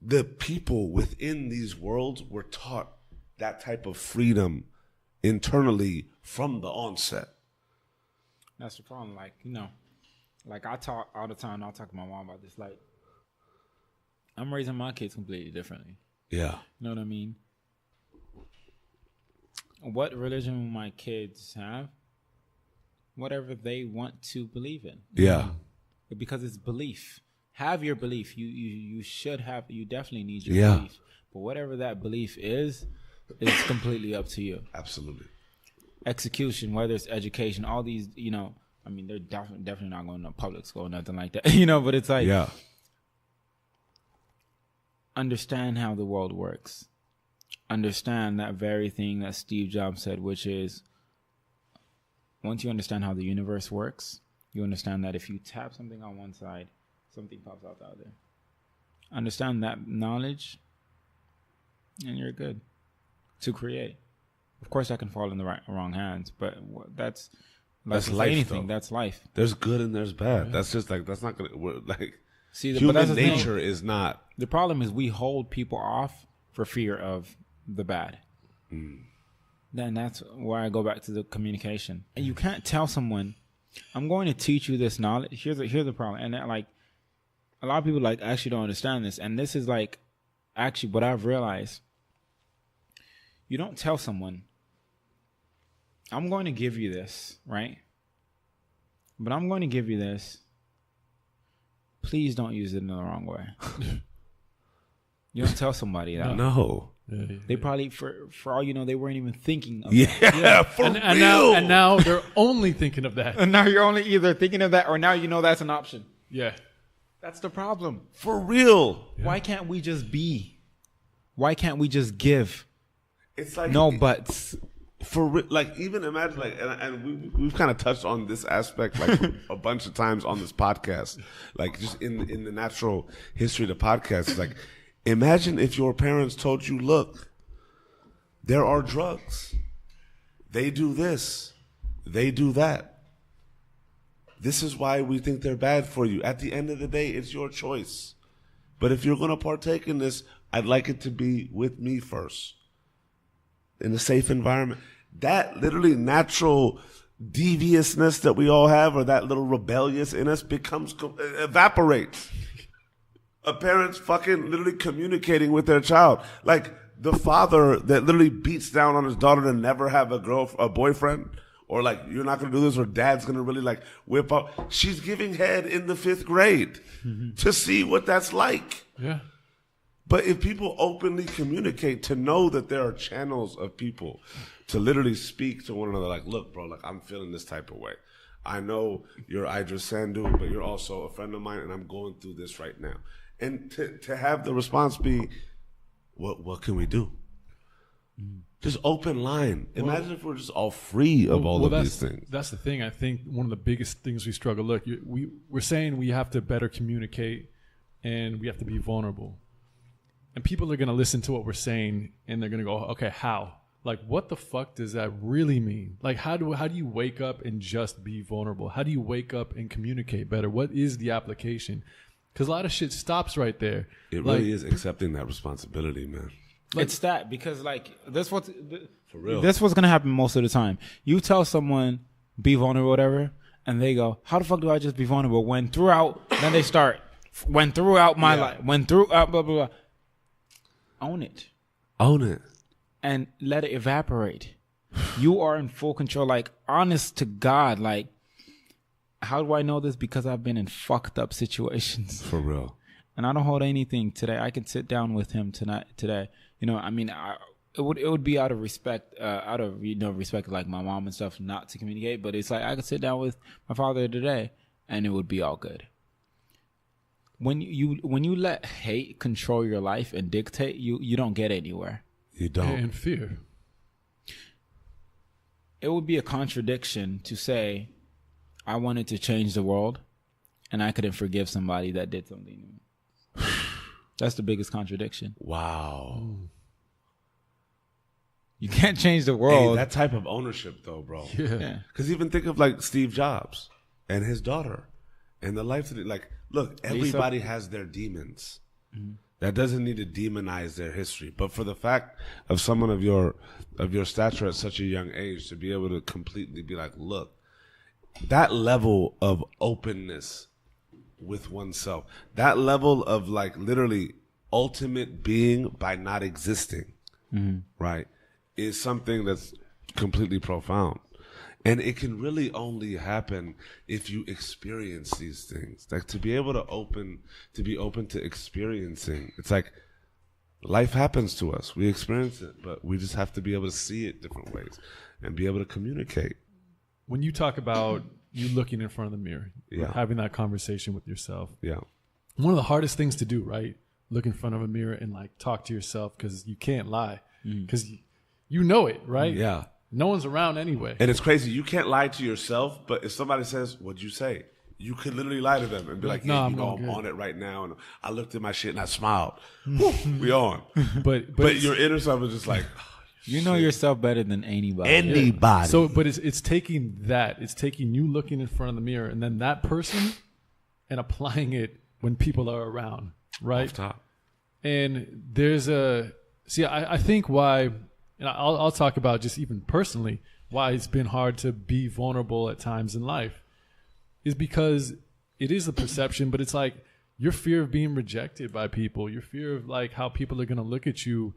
the people within these worlds were taught that type of freedom internally from the onset. That's the problem. Like, like I talk all the time. I'll talk to my mom about this. Like, I'm raising my kids completely differently. Yeah. You know what I mean? What religion will my kids have? Whatever they want to believe in. Yeah. Because it's belief. Have your belief. You should have. You definitely need your belief. But whatever that belief is completely up to you. Absolutely. Execution, whether it's education, all these, I mean, they're definitely not going to public school or nothing like that, but it's like, understand how the world works. Understand that very thing that Steve Jobs said, which is, once you understand how the universe works, you understand that if you tap something on one side, something pops out the other. Understand that knowledge, and you're good to create. Of course, that can fall in the wrong hands, but that's life. Anything, though. That's life. There's good and there's bad. Yeah. That's just like, that's not gonna see. Human nature is not. The problem is we hold people off for fear of the bad. then that's why I go back to the communication. And you can't tell someone, I'm going to teach you this knowledge. Here's the problem. And that, like, a lot of people like actually don't understand this. And this is like actually what I've realized. You don't tell someone, I'm going to give you this, right? But I'm going to give you this. Please don't use it in the wrong way. You don't tell somebody that. No. They probably, for all you know, they weren't even thinking of Yeah, for real. And now they're only thinking of that. And now you're only either thinking of that or now you know that's an option. Yeah. That's the problem. For real. Yeah. Why can't we just be? Why can't we just give? It's like no buts. Like, even imagine, like, and we've kind of touched on this aspect like a bunch of times on this podcast, like just in the natural history of the podcast. It's like, imagine if your parents told you, look, there are drugs. They do this. They do that. This is why we think they're bad for you. At the end of the day, it's your choice. But if you're going to partake in this, I'd like it to be with me first. In a safe environment. That literally natural deviousness that we all have, or that little rebellious in us, evaporates. A parent's fucking literally communicating with their child. Like the father that literally beats down on his daughter to never have a boyfriend, or like, you're not going to do this, or dad's going to really like whip up. She's giving head in the 5th grade to see what that's like. Yeah. But if people openly communicate, to know that there are channels of people to literally speak to one another, like, look, bro, like, I'm feeling this type of way. I know you're Iddris Sandu, but you're also a friend of mine, and I'm going through this right now. And to have the response be, what can we do? Just open line. Imagine if we're just all free of all of these things. That's the thing. I think one of the biggest things we struggle. Look, we're saying we have to better communicate, and we have to be vulnerable. And people are going to listen to what we're saying, and they're going to go, okay, how? Like, what the fuck does that really mean? Like, how do you wake up and just be vulnerable? How do you wake up and communicate better? What is the application? Because a lot of shit stops right there. It really is accepting that responsibility, man. Like, it's that, because like for real, this what's going to happen most of the time. You tell someone, be vulnerable, whatever, and they go, how the fuck do I just be vulnerable? When throughout, then they start, when throughout my life, when throughout, blah, blah, blah. Own it. Own it. And let it evaporate. You are in full control. Like, honest to God, like, how do I know this? Because I've been in fucked up situations. For real. And I don't hold anything today. I can sit down with him today. You know, I mean, it would be out of respect, respect like my mom and stuff, not to communicate. But it's like, I could sit down with my father today, and it would be all good. When you let hate control your life and dictate, you don't get anywhere. You don't. And fear. It would be a contradiction to say, I wanted to change the world, and I couldn't forgive somebody that did something to me. That's the biggest contradiction. Wow. You can't change the world. Hey, that type of ownership, though, bro. Yeah. Because even think of like Steve Jobs and his daughter, and the life that like. Look, everybody has their demons. Mm-hmm. That doesn't need to demonize their history. But for the fact of someone of your stature at such a young age to be able to completely be like, look, that level of openness with oneself, that level of like literally ultimate being by not existing, right, is something that's completely profound. And it can really only happen if you experience these things. Like, to be able to be open to experiencing. It's like life happens to us. We experience it, but we just have to be able to see it different ways and be able to communicate. When you talk about you looking in front of the mirror, having that conversation with yourself. Yeah. One of the hardest things to do, right? Look in front of a mirror and like talk to yourself, because you can't lie. Because you know it, right? Yeah. No one's around anyway. And it's crazy. You can't lie to yourself, but if somebody says, what'd you say? You could literally lie to them and be like, yeah, I'm on it right now. And I looked at my shit and I smiled. Woo, we on. But your inner self is just like, you know yourself better than anybody. Anybody. So, but it's taking that. It's taking you looking in front of the mirror and then that person and applying it when people are around, right? Off top. And there's I think why... and I'll talk about just even personally why it's been hard to be vulnerable at times in life, is because it is a perception, but it's like your fear of being rejected by people, your fear of like how people are going to look at you,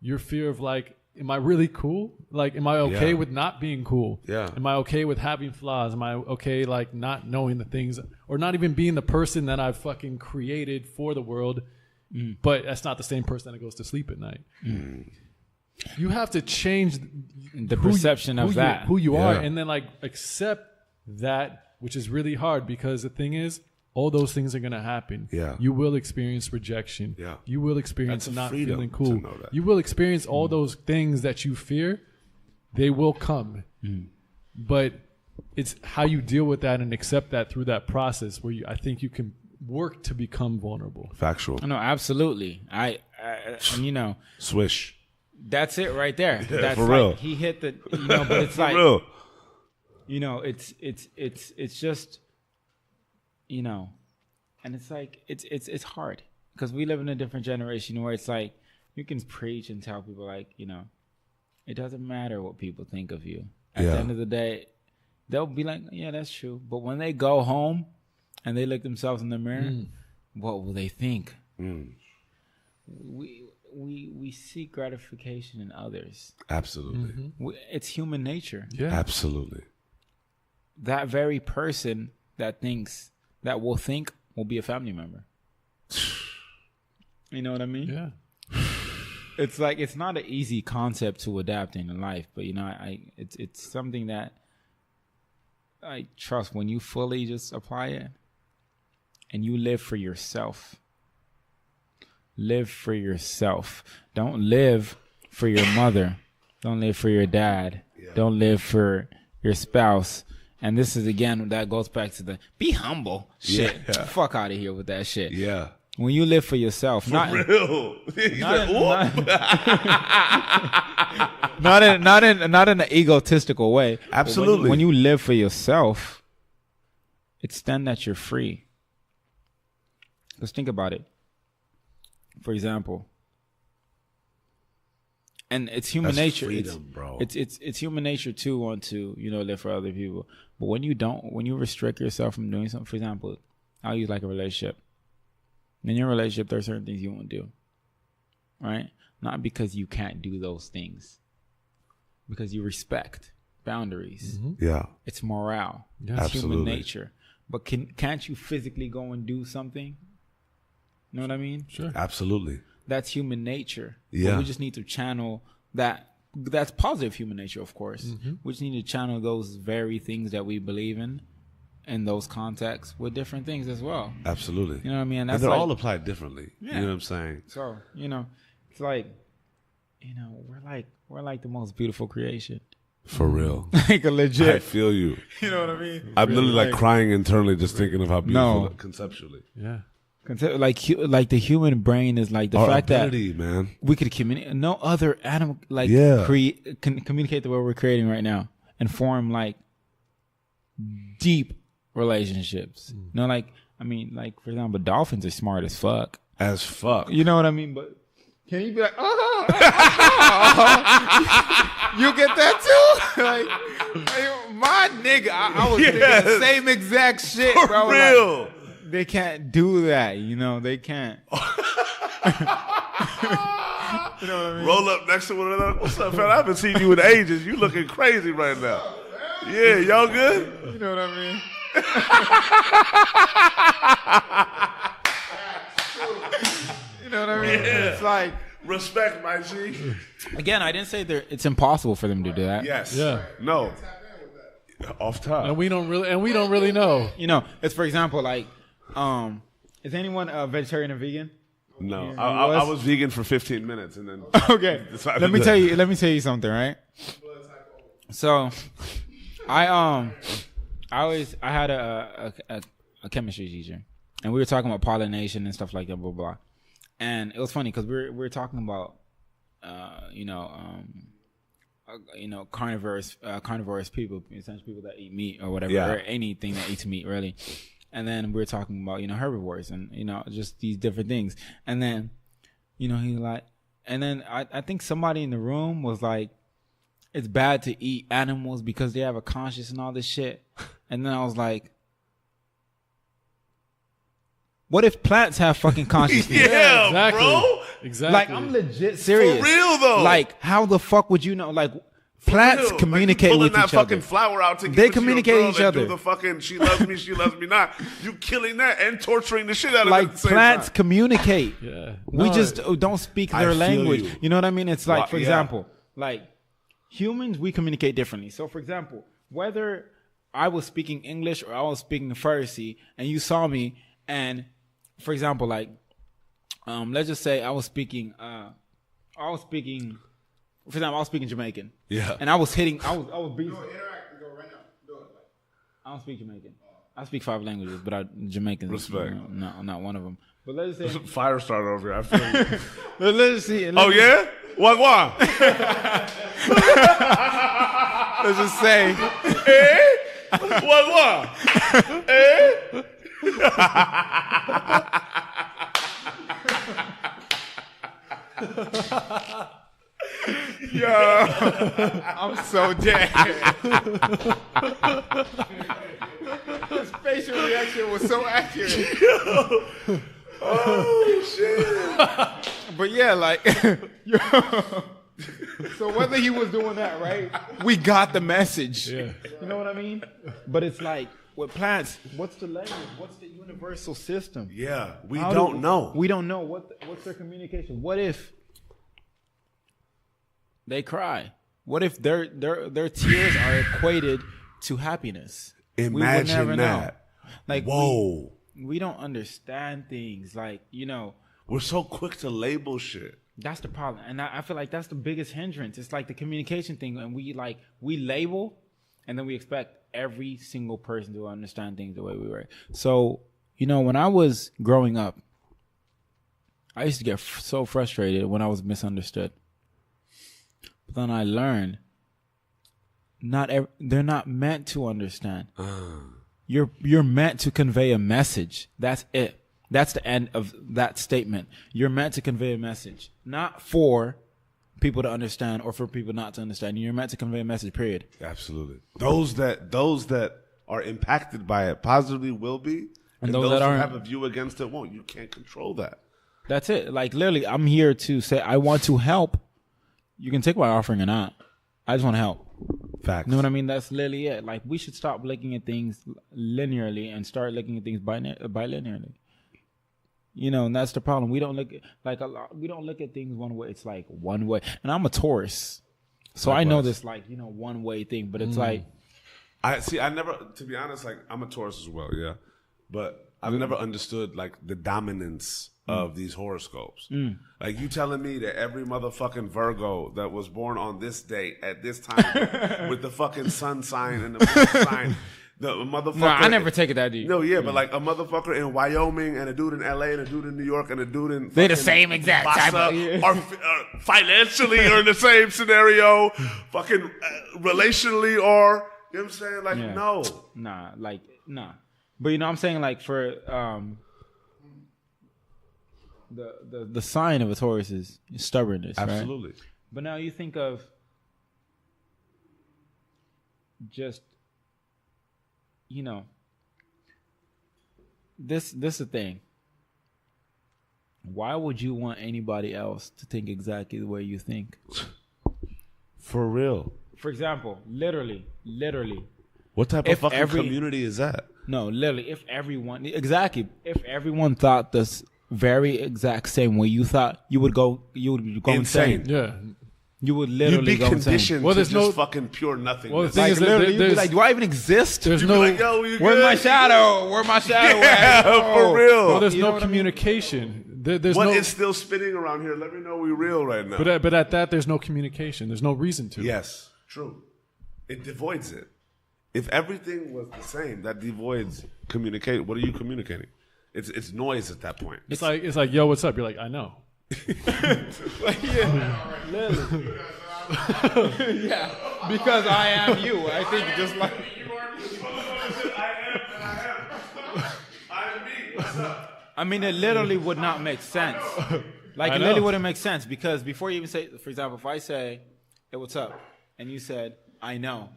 your fear of like, am I really cool? Like, am I okay with not being cool? Yeah. Am I okay with having flaws? Am I okay like not knowing the things, or not even being the person that I've fucking created for the world, but that's not the same person that goes to sleep at night. You have to change The perception of that. who you Yeah. are, and then like accept that, which is really hard, because the thing is, all those things are going to happen. Yeah. You will experience rejection. Yeah. You will experience That's a not freedom feeling to cool. know that. You will experience all those things that you fear. They will come. But it's how you deal with that and accept that through that process where I think you can work to become vulnerable. Factual. No, absolutely. I you know, Swish. that's it right there. That's for like, real. he hit the, you know, but it's For like, real. you know, it's just, you know, and it's like, it's hard because we live in a different generation where it's like, you can preach and tell people like, you know, it doesn't matter what people think of you. At the end of the day, they'll be like, yeah, that's true. But when they go home and they look themselves in the mirror, what will they think? We seek gratification in others. Absolutely. It's human nature. Yeah. Absolutely. That very person that will be a family member. You know what I mean? Yeah. It's like, it's not an easy concept to adapt in life, but you know, it's something that I trust when you fully just apply it and you live for yourself. Live for yourself. Don't live for your mother. Don't live for your dad. Don't live for your spouse. And this is, again, that goes back to the be humble shit. Yeah. Fuck out of here with that shit. Yeah. When you live for yourself, Real. not in an egotistical way. Absolutely. When you live for yourself, it's then that you're free. Let's think about it. For example, and it's human That's nature. freedom, bro. It's human nature to want to, you know, live for other people. But when you restrict yourself from doing something, for example, I'll use like a relationship. In your relationship, there are certain things you won't do, right? Not because you can't do those things, because you respect boundaries. Yeah. It's morale. Yeah. It's Absolutely. human nature. But can't you physically go and do something? You know what I mean? Sure. Absolutely. That's human nature. Yeah. But we just need to channel that. That's positive human nature, of course. We just need to channel those very things that we believe in those contexts with different things as well. Absolutely. You know what I mean? And That's they're like, all applied differently. Yeah. You know what I'm saying? so, you know, it's like, you know, we're like the most beautiful creation. For real. Like a I legit. feel you. You know what I mean? I'm literally like Like- crying internally just thinking of how beautiful No. conceptually. Yeah. Like the human brain is like the Our fact ability, man. that we could communicate. No other animal like Yeah. can communicate the way we're creating right now and form like deep relationships. You know, like I mean, like for example, dolphins are smart as fuck. As fuck. You know what I mean? But can you be like, oh, you get that too? like my nigga, I was thinking the same exact shit, For bro. real. Like, they can't do that, you know. They can't. You know what I mean? Roll up next to one another. What's up, fella? I haven't seen you in ages. You looking crazy right now. Yeah, y'all good? You know what I mean? You know what I mean? Yeah. It's like, Respect, my G. again, I didn't say it's impossible for them to do that. Yes. Yeah. No. Off top. And we don't really know. You know, it's for example, like, is anyone a vegetarian or vegan? No. You I was? was vegan for 15 minutes and then Okay. decided Let me to- tell you something, right? So, I had a chemistry teacher, and we were talking about pollination and stuff like that, blah blah. And it was funny because we were talking about, carnivorous people, essentially people that eat meat or whatever, Yeah. or anything that eats meat, really. And then we were talking about, herbivores and, just these different things. And then, he's like, And then I think somebody in the room was like, it's bad to eat animals because they have a conscience and all this shit. And then I was like, what if plants have fucking consciousness? Yeah, exactly. bro. Exactly. Like, I'm legit serious. For real, though. Like, how the fuck would you know? Like, plants Real. communicate like, you with pulling each that fucking other. flower out to give They it to communicate your girl each and other. Do the fucking she loves me not. You killing that and torturing the shit out of it Like, at the same plants time. communicate. Yeah. We No, just don't speak I their feel language. you. You know what I mean? It's like, for Yeah. example, like humans, we communicate differently. So, for example, whether I was speaking English or I was speaking Farsi, and you saw me, and for example, like, let's just say I was speaking, for example, I was speaking Jamaican. Yeah. And I was being, Interact and go right now. Do it. I don't speak Jamaican. I speak 5 languages, but Jamaican. Respect. No, not one of them. But let's just say, Fire starter over here. I feel you. let's see. Oh yeah, Wagwan. Let's just say. Wagwan. I'm so dead. His facial reaction was so accurate. Oh shit. But yeah, like, so whether he was doing that, right, we got the message. Yeah. You know what I mean? But it's like, with plants, what's the language? What's the universal system? Yeah, we How don't know. We don't know what's their communication. What if they cry? What if their tears are equated to happiness? We would Imagine never that. know. Like, Whoa. we don't understand things. Like, you know, We're so quick to label shit. that's the problem. And I feel like that's the biggest hindrance. It's like the communication thing. And we label, and then we expect every single person to understand things the way we were. So, you know, when I was growing up, I used to get so frustrated when I was misunderstood. But then I learned they're not meant to understand. You're meant to convey a message. That's it. That's the end of that statement. You're meant to convey a message, not for people to understand or for people not to understand. You're meant to convey a message, period. Absolutely. Those that are impacted by it positively will be, and those those that who aren't- have a view against it won't. You can't control that. That's it. Like, literally, I'm here to say I want to help. You can take my offering or not. I just want to help. Facts. You know what I mean? That's literally it. Like, we should stop looking at things linearly and start looking at things bilinearly. You know, and that's the problem. We don't look we don't look at things one way. It's like one way. And I'm a Taurus, so I know this, like, you know, one way thing. But it's like, I never, to be honest, like, I'm a Taurus as well, yeah. But I've never understood, like, the dominance of these horoscopes. Like, you telling me that every motherfucking Virgo that was born on this date at this time with the fucking sun sign and the moon sign, the motherfucker. no, I never take it that deep. No, yeah, but like a motherfucker in Wyoming and a dude in LA and a dude in New York and a dude in They're the fucking same exact type Mombasa of- are financially are in the same scenario, fucking relationally or, you know what I'm saying? Like, Yeah. no. Nah. But you know what I'm saying? Like, for the sign of a Taurus is stubbornness, right? Absolutely. But now you think of just, you know, this is the thing. Why would you want anybody else to think exactly the way you think? For real. For example, literally. What type If of fucking every- community is that? No, literally, if everyone thought this very exact same way you thought, you would go insane. Insane. Yeah. You would You'd literally be go insane. conditioned Well, to there's just no- fucking pure nothingness. Well, the thing Like, is that literally, you'd be there's- like, do I even exist? There's You'd be no like, yo, you Where's good? my shadow? Where's my shadow? Yeah, at? for real. well, there's You know no what I mean? communication. There's What no is still spinning around here? Let me know we real right now. but at that there's no communication. There's no reason to. Yes, true. It devoids it. If everything was the same, that devoids communicate. What are you communicating? It's noise at that point. It's like yo, what's up? You're like, I know. Literally. Yeah, because I am you. I think just like. I am me. What's up? I mean, it literally would not make sense. Like, I it know. literally wouldn't make sense because before you even say, for example, if I say, hey, what's up? And you said, I know.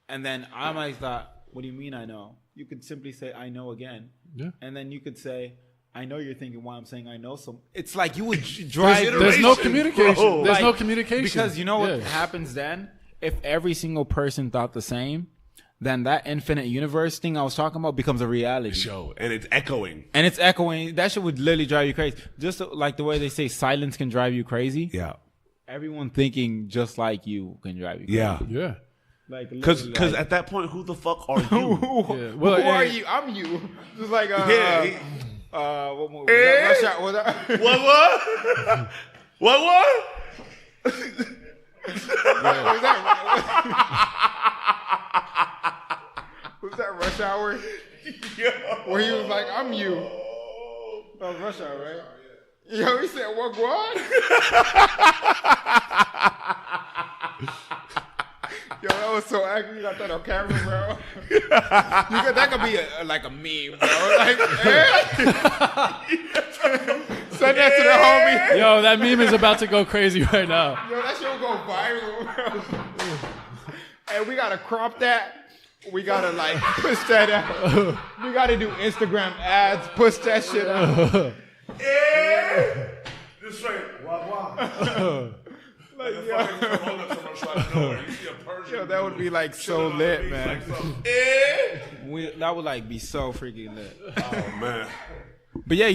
And then I might thought, what do you mean I know? You could simply say, I know again. Yeah. And then you could say, I know you're thinking why I'm saying I know. So it's like you would drive. There's no communication. bro. There's no Like, communication. Because you know what Yeah. happens then? If every single person thought the same, then that infinite universe thing I was talking about becomes a reality. Show, and it's echoing. And it's echoing. That shit would literally drive you crazy. Just like the way they say silence can drive you crazy. Yeah. Everyone thinking just like you can drive you crazy. Yeah. Yeah. Like, Because literally, like, at that point, who the fuck are you? Yeah. Well, who are and- you? I'm you. Just like, Yeah. what movie? Was that Rush Hour? Was that- What? Was that Rush Hour? Where he was like, I'm you. That was Rush Hour, right? Yo, he said, what? Yo, that was so accurate. You got that on camera, bro. That could be like a meme, bro. Like, send that to the homie. Yo, that meme is about to go crazy right now. Yo, that shit will go viral, bro. And we gotta crop that. We gotta like push that out. We gotta do Instagram ads. Push that shit out. This right. Wah. Like, yo, that would be like so lit, man. That would like be so freaking lit. Oh man. But yeah,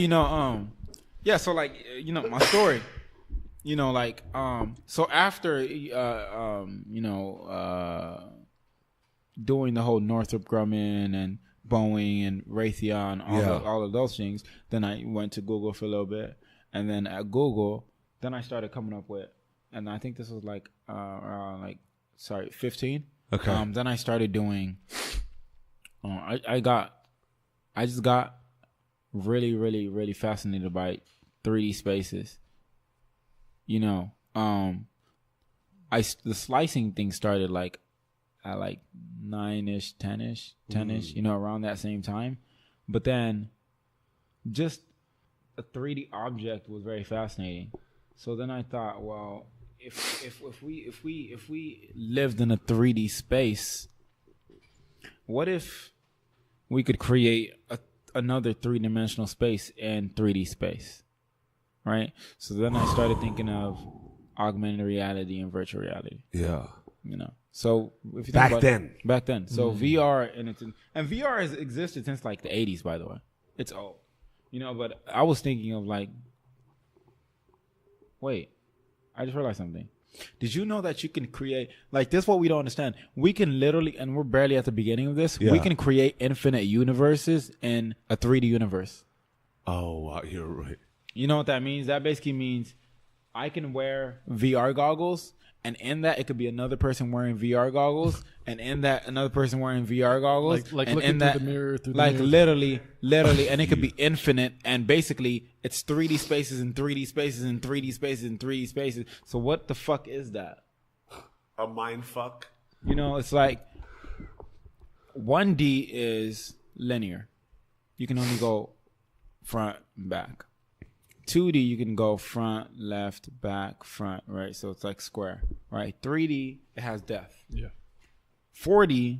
yeah. So like, my story. Like, so after, doing the whole Northrop Grumman and Boeing and Raytheon, all of those things, then I went to Google for a little bit, and then at Google, then I started coming up with, and I think this was like, 15. Okay. Then I started doing. I just got really, really, really fascinated by 3D spaces. The slicing thing started like at like 9-ish, 10-ish, around that same time. But then just a 3D object was very fascinating. So then I thought, well, if we lived in a 3D space, what if we could create another 3-dimensional space in 3D space? Right? So then I started thinking of augmented reality and virtual reality. Yeah. So if you think Back about then. back then. So VR and VR has existed since like the 80s, by the way. It's old. But I was thinking of like, wait, I just realized something. Did you know that you can create, like, this is what we don't understand. We can literally, and we're barely at the beginning of this, we can create infinite universes in a 3D universe. Oh, wow, you're right. You know what that means? That basically means I can wear VR goggles, and in that it could be another person wearing VR goggles, and in that another person wearing VR goggles, Like and looking in through that, the mirror, through the like mirror. literally, and it could be infinite, and basically it's 3D spaces and 3D spaces and 3D spaces and 3D spaces. So what the fuck is that? A mind fuck. It's like 1D is linear. You can only go front and back. 2D, you can go front, left, back, front, right? So it's like square, right? 3D, it has depth. Yeah. 4D,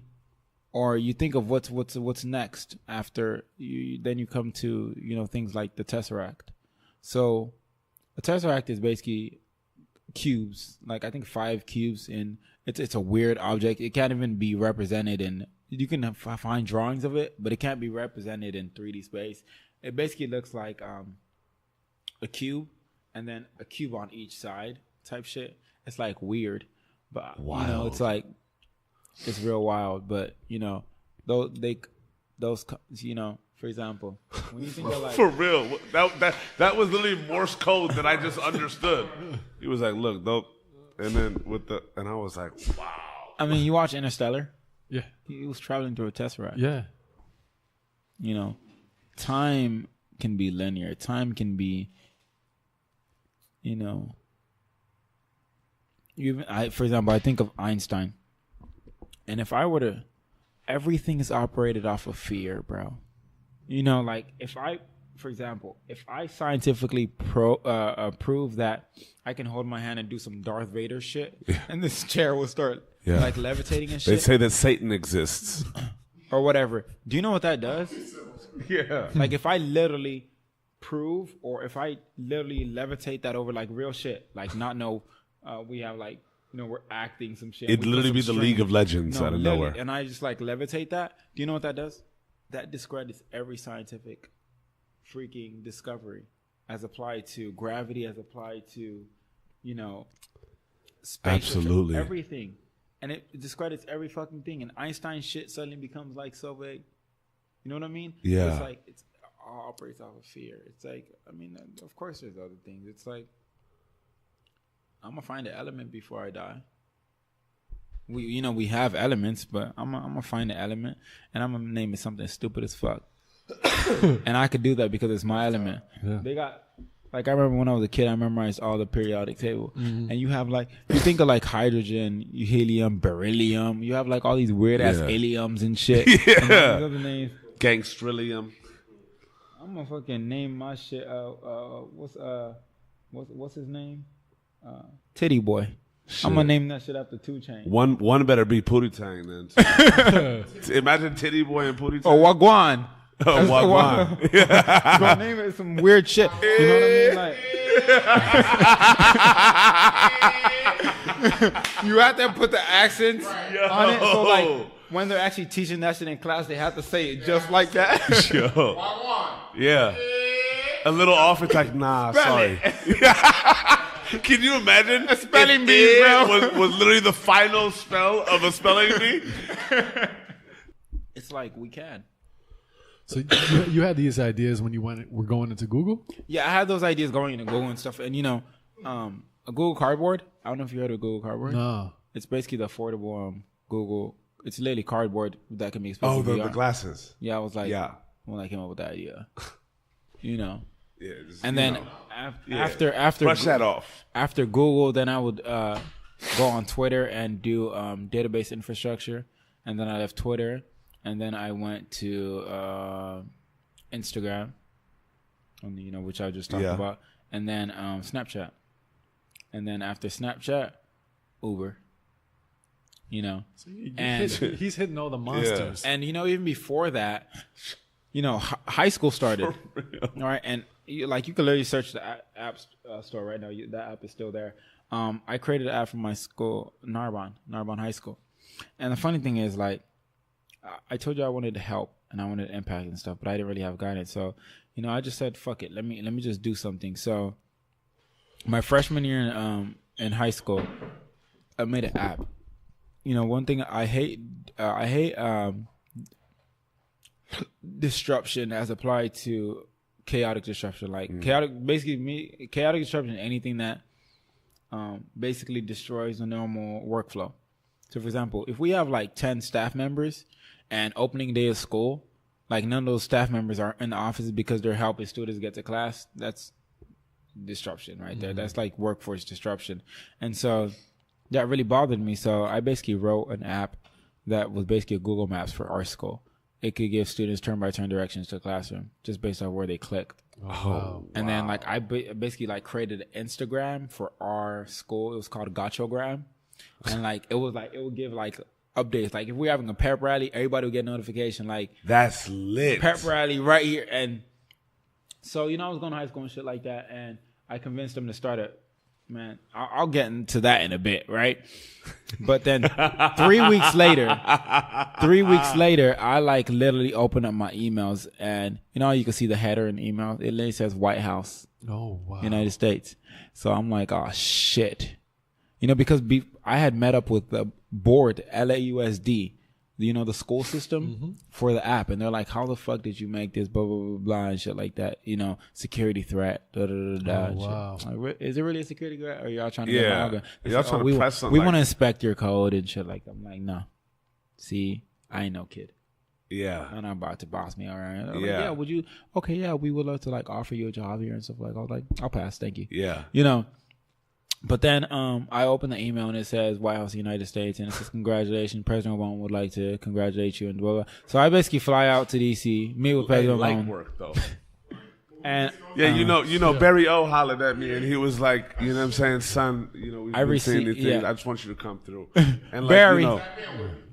or you think of what's next after you. Then you come to things like the tesseract. So a tesseract is basically cubes, like I think 5 cubes, and it's a weird object. It can't even be represented in. You can find drawings of it, but it can't be represented in 3D space. It basically looks like a cube and then a cube on each side type shit. It's like weird, but it's like it's real wild. But those for example, when you think of like For real. That was literally Morse code that I just understood. He was like, look, dope. And then and I was like, wow. I mean, you watch Interstellar. Yeah. He was traveling through a tesseract. Yeah. Time can be linear. Time can be, for example, I think of Einstein. And if I were everything is operated off of fear, bro. Like if I for example, if I scientifically prove that I can hold my hand and do some Darth Vader shit, and this chair will start like levitating and shit. They say that Satan exists. Or whatever. Do you know what that does? Yeah. Like if I literally prove, or if I literally levitate that over like real shit, like not know we have like, you know, we're acting some shit. It'd literally be the League of Legends out of nowhere. And I just like levitate that. Do you know what that does? That discredits every scientific freaking discovery as applied to gravity, as applied to, you know, space. Absolutely. Everything. And it discredits every fucking thing. And Einstein shit suddenly becomes like so big. You know what I mean? Yeah. It's like, it's all operates off of fear. It's like, I mean, of course there's other things. It's like, I'm going to find an element before I die. We have elements, but I'm gonna find an element and I'm gonna name it something stupid as fuck. And I could do that because it's my element. Yeah. They got, like, I remember when I was a kid, I memorized all the periodic table. Mm-hmm. And you have like, you think of like hydrogen, helium, beryllium. You have like all these weird ass aliums and shit. Yeah. And other names. Gangstrillium. I'm gonna fucking name my shit. What's his name? Titty Boy. Shit. I'm gonna name that shit after 2 Chainz. One better be Pootie Tang then. Imagine Titty Boy and Pootie Tang. Or Wagwan. Oh, Wagwan. You're gonna name it some weird shit. You know what I mean? Like, you have to put the accents on it. So like when they're actually teaching that shit in class, they have to say it just like that. Yo. Wagwan. Yeah. A little off. It's like, nah, sorry. Can you imagine a spelling bee, bro? Was literally the final spell of a spelling bee? It's like we can. So you had these ideas when you were going into Google? Yeah, I had those ideas going into Google and stuff. And you know, a Google Cardboard. I don't know if you heard of Google Cardboard. No. It's basically the affordable Google. It's literally cardboard that can be expensive. Oh, the glasses. Yeah, I was like, when I came up with that idea, you know. Yeah, and then after brush that off. After Google, then I would go on Twitter and do database infrastructure, and then I left Twitter, and then I went to Instagram, which I just talked about, and then Snapchat, and then after Snapchat, Uber. You know, so he's hitting all the monsters, and even before that, high school started, all right, and you can literally search the app store right now. That app is still there. I created an app for my school, Narbonne High School. And the funny thing is, like, I told you I wanted to help and I wanted to impact and stuff, but I didn't really have guidance. So, I just said, fuck it. Let me just do something. So my freshman year in high school, I made an app. One thing I hate disruption as applied to chaotic disruption, like chaotic disruption, anything that basically destroys the normal workflow. So for example, if we have like 10 staff members and opening day of school, like none of those staff members are in the office because they're helping students get to class, that's disruption right there. That's like workforce disruption. And so that really bothered me. So I basically wrote an app that was basically a Google Maps for our school. It could give students turn-by-turn directions to the classroom just based on where they clicked. And then like I basically like created an Instagram for our school. It was called Gachogram. And like it would give like updates. Like if we're having a pep rally, everybody would get a notification like that's lit. Pep rally right here. And so I was going to high school and shit like that, and I convinced them to start it. Man, I'll get into that in a bit, right? But then 3 weeks later, I like literally open up my emails, and you can see the header in the email. It literally says White House. Oh wow, United States. So I'm like, oh shit, because I had met up with the board, LAUSD, the school system for the app, and they're like, how the fuck did you make this, blah blah blah blah and shit like that, security threat, da da da da. Wow, like, is it really a security threat, or are y'all trying to get my organ? Y'all trying to press something? We want to inspect your code and shit like that. I'm like, no, see, I ain't no kid. Yeah, I'm not about to boss me, all right? Yeah, like, yeah. Would you? Okay, yeah, we would love to like offer you a job here and stuff like. I was like, I'll pass, thank you. Yeah, But then I open the email and it says White House, United States, and it says congratulations, President Obama would like to congratulate you and blah blah. So I basically fly out to DC, meet with President Obama. Light work though. And Yeah, you know, Barry O hollered at me and he was like, you know what I'm saying, son, you know, we've been seeing these things. yeah. I just want you to come through. And like, Barry, you know,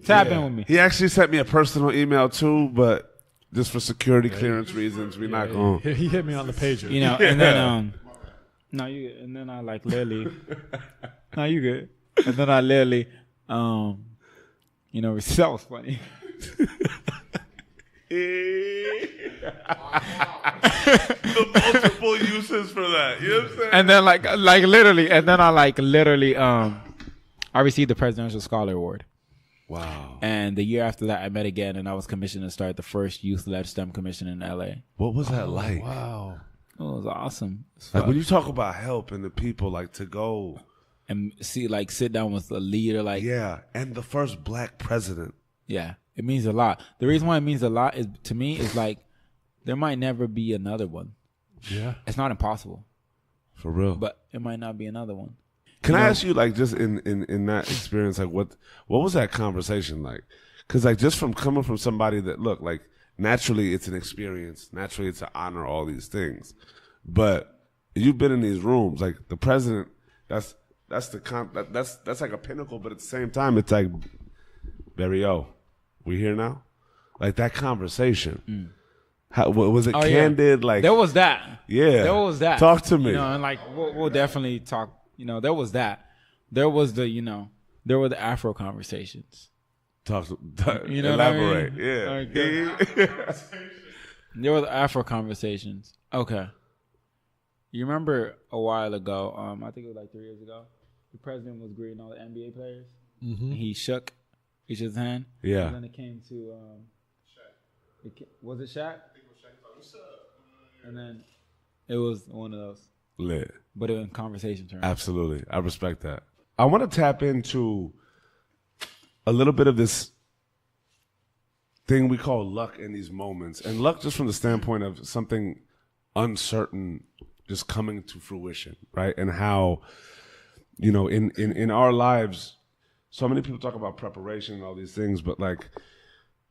tap in with me. he actually sent me a personal email too, but just for security clearance reasons, we're not going. He hit me on the pager. You know, and then no, you good. And then I like literally, no, you good. And then I literally, you know, that was funny. The multiple uses for that. You know what I'm saying? And then like literally, and then I literally, I received the Presidential Scholar Award. Wow. And the year after that, I met again, and I was commissioned to start the first youth-led STEM commission in LA. What was that like? Wow. Oh, it was awesome. Like when you talk about helping the people, like to go And see, like, sit down with a leader, like, yeah, and the first black president. yeah, it means a lot. The reason why it means a lot is, to me, is like, there might never be another one. Yeah. It's not impossible, For real. but it might not be another one. Can I ask you, like, just in that experience, like, what was that conversation like? Because, like, just from coming from somebody that, look, like, naturally it's an experience. Naturally it's an honor, all these things. But you've been in these rooms, like, the president, that's like a pinnacle, but at the same time, it's like, Barry O, we here now? Like, that conversation. How, was it candid? Yeah. Like, There was that. yeah. There was that. Talk to me. You know, and like, we'll definitely talk. You know, there was that. There was the, you know, there were the Afro conversations. Talk, You know what I mean? elaborate. Yeah. Okay. There were the Afro conversations. Okay. You remember a while ago, I think it was like 3 years ago, the president was greeting all the NBA players. Mm-hmm. He shook each other's hand. Yeah. And then it came to, was it Shaq? And then it was one of those. Lit. But in conversation terms. Absolutely. I respect that. I want to tap into a little bit of this thing we call luck in these moments. And luck just from the standpoint of something uncertain just coming to fruition, right? And how, you know, in our lives, so many people talk about preparation and all these things, but like,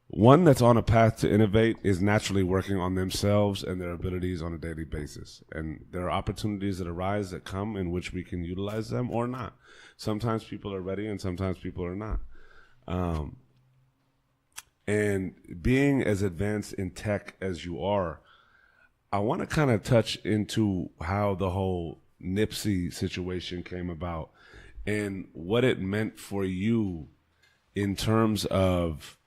one that's on a path to innovate is naturally working on themselves and their abilities on a daily basis. And there are opportunities that arise that come in which we can utilize them or not. Sometimes people are ready and sometimes people are not. And being as advanced in tech as you are, I want to kind of touch into how the whole Nipsey situation came about and what it meant for you in terms of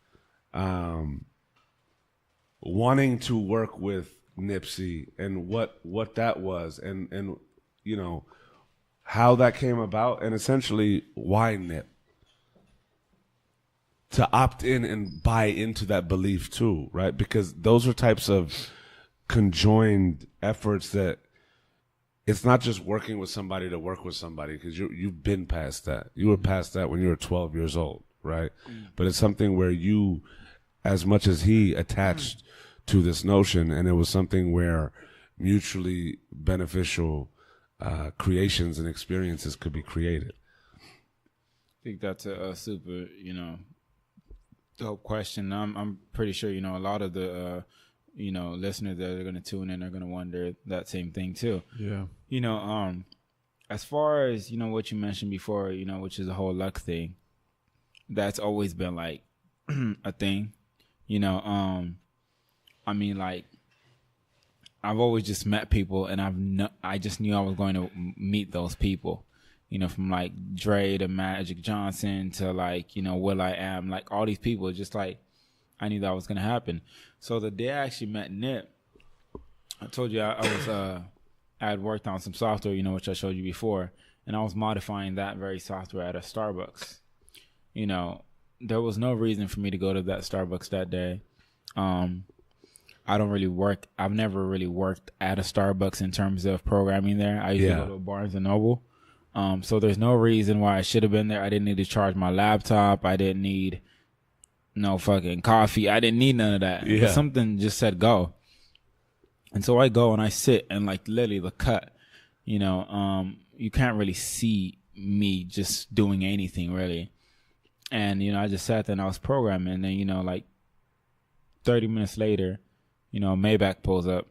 wanting to work with Nipsey and what that was and you know how that came about and essentially why Nip to opt in and buy into that belief too, right? Because those are types of conjoined efforts that it's not just working with somebody to work with somebody because you've been past that. You were past that when you were 12 years old, right? But it's something where you, as much as he, attached to this notion, and it was something where mutually beneficial creations and experiences could be created. I think that's a super, you know, dope question. I'm pretty sure, you know, a lot of the, you know, listeners that are going to tune in are going to wonder that same thing too. Yeah. You know, as far as, you know, what you mentioned before, you know, which is the whole luck thing, that's always been like a thing. You know, I mean, like, I've always just met people, and I just knew I was going to meet those people. You know, from like Dre to Magic Johnson to like, you know, will.i.am, like all these people, just like I knew that was going to happen. So the day I actually met Nip, I told you I had worked on some software, you know, which I showed you before, and I was modifying that very software at a Starbucks. You know, there was no reason for me to go to that Starbucks that day. I don't really work. I've never really worked at a Starbucks in terms of programming there. I usually go to Barnes and Noble. So there's no reason why I should have been there. I didn't need to charge my laptop. I didn't need no fucking coffee. I didn't need none of that. Yeah. Something just said go. And so I go and I sit and like literally the cut, you know, you can't really see me just doing anything really. And, you know, I just sat there and I was programming. And then, you know, like 30 minutes later, you know, Maybach pulls up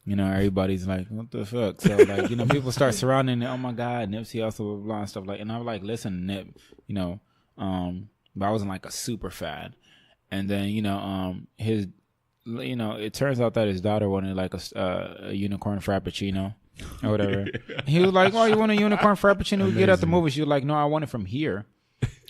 You know, everybody's like, what the fuck? So, like, you know, people start surrounding it. Oh, my God, Nipsey Hussle, blah, blah, blah, and stuff like. And I'm like, listen, Nip, you know, but I wasn't like a super fan. And then, you know, his, you know, it turns out that his daughter wanted like a unicorn frappuccino or whatever. He was like, oh, you want a unicorn frappuccino? We get at the movie. She was like, no, I want it from here.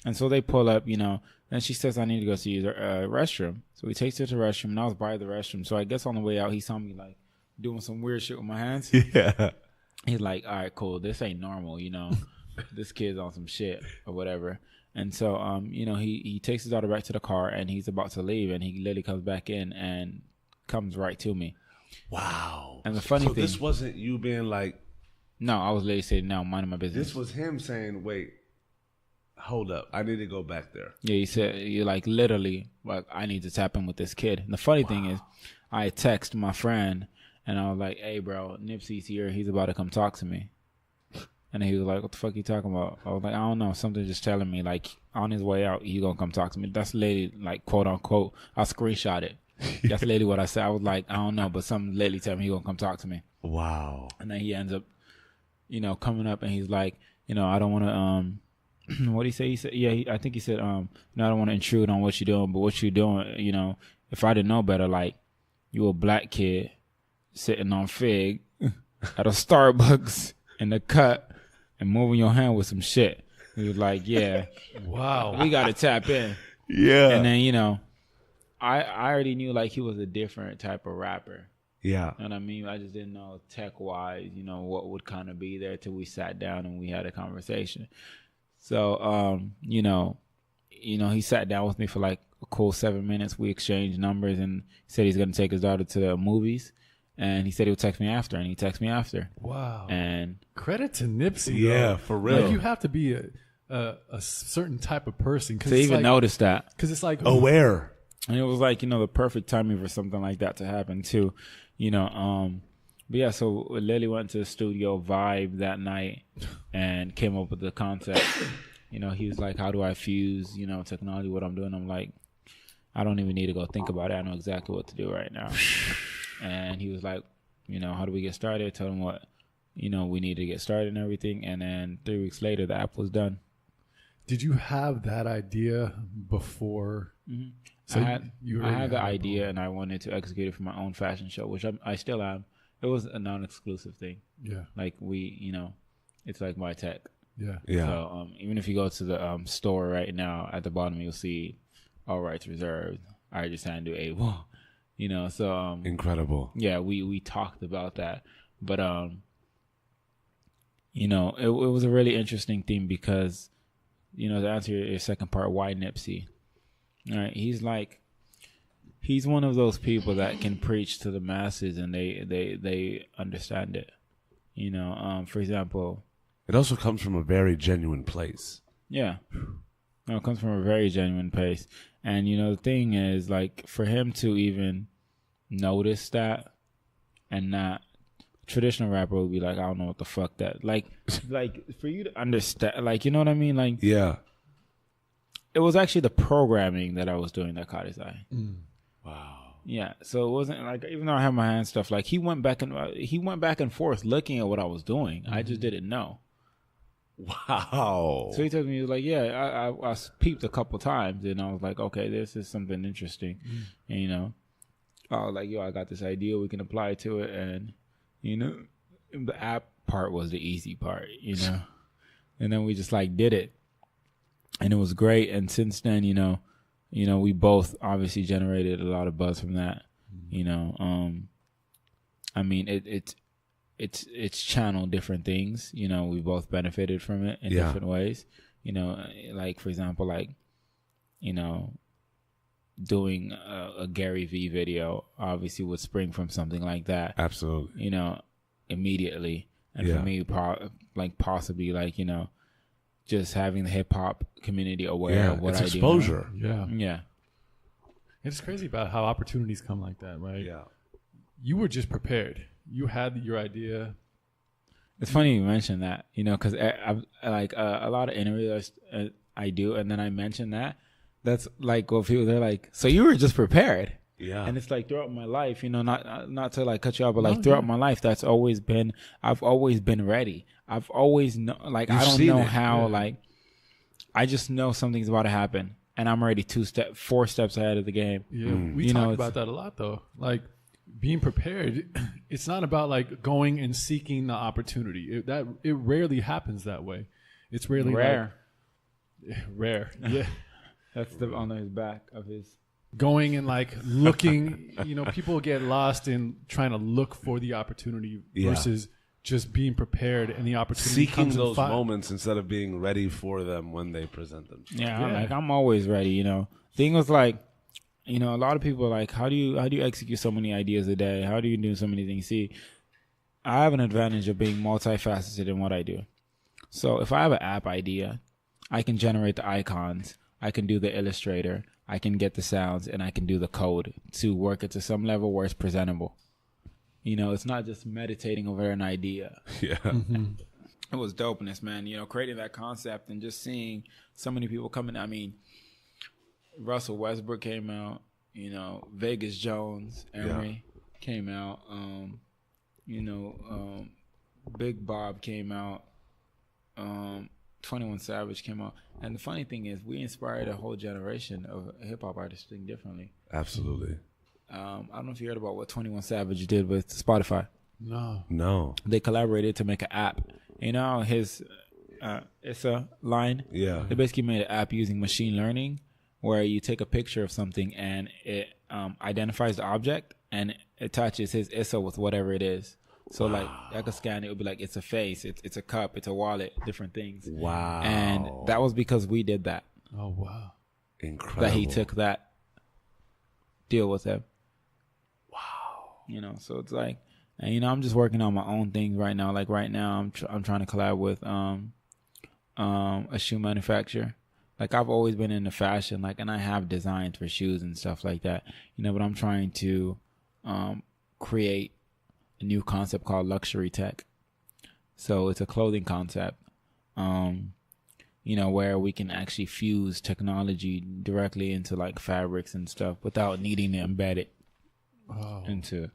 And so they pull up, you know, and she says, I need to go to use the restroom. So he takes her to the restroom, and I was by the restroom. So I guess on the way out, he saw me like doing some weird shit with my hands. Yeah. He's like, all right, cool. This ain't normal, you know. This kid's on some shit or whatever. And so, you know, he takes his daughter back to the car, and he's about to leave, and he literally comes back in and comes right to me. Wow. And the funny thing, this wasn't you being like, no, I was literally saying, no, minding my business. this was him saying, wait, hold up, I need to go back there. Yeah, he said, you're like, literally, like, I need to tap in with this kid. And the funny thing is, I text my friend, and I was like, hey, bro, Nipsey's here. He's about to come talk to me. And he was like, what the fuck you talking about? I was like, I don't know. Something just telling me, like, on his way out, he gonna come talk to me. That's literally, like, quote, unquote. I screenshot it. That's literally what I said. I was like, I don't know, but something literally tell me he gonna come talk to me. Wow. And then he ends up, you know, coming up, and he's like, you know, I don't want to, what did he say? He said, yeah, I think he said, no, I don't want to intrude on what you're doing, but what you're doing, you know, if I didn't know better, like, you a black kid sitting on Fig at a Starbucks in the cut and moving your hand with some shit. He was like, yeah, Wow. we got to tap in. Yeah. And then, you know, I already knew, like, he was a different type of rapper. Yeah. You know what I mean? I just didn't know tech-wise, you know, what would kind of be there till we sat down and we had a conversation. So, you know, he sat down with me for like a cool 7 minutes. We exchanged numbers, and he said he's going to take his daughter to the movies. And he said he would text me after, and he texted me after. Wow. And credit to Nipsey. Yeah, though. for real. Like, you have to be a certain type of person to even notice that. Because it's like Aware. And it was like, you know, the perfect timing for something like that to happen too. You know, but yeah, so Lily went to the studio Vibe that night and came up with the concept. You know, he was like, how do I fuse, you know, technology, what I'm doing? I'm like, I don't even need to go think about it. I know exactly what to do right now. And he was like, you know, how do we get started? I told him what, you know, we need to get started and everything. And then 3 weeks later, the app was done. Did you have that idea before? Mm-hmm. So I had the it. idea, and I wanted to execute it for my own fashion show, which I still am. It was a non-exclusive thing. Yeah. Like you know, it's like my tech. Yeah. Yeah. So even if you go to the store right now, at the bottom you'll see all rights reserved. Iddris Sandu able. You know, so Incredible. yeah, we talked about that, but you know, it was a really interesting thing because, you know, to answer your second part, why Nipsey? All right, he's one of those people that can preach to the masses and they understand it. You know, for example, It also comes from a very genuine place. yeah, no, it comes from a very genuine place. And you know, the thing is, like, for him to even notice that and not, traditional rapper would be like, I don't know what the fuck that, like for you to understand, like, you know what I mean? Like, Yeah. it was actually the programming that I was doing that caught his eye. Wow. Yeah, so it wasn't like, even though I had my hand stuff, like, he went back and forth looking at what I was doing. I just didn't know. Wow. So he told me, he was like, yeah, I peeped a couple times, and I was like, okay, this is something interesting. And, you know, I was like, yo, I got this idea, we can apply to it. And, you know, the app part was the easy part, you know. And then we just, like, did it. And it was great. And since then, you know, we both obviously generated a lot of buzz from that. You know, I mean, it's channeled different things. You know, we both benefited from it in different ways. You know, like, for example, like, you know, doing a Gary V video obviously would spring from something like that. Absolutely. You know, immediately. And for me, possibly, like, you know, just having the hip hop community aware of what I exposure. Yeah. do. Yeah. It's crazy about how opportunities come like that, right? Yeah. You were just prepared. You had your idea. It's funny you mention that, you know, because I like a lot of interviews I do, and then I mention that. That's like what people, they're like, so you were just prepared. Yeah. And it's like throughout my life, you know, not to like cut you off, but like throughout my life, I've always been ready. I've always like I don't know how like I just know something's about to happen, and I'm already 4 steps ahead of the game. Yeah, we talk about that a lot though. Like being prepared, it's not about like going and seeking the opportunity. It rarely happens that way. It's rarely rare. Rare. Yeah. That's on his back of his. Going and like looking, you know, people get lost in trying to look for the opportunity versus just being prepared and the opportunity seeking comes those moments instead of being ready for them when they present themselves. Yeah, I'm always ready. You know, thing was like, you know, a lot of people are like, how do you execute so many ideas a day? How do you do so many things? See, I have an advantage of being multifaceted in what I do. So if I have an app idea, I can generate the icons, I can do the illustrator, I can get the sounds, and I can do the code to work it to some level where it's presentable. You know, it's not just meditating over an idea. Yeah. It was dopeness, man. You know, creating that concept and just seeing so many people coming. I mean, Russell Westbrook came out. You know, Vegas Jones, Emery came out. Big Bob came out. 21 Savage came out. And the funny thing is, we inspired a whole generation of hip-hop artists to think differently. Absolutely. I don't know if you heard about what 21 Savage did with Spotify. No. They collaborated to make an app. You know, his Issa line? Yeah. They basically made an app using machine learning where you take a picture of something and it identifies the object and attaches his Issa with whatever it is. So like I could scan it would be like it's a face, it's a cup, it's a wallet, different things. Wow. And that was because we did that. Oh wow. Incredible. That he took that deal with him. Wow. You know, so it's like, and you know, I'm just working on my own things right now. Like right now I'm trying to collab with a shoe manufacturer. Like I've always been into fashion, like, and I have designs for shoes and stuff like that. You know, but I'm trying to create a new concept called luxury tech. So it's a clothing concept, you know, where we can actually fuse technology directly into like fabrics and stuff without needing to embed it into.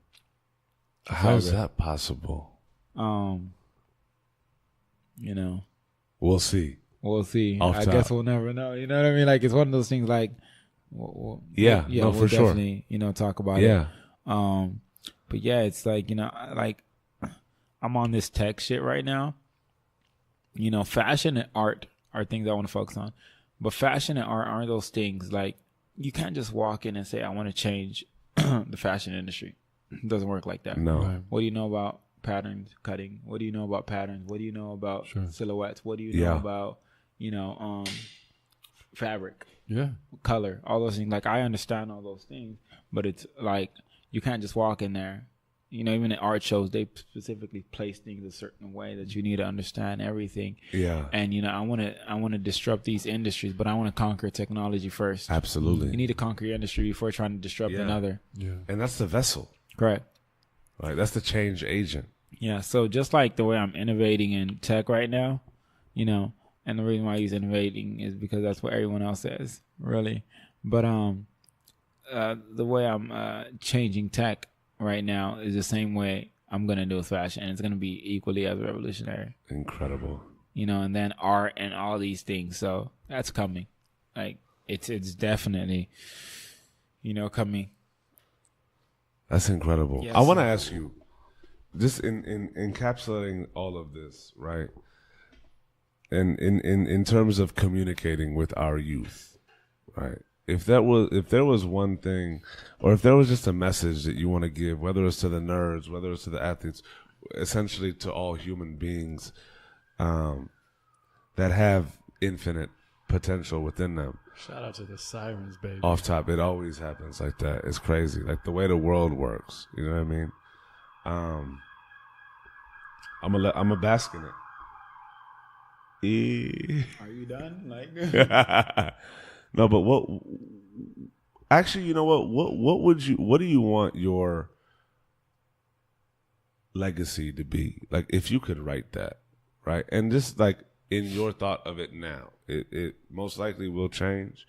How's that possible? You know, we'll see. We'll see. I guess we'll never know. You know what I mean? Like it's one of those things. Like, we'll for sure. Definitely, you know, talk about it. But yeah, it's like, you know, like I'm on this tech shit right now. You know, fashion and art are things I want to focus on. But fashion and art aren't those things. Like you can't just walk in and say, I want to change the fashion industry. It doesn't work like that. No. Right. What do you know about patterns cutting? What do you know about patterns? What do you know about silhouettes? What do you know about, you know, fabric? Yeah. Color, all those things. Like I understand all those things, but it's like you can't just walk in there. You know, even in art shows, they specifically place things a certain way that you need to understand everything. Yeah. And you know, I want to disrupt these industries, but I want to conquer technology first. Absolutely. You need to conquer your industry before trying to disrupt another. Yeah. And that's the vessel. Correct. Right. That's the change agent. Yeah. So just like the way I'm innovating in tech right now, you know, and the reason why I use innovating is because that's what everyone else says, really. But the way I'm changing tech right now is the same way I'm gonna do with fashion, and it's gonna be equally as revolutionary. Incredible. You know, and then art and all these things. So that's coming. Like it's definitely, you know, coming. That's incredible. Yes. I want to ask you, just in encapsulating all of this, right? And in terms of communicating with our youth, right? If there was one thing, or if there was just a message that you want to give, whether it's to the nerds, whether it's to the athletes, essentially to all human beings, that have infinite potential within them. Shout out to the sirens, baby. Off top, it always happens like that. It's crazy, like the way the world works. You know what I mean? I'm a bask in it. Are you done? Like No, but what? Actually, you know what? What do you want your legacy to be? Like, if you could write that, right? And just like in your thought of it now, it most likely will change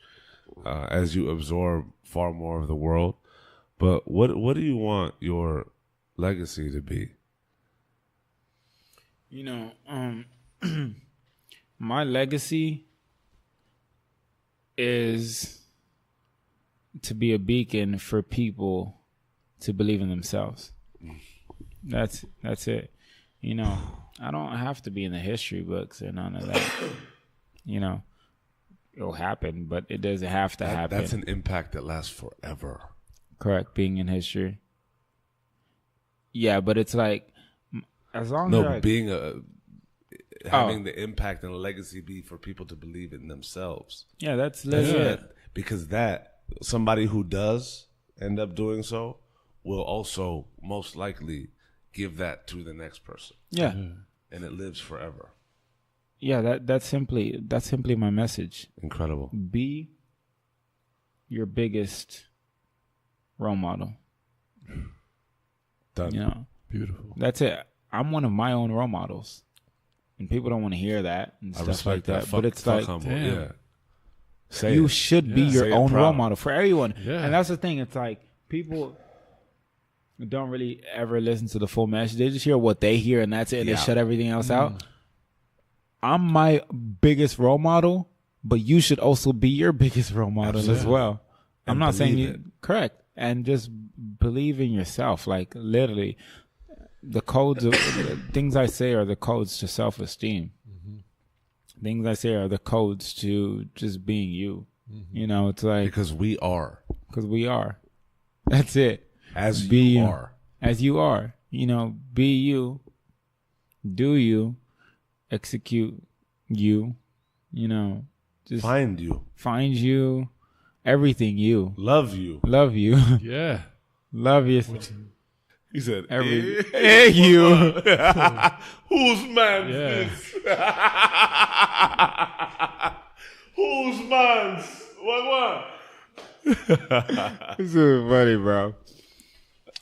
as you absorb far more of the world. But what do you want your legacy to be? You know, my legacy is to be a beacon for people to believe in themselves. That's it. You know, I don't have to be in the history books and none of that. You know, it'll happen, but it doesn't have to happen. That's an impact that lasts forever. Correct, being in history. Yeah, but it's like, as long as being having the impact and legacy be for people to believe in themselves. Yeah, that's legit. Because somebody who does end up doing so will also most likely give that to the next person. Yeah. And it lives forever. Yeah, that's simply my message. Incredible. Be your biggest role model. Done. You know, Beautiful. that's it. I'm one of my own role models, and people don't want to hear that and stuff like that. But it's like, humble. damn. Yeah. Say you it. should be Yeah. your Say it own proud. role model for everyone. Yeah. And that's the thing. It's like people don't really ever listen to the full message. They just hear what they hear, and that's it. And Yeah. they shut everything else out. I'm my biggest role model, but you should also be your biggest role model as Absolutely. well. I'm And not saying believe you it. correct, and just believe in yourself. Like literally, the codes of things I say are the codes to self-esteem. Things I say are the codes to just being you. You know, it's like Because we are. because we are. That's it. As Be you you. are. As you are. You know, be you. Do you. Execute you. You know, just Find you. find you. Everything you. Love you. Love you. Yeah. Love you. He said, Every you. whose man's Yeah. this? Whose man's? What? It's so funny, bro.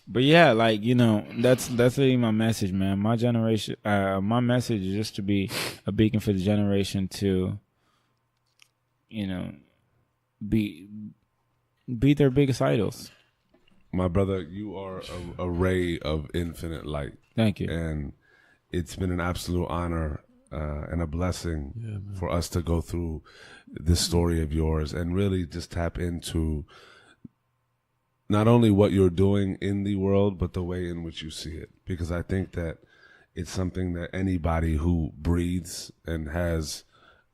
But yeah, like, you know, that's really my message, man. My generation, my message is just to be a beacon for the generation to, you know, be their biggest idols. My brother, you are a ray of infinite light. Thank you. And it's been an absolute honor and a blessing for us to go through this story of yours and really just tap into not only what you're doing in the world, but the way in which you see it. Because I think that it's something that anybody who breathes and has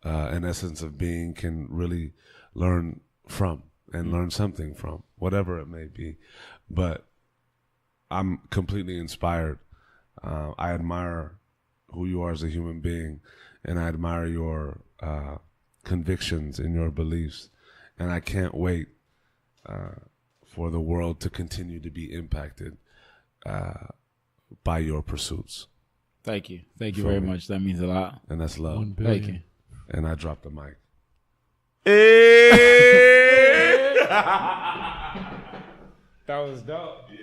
an essence of being can really learn from and learn something from, whatever it may be. But I'm completely inspired. I admire who you are as a human being, and I admire your convictions and your beliefs. And I can't wait for the world to continue to be impacted by your pursuits. Thank you. Thank you very much. That means a lot. And that's love. 1 billion. Thank you. And I dropped the mic. That was dope. Yeah.